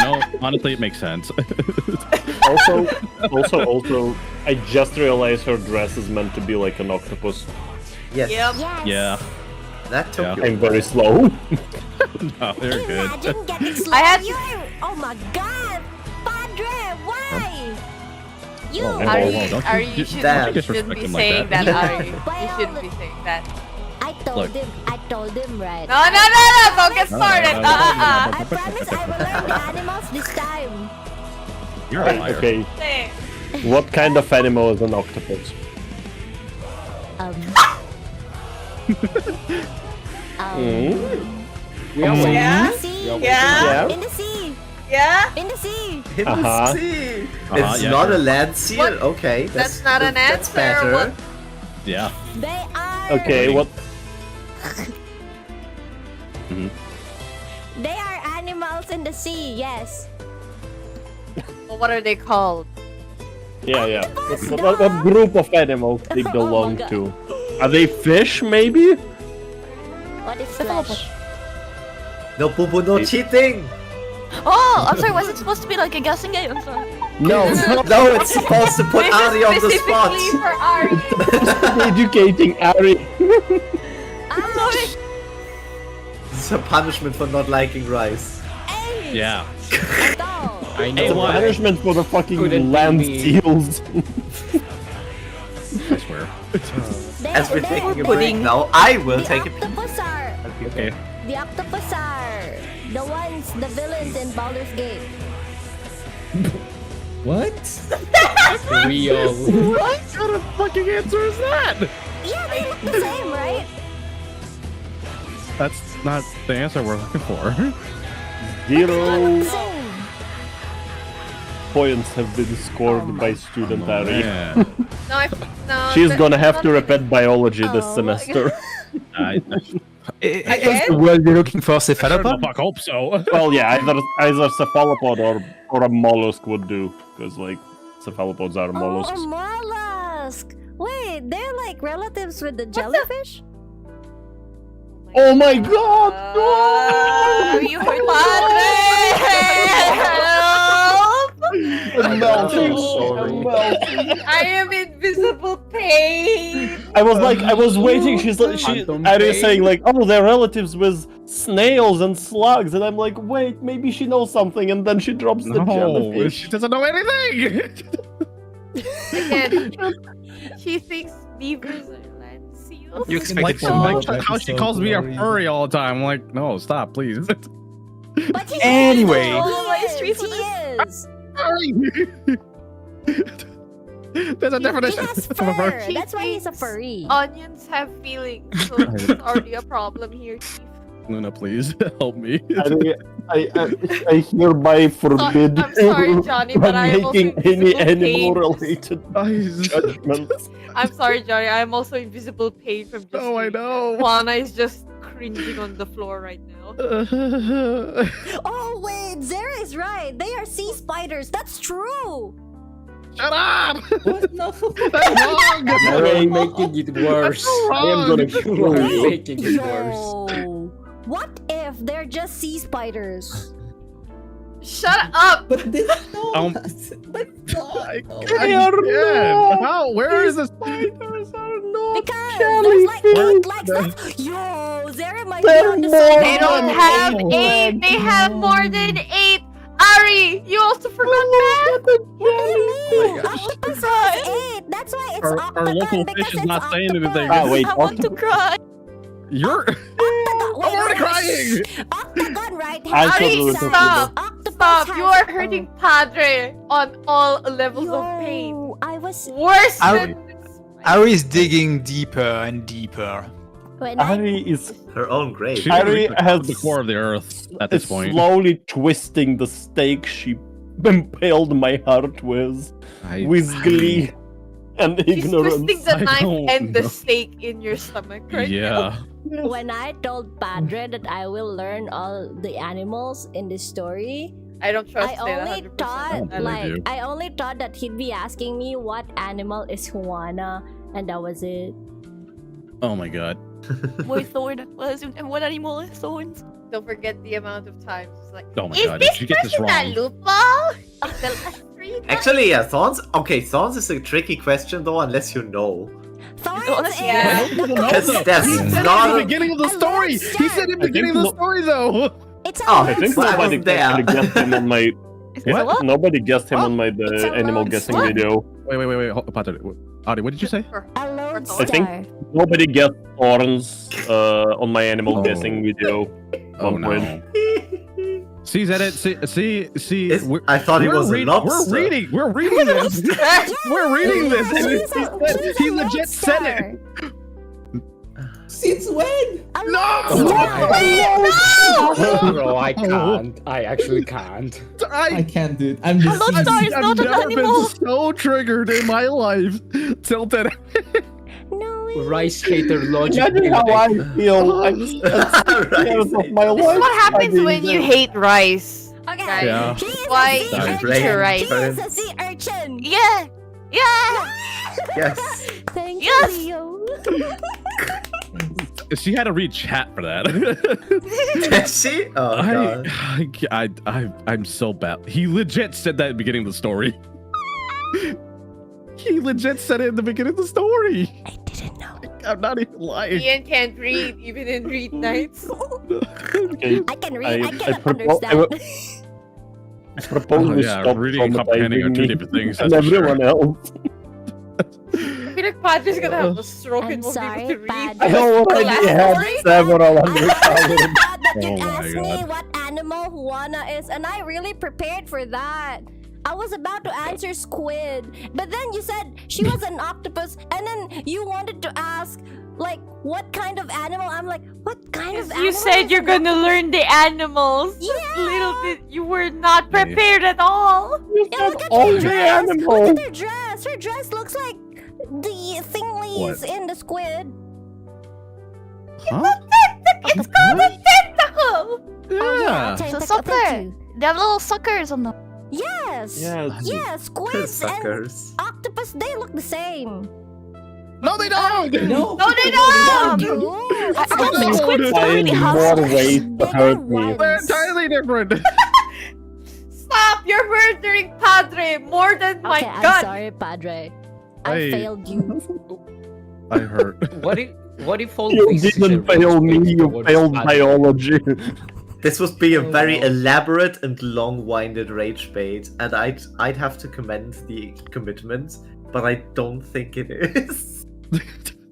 No, honestly, it makes sense. Also, I just realized her dress is meant to be like an octopus. Yes. Yep. Yeah. That took you. I'm very slow. No, they're good. I had Oh my god! Padre, why? You! Whoa, Ari, don't Ari, you- you Damn. shouldn't be disrespect him saying like that, Ari. You shouldn't be saying that. I told him right. No, don't get started. I promise I will learn the animals this time. You're a liar. Okay, Say. what kind of animal is an octopus? Yeah? Yeah? In the sea! Yeah? In the sea! In the Uh-huh. sea. Uh-huh, It's yeah, not sure. a land seal. What? Okay, That's not an that's answer. better. What? Yeah. They are! Okay, what? They are animals in the sea, yes. Well, what are they called? Yeah. What group of animals they belong God. to? Are they fish, maybe? What is flesh? No poo poo, no cheating. Oh, I'm sorry, was it supposed to be like a guessing game? I'm sorry. No, No, it's supposed to put This Ari is on the spot. specifically for Ari. educating Ari. I'm sorry. is her punishment for not liking rice. Hey! Yeah. I know. It's a right? punishment for the fucking Couldn't land be me. steals. I swear. As we're taking a break now, I will take a peek. Octopus are Okay. the octopus are the villains in Baldur's Gate. What? Real. What kind of fucking answer is that? Yeah, they look the same, right? That's not the answer we're looking for. 0 Same. points have been scored by student Ari. Yeah. No, She's that- gonna have to not- repeat biology this Oh my semester. Is the word you're looking for cephalopod? I hope so. Well, yeah, either cephalopod or a mollusk would do, because like cephalopods are Oh, mollusks. a mollusk. Wait, they're like relatives with the jellyfish? Oh my god! Oh, you heard I'm melting. sorry. I'm melting. I am invisible pain. I was waiting. She's like, Phantom Ari is pain. saying like, oh, they're relatives with snails and slugs, and I'm like, wait, maybe she knows something, and then she drops the No, jellyfish. she doesn't know anything. Again, she thinks beavers are land seals. You expected How she calls me a furry all the time. I'm like, no, stop, please. But he Anyway. is. He is. There's a He definition has of a furry. fur. That's why he's a furry. Onions have feelings, so there's already a problem here, Chief. Luna, please help me. I hereby forbid I'm sorry, Johnny, but I am also making any invisible pain. animal-related judgments. I'm sorry, Johnny. I am also invisible pain from just. Oh, I know. Juana is just cringing on the floor right now. Oh wait, Zara is right. They are sea spiders. That's true. Shut up! What? No. That's wrong! You're making it worse. I am gonna kill you. Making it worse. Yo, what if they're just sea spiders? Shut up! But they Um, But I They are not. How? Where is this? Spiders are not Because there's like jellyfish. 8 legs. Yo, Zara might be They're on the more side. They don't than have 8 8. They have more than 8. Ari, you also forgot that. Ooh, octopus has 8. That's why it's Our octagon local because fish is it's not saying octopus. anything. Ah, wait, I want to cry. You're. Octagon. Wait, I'm already crying. Octagon, right? I has totally Ari, eight agree. sides. stop. Octopus Stop. has You are eight- hurting Padre on all levels Yo, of pain. I was Worse Ari- than. Ari is digging deeper and deeper. when I Ari is Her own grave. She's Ari reached has the core of the earth at this is point. slowly twisting the stake she impaled my heart with glee and She's ignorance. twisting the I knife don't and the know. stake in your stomach right Yeah. when I told Padre that I will learn all the animals in this story, I don't trust I it only 100%. thought believe like you. I only thought that he'd be asking me what animal is Juana, and that was it. Oh my god. Wait, Thorn. And what animal is Thorns? Don't forget the amount of times. It's like, Oh my is god. this If she gets this person a wrong. lupo? Is the last three Actually, yeah, Thorns. Okay, Thorns is a tricky question though, unless you know. Thorns Honestly, is yeah. Because that's He said not. at the beginning of the I story. love He said at the beginning of the story though. it's a Oh, I think Well, I nobody wasn't there. actually guessed him on my. Is it a What? what? Nobody guessed him What? on my It's a animal lone guessing star. video. Wait. Padre, Adi, what did you say? a lodestar. I think nobody guessed Thorns on my animal guessing video. Oh One point. no. See, Zedit, see. It's- I thought he we're was a read- lobster. We're reading this. We're reading this. And He's a he legit said it. Since when? No! Bro, I can't. I actually can't. I can't do it. I'm just. Lodestar is I've not an never animal. been so triggered in my life. Tilted. No, Rice hater logic. Imagine how I feel. I'm Right. scared of my This life. is what happens I when you mean, hate rice. Okay. Yeah. He is Why a sea Sorry, urchin. brain eat rice? He is a sea urchin. Yeah! Yeah! Yes. Thank Yes! you, Leo. She had to read chat for that. Does she? Oh god. I'm so bad. He legit said that at the beginning of the story. He legit said it in the beginning of the story. I didn't know. I'm not even lying. Ian can't read even in Readknights. Okay, I can read. I cannot propose, understand. I propose we yeah, stop reading and comprehending are traumatizing two me different things. and That's for sure. everyone else. I feel like Padre's gonna have a stroke I'm and won't be able sorry, to read. Padre. I already had several I undercover. thought that you'd Oh my ask me God. what animal Juana is, and I really prepared for that. I was about to answer squid, but then you said she was an octopus, and then you wanted to ask, like, what kind of animal? I'm like, what kind of animal? You said is you're an gonna learn the animals. Just little did you were not prepared at all. You Yeah, said look at all her the dress. Look animals. at her dress. Her dress looks like the thinglies What? in the squid. Huh? It's called a tentacle. Oh yeah, Yeah. It's a thank sucker. you. They have little suckers on them. Yes. Yes. Yeah, squids and Suckers. octopus, they look the same. No, they don't. No, No, they don't. I don't think No, squids dude. don't really Find have more suckers. ways to hurt me. They're entirely different. Stop! You're murdering Padre more than my Okay, I'm gun. sorry, Padre. I Hey. failed you. I hurt. What if all You these didn't rage fail me, baits you towards failed Padre? biology. This would be a Oh, very no. elaborate and long-winded rage bait, and I'd have to commend the commitment, but I don't think it is.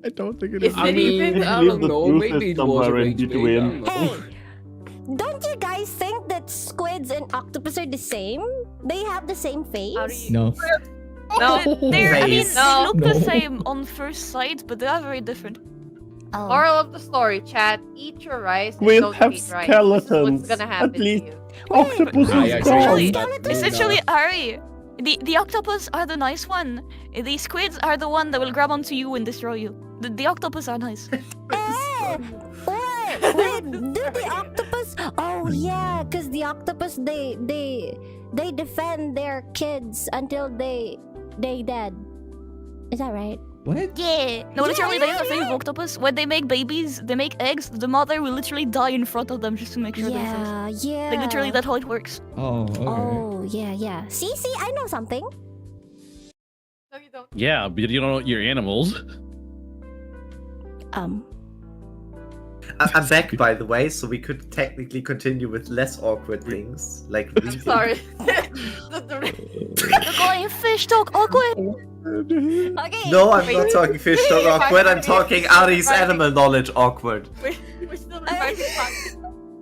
I don't think it Is is. I it mean, even? I Leave don't the know. truth Maybe is it was a somewhere in rage bait. I between. don't know. Hey, don't you guys think that squids and octopus are the same? They have the same face? No. No. They're, I mean, Face. they look the No. same on first sight, but they are very different. Oh. Moral of the story, chat: eat your rice and We'll don't have eat rice. This is skeletons. what's gonna happen At least to you. octopus I is agree Essentially, with gone. that, essentially, Luna. Ari, the octopus are the nice one. The squids are the one that will grab onto you and destroy you. The octopus are nice. Eh, wait, do the octopus? Oh yeah, cause the octopus they defend their kids until they dead. Is that right? What? Yeah. No, Yeah, literally, yeah, the thing with yeah. octopus, when they make babies, they make eggs. The mother will literally die in front of them just to make sure they're safe. Yeah, yeah. Like literally, that's how it works. Oh, okay. Oh yeah, yeah. See, I know something. No, you don't. Yeah, but you don't know your animals. I'm back, by the way, so we could technically continue with less awkward things, like I'm reading. sorry. They're going fish talk awkward. Okay. No, I'm Wait. not talking fish talk Wait, awkward, I'm wait, talking wait, Ari's wait. animal knowledge awkward. We're still recording Padre.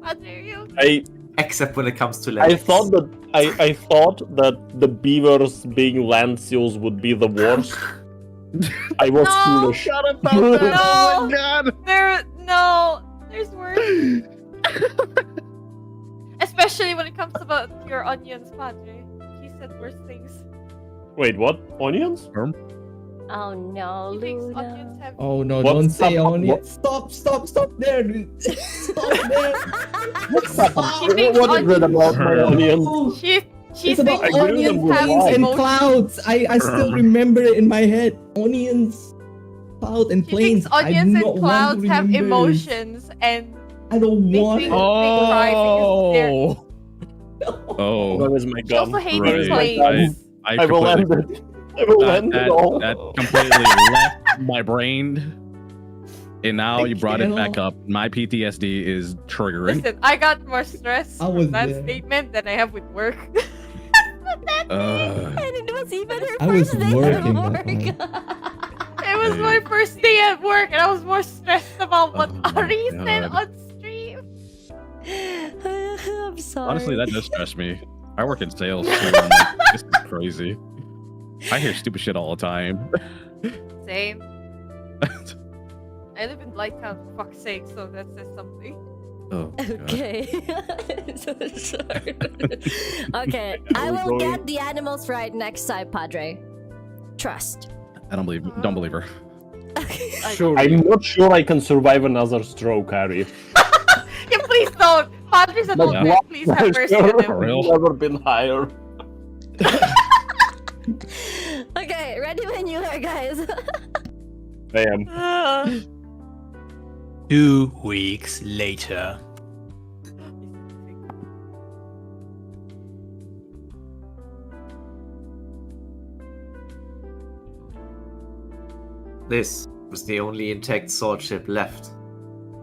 Padre, are you? Except when it comes to I legs. thought that I thought that the beavers being land seals would be the worst. I was No. foolish. Shut up about that. Oh No. my god. There's worse. Especially when it comes about your onions, Padre. He said worse things. Wait, what? Onions? Oh no, He thinks Luna. onions have. Oh no, What? don't say Stop, only. what? Stop there, dude. Stop there. She thinks What is it about my onions? Oh, She it's about thinks I grew onions, them with have love. planes, and emotions. clouds. I still remember it in my head. Onions, cloud, and She planes. thinks onions I do not and want clouds to have remember it. emotions, and I don't They want think- it. Oh. Oh. Where is my she gun? also hates Right. planes. I will end completely- it. I will that, end that, it all. that completely left my brain. And now I you brought it back cannot. up. My PTSD is triggering. Listen, I got more stress I was from that there. statement than I have with work. And it was even her I was first day at working work. that It was my first day at work, and I was more stressed about what Oh my Ari said God. on stream. I'm sorry. Honestly, that does stress me. I work in sales too. I'm like, this is crazy. I hear stupid shit all the time. Same. I live in Blighttown, for fuck's sake, so that says something. Oh, God. Okay. So sorry. Okay, I We're will going- get the animals right next time, Padre. Trust. I don't believe her. Sure. I'm not sure I can survive another stroke, Harry. Yeah, please don't. Padre's an My old man. blood Please have mercy on pressure him. For real? has never been higher. Okay, ready when you are, guys. I am. 2 weeks later. This It was the only intact sword ship left.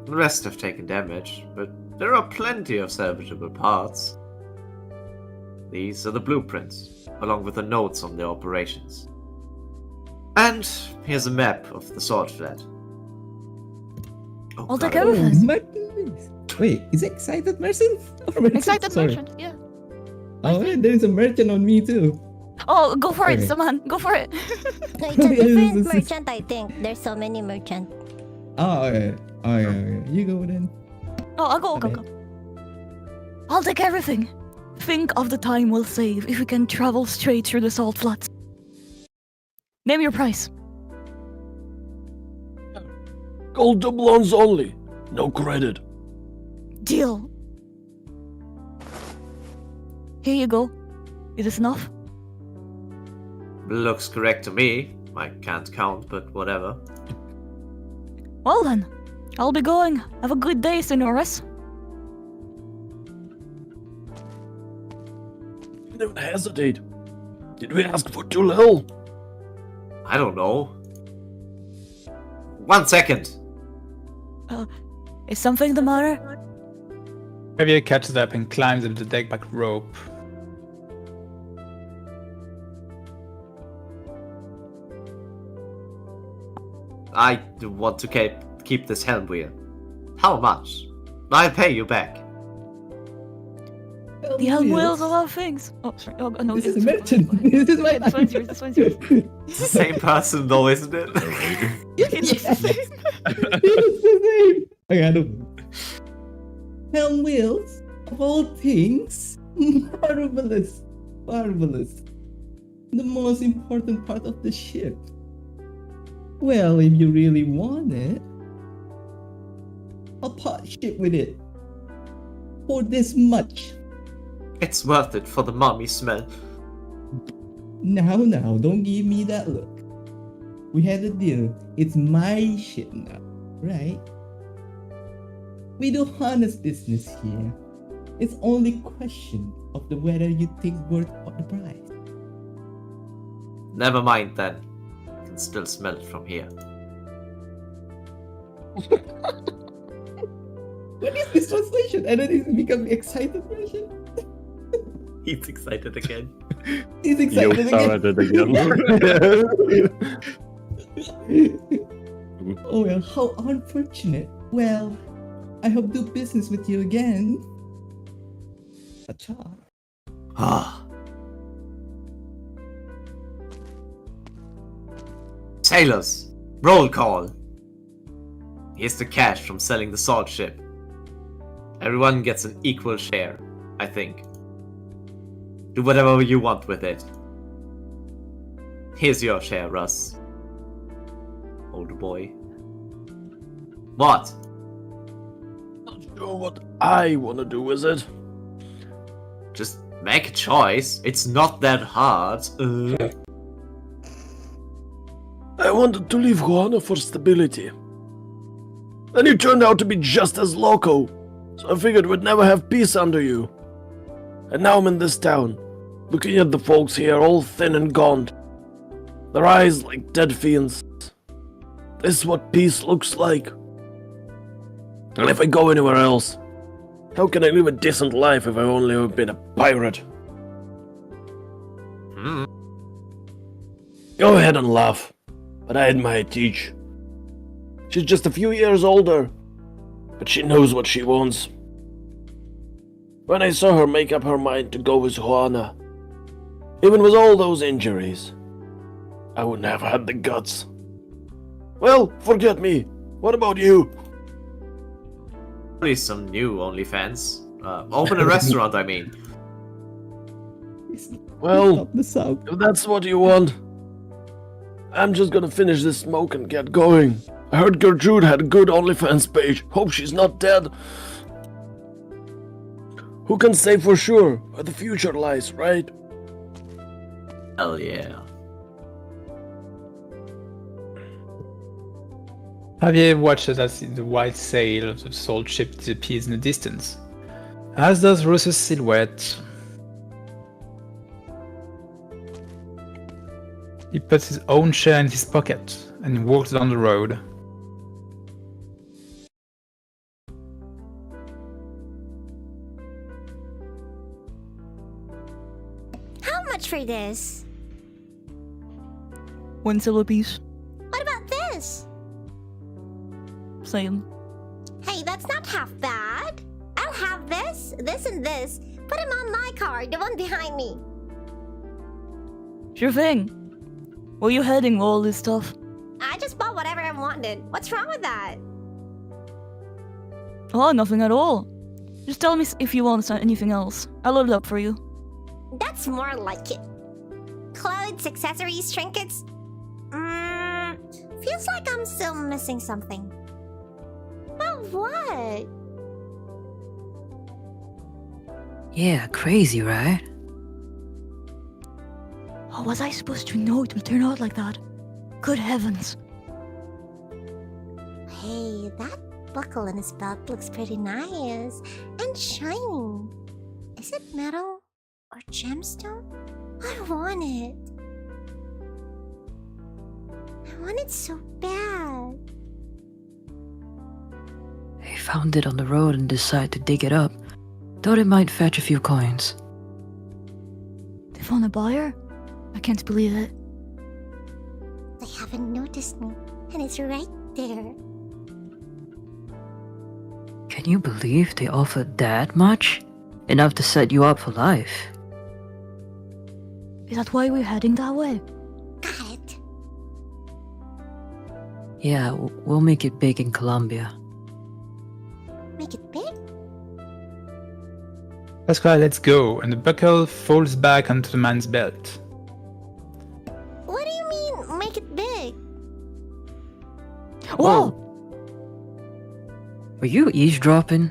The rest have taken damage, but there are plenty of salvageable parts. These are the blueprints, along with the notes on their operations. And here's a map of the sword flat. I'll take Oh, everything. mercenaries. Wait, is it excited merchant? Or merchant? Excited Sorry. merchant, yeah. Oh, wait, there is a merchant on me too. Oh, go for it, Okay. Saman. Go for it. No, it's a different This is- merchant, I think. There's so many merchants. Oh, okay. Oh, yeah, okay. You go then. Oh, I'll go, go. I'll take everything. Think of the time we'll save if we can travel straight through the salt flats. Name your price. Gold doubloons only. No credit. Deal. Here you go. Is this enough? Looks correct to me. I can't count, but whatever. Well then, I'll be going. Have a good day, Senores. You didn't hesitate. Did we ask for too little? I don't know. 1 second. Is something the matter? Javier catches up and climbs up the deckback rope. I do want to keep this helm wheel. How much? I'll pay you back. The helm wheels a lot of things. Oh, sorry. Oh, no, This is a it's merchant. This is my This one's yours. This one's yours. It's the same person though, isn't it? It's the same. It's the same. Okay, I know. Helm wheels, of all things, marvelous, marvelous. The most important part of the ship. Well, if you really want it, I'll part ship with it. For this much. It's worth it for the mummy smell. Now, don't give me that look. We had a deal. It's my ship now, right? We do honest business here. It's only question of the whether you think worth the price. Never mind then. I can still smell it from here. What is this translation? And then it's become the excited version. He's excited again. He's excited again. Oh well, how unfortunate. Well, I hope to do business with you again. Acha. Ah. Sailors, roll call. Here's the cash from selling the salt ship. Everyone gets an equal share, I think. Do whatever you want with it. Here's your share, Russ. Old boy. What? Not sure what I want to do with it. Just make a choice. It's not that hard. I wanted to leave Juana for stability. Then you turned out to be just as loco, so I figured we'd never have peace under you. And now I'm in this town, looking at the folks here all thin and gaunt, their eyes like dead fiends. This is what peace looks like. And if I go anywhere else, how can I live a decent life if I've only ever been a pirate? Go ahead and laugh, but I admire Teach. She's just a few years older, but she knows what she wants. When I saw her make up her mind to go with Juana, even with all those injuries, I wouldn't have had the guts. Well, forget me. What about you? Probably some new OnlyFans. Open a restaurant, I mean. Well, if that's what you want, I'm just gonna finish this smoke and get going. I heard Gertrude had a good OnlyFans page. Hope she's not dead. Who can say for sure where the future lies, right? Hell yeah. Javier watches as the white sail of the salt ship disappears in the distance, as does Rose's silhouette. He puts his own share in his pocket and walks down the road. How much for this? 1 silver piece. What about this? Same. Hey, that's not half bad. I'll have this, this, and this. Put them on my card, the one behind me. Sure thing. Where you heading with all this stuff? I just bought whatever I wanted. What's wrong with that? Oh, nothing at all. Just tell me if you want anything else. I'll load it up for you. That's more like it. Clothes, accessories, trinkets. Feels like I'm still missing something. But what? Yeah, crazy, right? How was I supposed to know it would turn out like that? Good heavens. Hey, that buckle in his belt looks pretty nice and shiny. Is it metal or gemstone? I want it. I want it so bad. They found it on the road and decided to dig it up. Thought it might fetch a few coins. They found a buyer? I can't believe it. They haven't noticed me, and it's right there. Can you believe they offered that much? Enough to set you up for life. Is that why we're heading that way? Got it. Yeah, we'll make it big in Colombia. Make it big? Pasquale lets go, and the buckle falls back onto the man's belt. What do you mean, make it big? Whoa! Were you eavesdropping?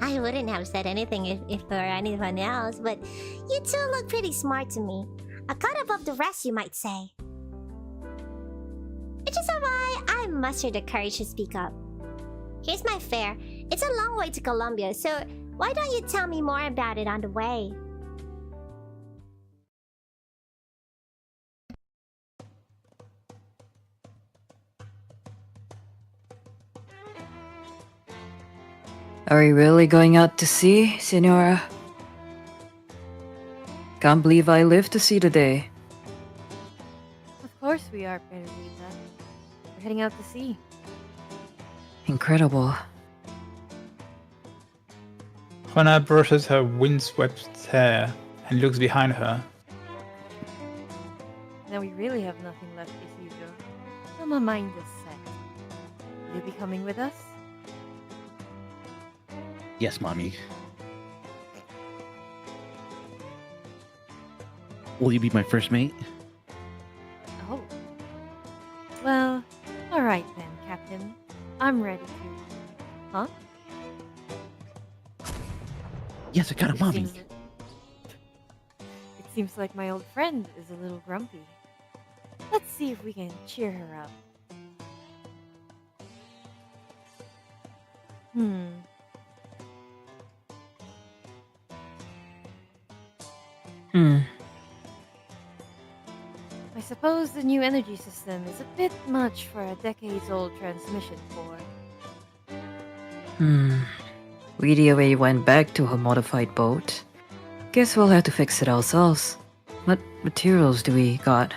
I wouldn't have said anything if it were anyone else, but you two look pretty smart to me. A cut above the rest, you might say. Which is why I mustered the courage to speak up. Here's my fare. It's a long way to Colombia, so why don't you tell me more about it on the way? Are we really going out to sea, Senora? Can't believe I lived to see the day. Of course we are, Perrita. We're heading out to sea. Incredible. Juana brushes her windswept hair and looks behind her. Now we really have nothing left, Isidro. So my mind is set. Will you be coming with us? Yes, mommy. Will you be my first mate? Oh. Well, alright then, Captain. I'm ready to... Huh? Yes, I got it, mommy. It seems like my old friend is a little grumpy. Let's see if we can cheer her up. I suppose the new energy system is a bit much for a decades-old transmission core. Weedy away went back to her modified boat. Guess we'll have to fix it ourselves. What materials do we got?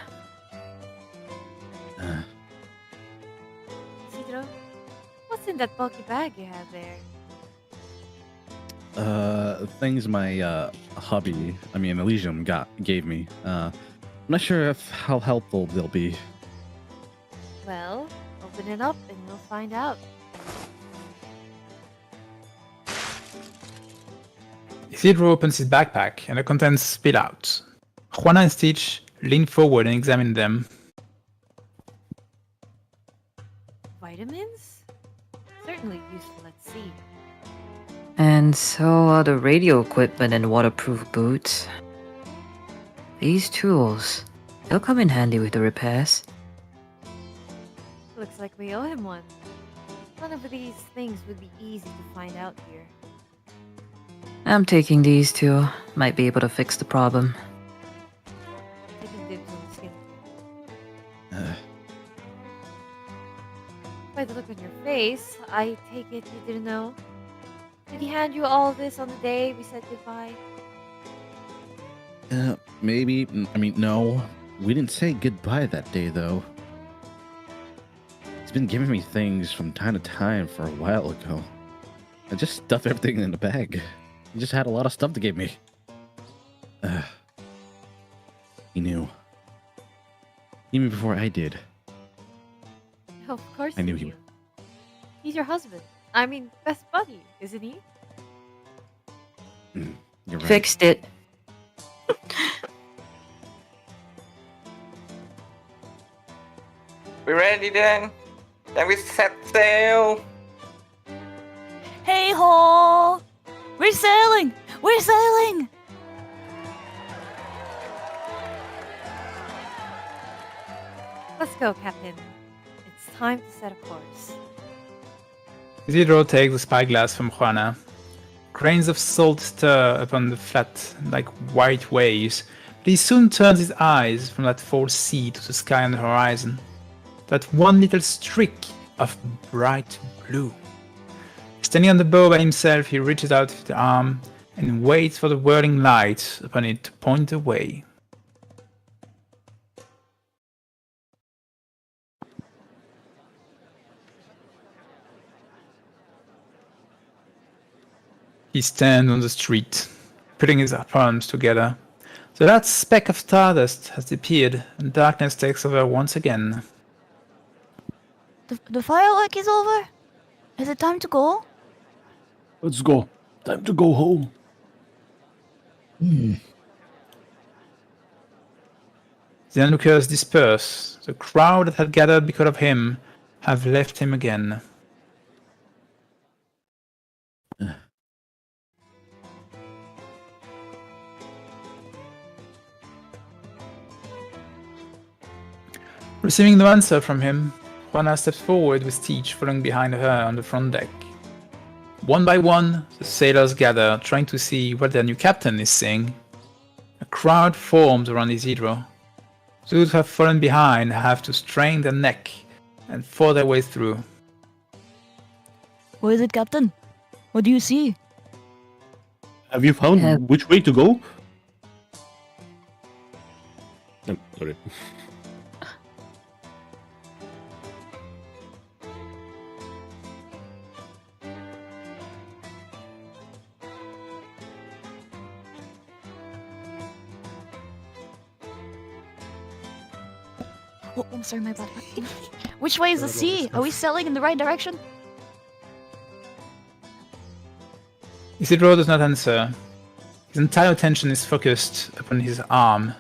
Isidro, what's in that bulky bag you have there? Things my hubby, Elysium gave me. I'm not sure how helpful they'll be. Well, open it up and we'll find out. Isidro opens his backpack and the contents spill out. Juana and Stitch lean forward and examine them. Vitamins? Certainly useful at sea. And so are the radio equipment and waterproof boots. These tools, they'll come in handy with the repairs. Looks like we owe him one. None of these things would be easy to find out here. I'm taking these two. Might be able to fix the problem. Taking dibs on the skin. By the look on your face, I take it you didn't know. Did he hand you all this on the day we said goodbye? Maybe. I mean, no. We didn't say goodbye that day, though. He's been giving me things from time to time for a while ago. I just stuffed everything in a bag. He just had a lot of stuff to give me. He knew. Even before I did. Of course I knew he he knew. He's your husband. I mean, best buddy, isn't he? You're right. Fixed it. We ready then? Then we set sail. Hey ho! We're sailing! We're sailing! Let's go, Captain. It's time to set a course. Isidro takes the spyglass from Juana. Grains of salt stir upon the flat like white waves, but he soon turns his eyes from that false sea to the sky on the horizon. That one little streak of bright blue. Standing on the bow by himself, he reaches out with the arm and waits for the whirling light upon it to point the way. He stands on the street, putting his palms together. The last speck of stardust has disappeared, and darkness takes over once again. The firework is over? Is it time to go? Let's go. Time to go home. The onlookers disperse. The crowd that had gathered because of him have left him again. Receiving no answer from him, Juana steps forward with Teach following behind her on the front deck. One by one, the sailors gather, trying to see what their new captain is saying. A crowd forms around Isidro. Those who have fallen behind have to strain their neck and force their way through. What is it, Captain? What do you see? Have you found which way to go? Sorry. Oh, I'm sorry, my bad. Which way is the sea? Are we sailing in the right direction? Isidro does not answer. His entire attention is focused upon his arm.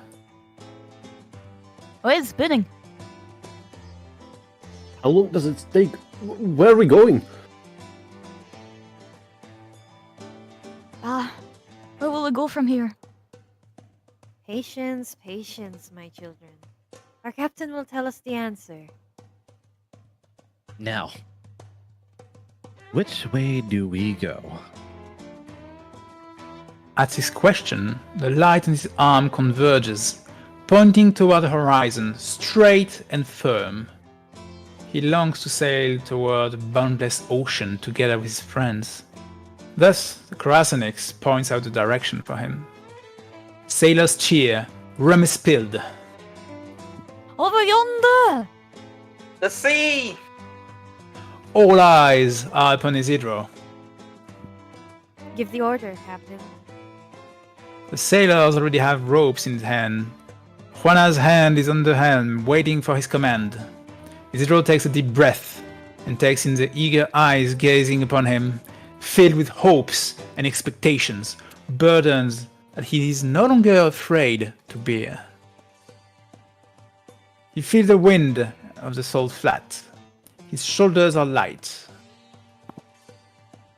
Oh, it's spinning. How long does it take? Where are we going? Where will we go from here? Patience, patience, my children. Our captain will tell us the answer. Now, which way do we go? At his question, the light on his arm converges, pointing toward the horizon, straight and firm. He longs to sail toward the boundless ocean together with his friends. Thus, the Krasenix points out the direction for him. Sailors cheer, rum is spilled. Over yonder! The sea! All eyes are upon Isidro. Give the order, Captain. The sailors already have ropes in his hand. Juana's hand is on the helm, waiting for his command. Isidro takes a deep breath and takes in the eager eyes gazing upon him, filled with hopes and expectations, burdens that he is no longer afraid to bear. He feels the wind of the salt flat. His shoulders are light.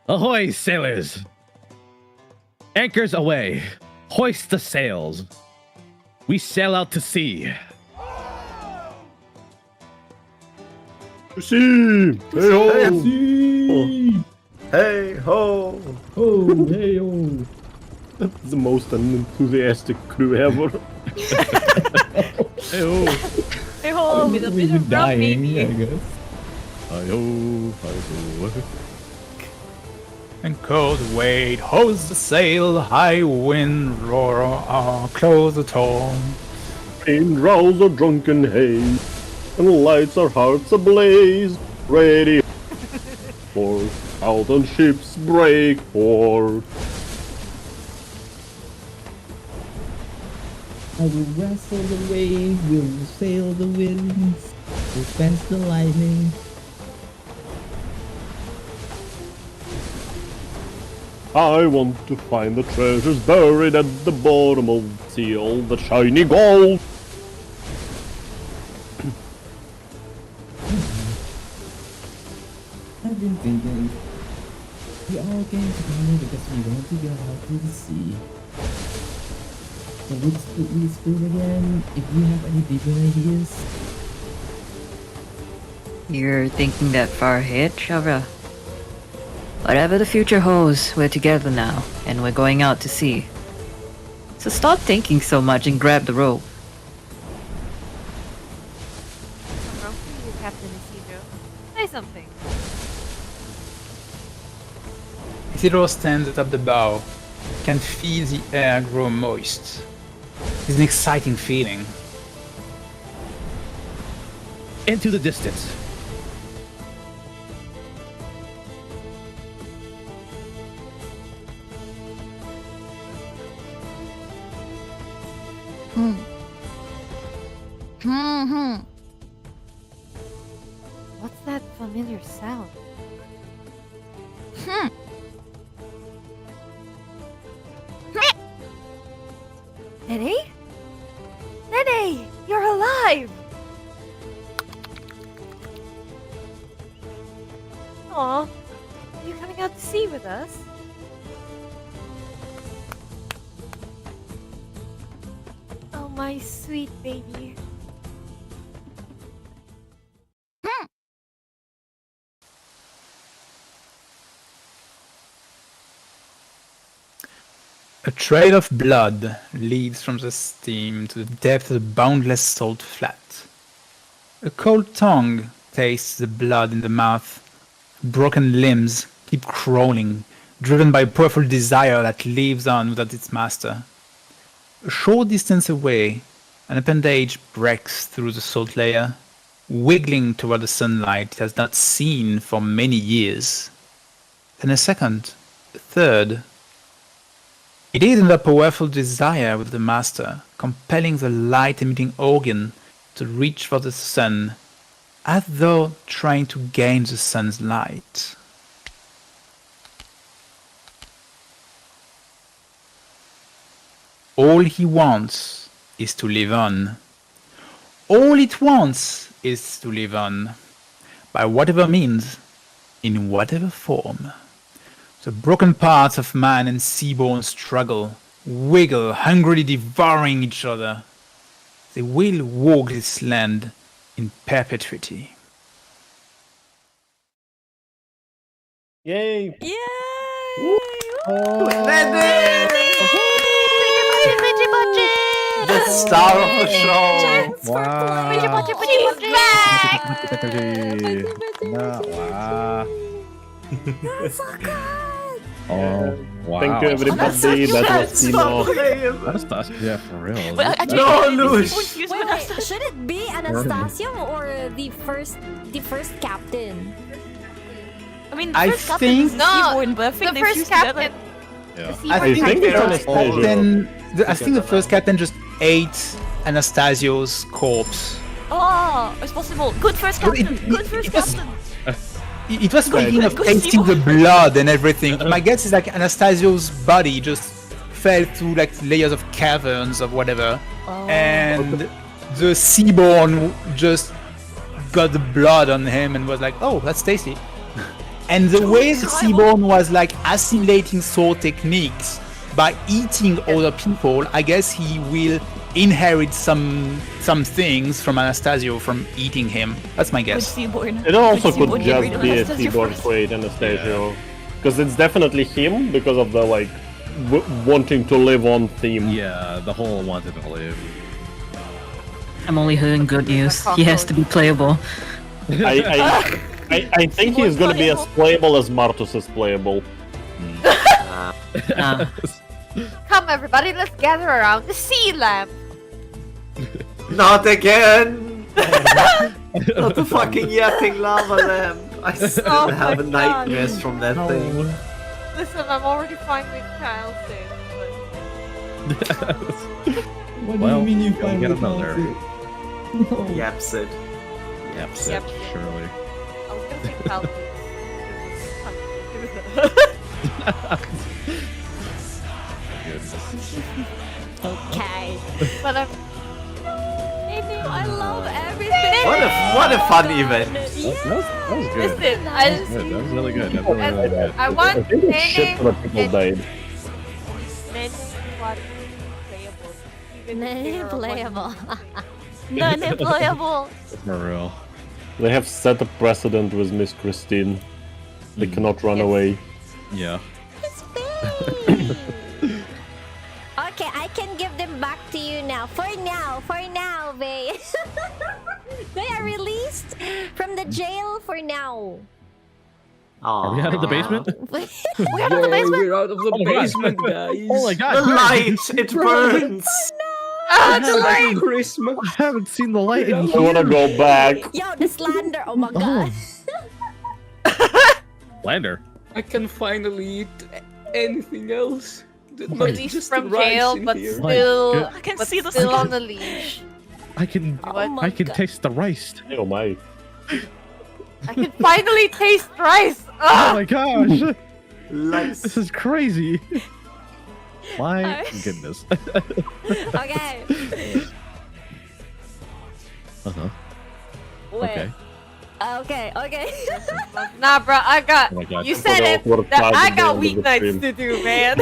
Ahoy, sailors! Anchors away! Hoist the sails! We sail out to sea! To sea! Hey ho! Sea! Hey ho! Oh, hey ho! That's the most unenthusiastic crew ever. Hey ho! Hey ho, with a bit We've been of rum dying, maybe. I guess. Hi-ho, hi-ho. And cold wait, hose the sail, high wind roar, close the door. In rouse of drunken haze, and lights our hearts ablaze, ready for out on ships break for. I will wrestle the waves, we'll sail the winds, we'll fence the lightning. I want to find the treasures buried at the bottom of the sea, all the shiny gold. I've been thinking, we all came together because we want to go out to the sea. So let's put this food again, if you have any different ideas. You're thinking that far ahead, Shavra? Whatever the future holds, we're together now, and we're going out to sea. So stop thinking so much and grab the rope. Some rope for you, Captain Isidro. Say something. Isidro stands atop the bow, can feel the air grow moist. It's an exciting feeling. Into the distance. What's that familiar sound? Nene? Nene! You're alive! Aw, are you coming out to sea with us? Oh, my sweet baby. A trail of blood leads from the stream to the depth of the boundless salt flat. A cold tongue tastes the blood in the mouth. Broken limbs keep crawling, driven by a powerful desire that lives on without its master. A short distance away, an appendage breaks through the salt layer, wiggling toward the sunlight it has not seen for many years. Then a second, a third. It is another powerful desire with the master, compelling the light-emitting organ to reach for the sun, as though trying to gain the sun's light. All he wants is to live on. All it wants is to live on, by whatever means, in whatever form. The broken parts of man and seaborn struggle, wiggle, hungrily devouring each other. They will walk this land in perpetuity. Yay! Yay! The star of the show! Wow. That's so good! Oh, wow. Thank you, everybody. That was Timo. Anastasia, yeah, for real. Wait, should it be Anastasia or the first captain? I mean, the I first captain think- is Seaborn, but I think The they first fused together. captain. Yeah. I think it's the first Anastasia. captain. I think the first captain just ate Anastasio's corpse. Oh, it's possible. Good first But captain. Good first it was- captain. It was thinking of Good tasting the Seaborn. blood and everything. My guess is like Anastasio's body just fell through like layers of caverns or whatever, and the Seaborn just got the blood on him and was like, "Oh, that's tasty." And the way the Seaborn was like assimilating sword techniques by eating other people, I guess he will inherit some things from Anastasio from eating him. That's my Good guess. Seaborn. It also Good could Seaborn, get rid just of be a Anastasia Seaborn first. Quaid Anastasio. Because it's definitely him because of the like wanting to live on theme. Yeah, the whole wanted to live. I'm only hearing good news. He has to be playable. I I think he's gonna be as playable as Martus is playable. Come, everybody, let's gather around the sea lamp. Not again! Not the fucking yapping lava lamp. I still have nightmares from that thing. Listen, I'm already fine with Kyle Sid, but... What Well, do you mean you gotta find get it another. No. Yap Sid. Yep, Yep. surely. I was gonna say Kyle Okay. But I'm... I love everything. What a fun event. That was good. Listen, That I was just... good. That was really good. That was really good. I want I think it's shit for the people died. Maniplayable. Maniplayable. For real. They have set a precedent with Miss Christine. They cannot run away. Yeah. Okay, I can give them back to you now. For now, babe. They are released from the jail for now. Are we out of the basement? We're out of the basement. We're out of the Oh my God. basement, guys. Oh my god. The light! It burns! The light! Christmas. I haven't seen the light in I wanna years. go back. Yo, the slander. Oh my god. Lander. I can finally eat anything else. Not Released just from rice jail, in but here. still... I can but see the still skin. on the leash. I can Oh I can God. taste the rice. Oh my. I can finally taste rice! Oh Ugh! my gosh. Lights. This is crazy. My Alright. goodness. Okay. Uh-huh. Wait. Okay. Okay. Nah, bro, I got... Oh my God. You said it! Awkward That I part got at the end of the weeknights stream. to do, man!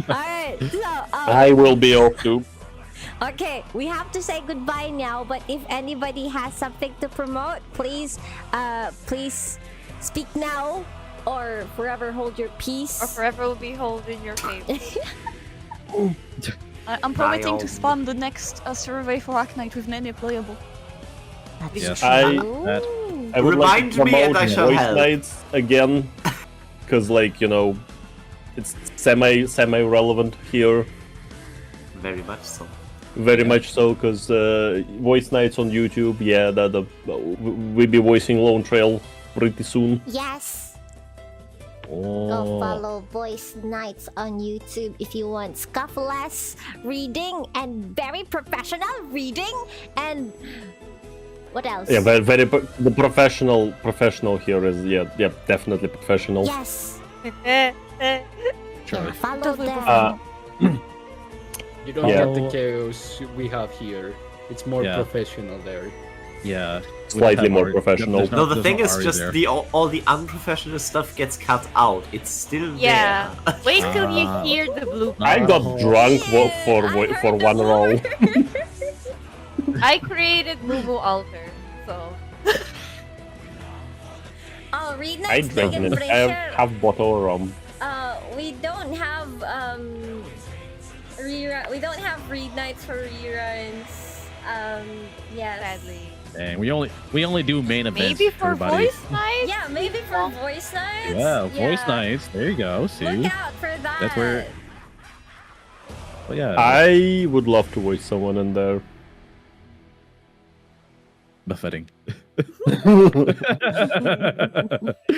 Alright, so I will be off too. okay, we have to say goodbye now, but if anybody has something to promote, please please speak now or forever hold your peace. Or forever will be holding your face. I'm promoting to Biome. spawn the next survey for ARKNIGHTS with Nene playable. Yes. I That. I would like to Remind me and promote I shall Voice help. Nights again, because like you know, it's semi relevant here, Very much so. very much so. Because Voice Nights on YouTube, yeah, we'll be voicing Lone Trail pretty soon. Yes. Go Oh. follow Voice Nights on YouTube if you want scuffless reading and very professional reading and what else? Yeah, very the professional here is definitely professional. Yes. Eh, Yeah, follow them. You don't Yeah. get the chaos we have here. It's more Yeah. professional there. Yeah. Slightly more professional. No, the there's thing no is Ari just there. all the unprofessional stuff gets cut out. It's still Yeah. there. Wait till you Ah. hear the blue I got drunk for one roll. I created Thorns Alter, so... Oh, read I nights drank taken it. I have pressure. half bottle of rum. We don't have we don't have read nights for reruns. Yes. Sadly. Dang, we only do main events. Maybe for everybody. voice nights? Yeah, maybe for voice nights. Yeah, voice nights. There you go. See. Look out for that. That's where. Well, yeah. I would love to voice someone in there. Buffeting.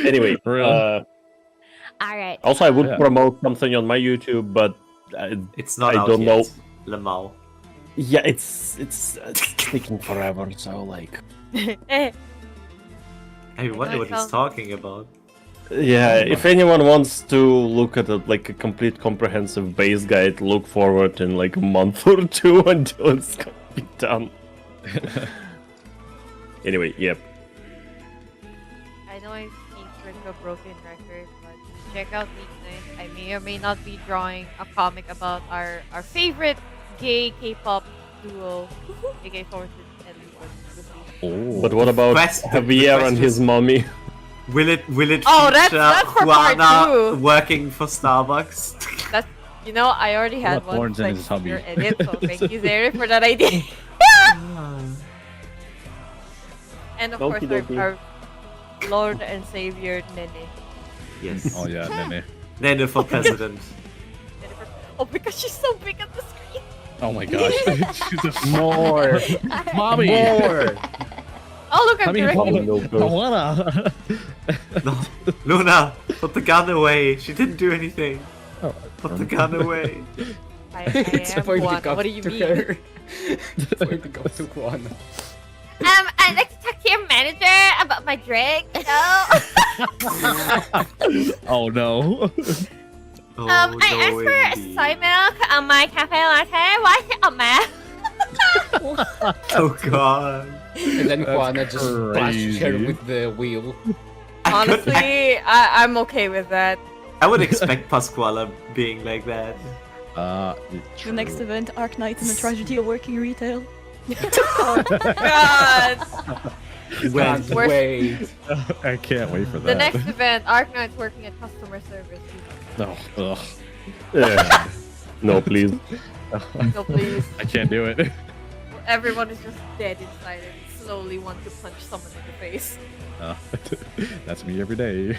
Anyway, All right. also I would Yeah. promote something on my YouTube, but It's not I out don't yet. know. Lamau. Yeah, it's taking forever. So like, I wonder what he's sound- talking about. yeah, if anyone wants to look at a complete comprehensive base guide, look forward in like a month or two until it's gonna be done. Anyway, yep. I know I speak with a broken record, but check out Readknights. I may or may not be drawing a comic about our favorite gay K-pop duo, AK-47 and Oh. But what about Javier and his mommy? Will it Oh, feature that's for part Juana two. working for Starbucks? That's, you know, I already had What one Thorns and like his hubby. your edit, so thank you, Zeri, for that idea. And of Okie course, dokie. Lord and Savior Nene. Yes. Oh yeah, Nene. Nene for president. Oh, because she's so big on the screen. Oh my gosh. She's a More. mommy. More. Oh, look, I'm directing. Tawana. No, Luna, put the gun away. She didn't do anything. Oh, Put the gun away. I It's am pointing Juana. up What do you to mean? her. It's pointing up to Juana. I'd like to talk to your manager about my drink. No. Oh no. Oh, I no, asked for indeed. soy milk on my cafe latte. Why is it a mess? Oh god. And then Juana just bashes her crazy. with the wheel. Honestly, I'm okay with that. I would expect Pasquale being like that. The next event, ARKNIGHTS and the tragedy of working retail. God. When? Can't wait. I can't wait for that. The next event, ARKNIGHTS working at customer service. No. Ugh. Yeah. No, please. No, please. I can't do it. Everyone is just dead inside and slowly want to punch someone in the face. That's me every day.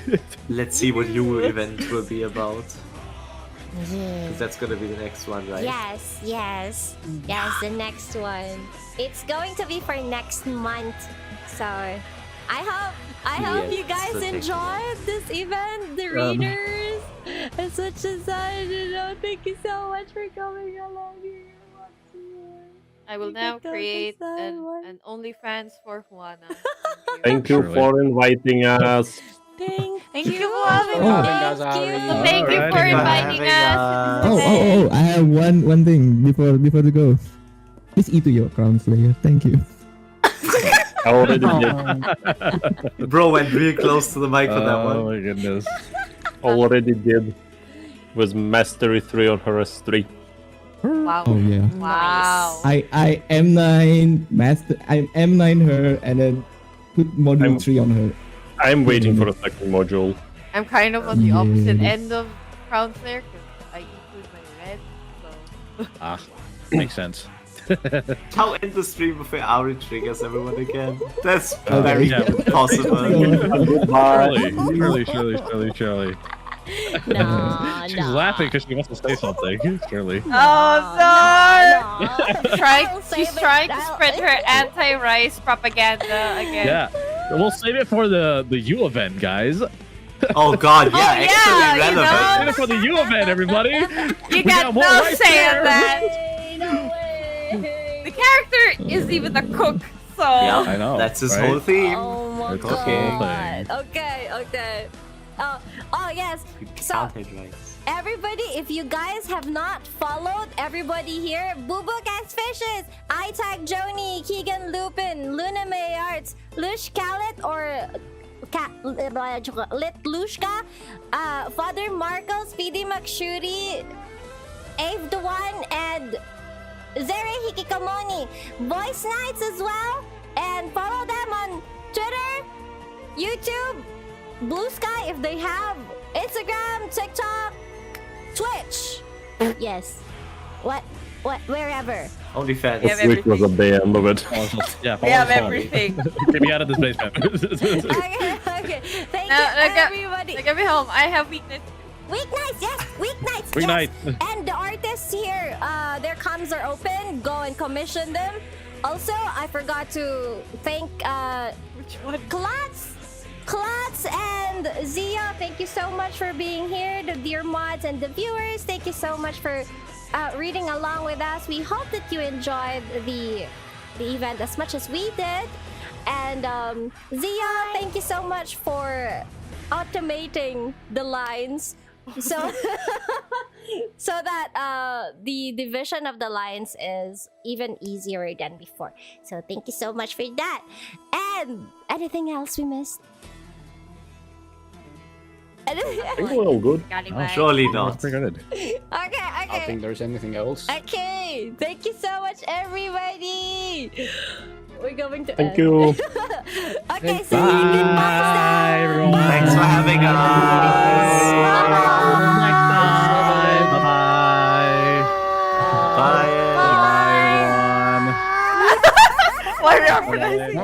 Let's see what your event will be about. 'Cause that's gonna be the next one, right? Yes, yes, yes, the next one. It's going to be for next month. So I hope Yes, you guys so take enjoyed this event, the readers. As much as I know, thank you so much for coming along here once more. I will You now can go create decide an what- OnlyFans for Juana. Thank you Surely. for inviting us. Thank you you for having Oh. us. Thank Thank you. you. Thank you for Alrighty. inviting us. Oh, I have one thing before we go. Please eat to your Crown Slayer. Thank you. I already did. Bro went real close to the mic for that Oh one. my goodness. Already did. Was Mastery 3 on Harass 3. Wow. Oh yeah. Wow. I M9 master. I'm M9 her and then put module 3 on her. I'm waiting for the second module. I'm kind of on the opposite Yeah. end of Crown Slayer because I include my red. So Ah, makes sense. How end the stream before Ari triggers everyone again? That's Okay. very Yeah. possible. Goodbye. Shirley. No, She's no. laughing because she wants to say something. Shirley. Oh no! No. She's trying to spread her anti-rice propaganda again. Yeah. We'll save it for the U event, guys. Oh god, yeah, Oh, yeah, actually you relevant. know? Save it for the U event, everybody. You We got more no rice say there. in that. No way. The character is even a cook, so Yeah, I know, that's his right? whole theme. Oh my It's god. Okay. Oh yes. So Counted rights. everybody, if you guys have not followed everybody here, Bubuk X Fishes, I Tag Joni, Keegan Lupin, Luna May Arts, Lush Kalit or Lit Lushka, Father Marco, Speedy McShooty, Ave the One, and Zere Hikikamoni, Voice Nights as well, and follow them on Twitter, YouTube, Blue Sky if they have, Instagram, TikTok, Twitch. Yes. What? Wherever. OnlyFans. Yeah, This week was at the end of it. Yeah, we have follow us. everything. Get me out of this basement. Okay. Thank you, everybody. Get me home. I have weakness. Weeknights, yes, weeknights. Weeknight. Yes. And the artists here, their comms are open. Go and commission them. Also, I forgot to thank Which one? Klotz and Zia. Thank you so much for being here. The dear mods and the viewers, thank you so much for reading along with us. We hope that you enjoyed the event as much as we did. And Zia, thank you so much for automating the lines. So so that the division of the lines is even easier than before. So thank you so much for that. And anything else we missed? I think we're all good. Surely not. Pretty good. Okay. I don't think there's anything else. Okay, thank you so much, everybody. We're going to Thank end. you. Okay, so goodbye, everyone. Thanks for having us. Next time. Bye-bye. Bye. Bye, everyone. Why are we harmonizing?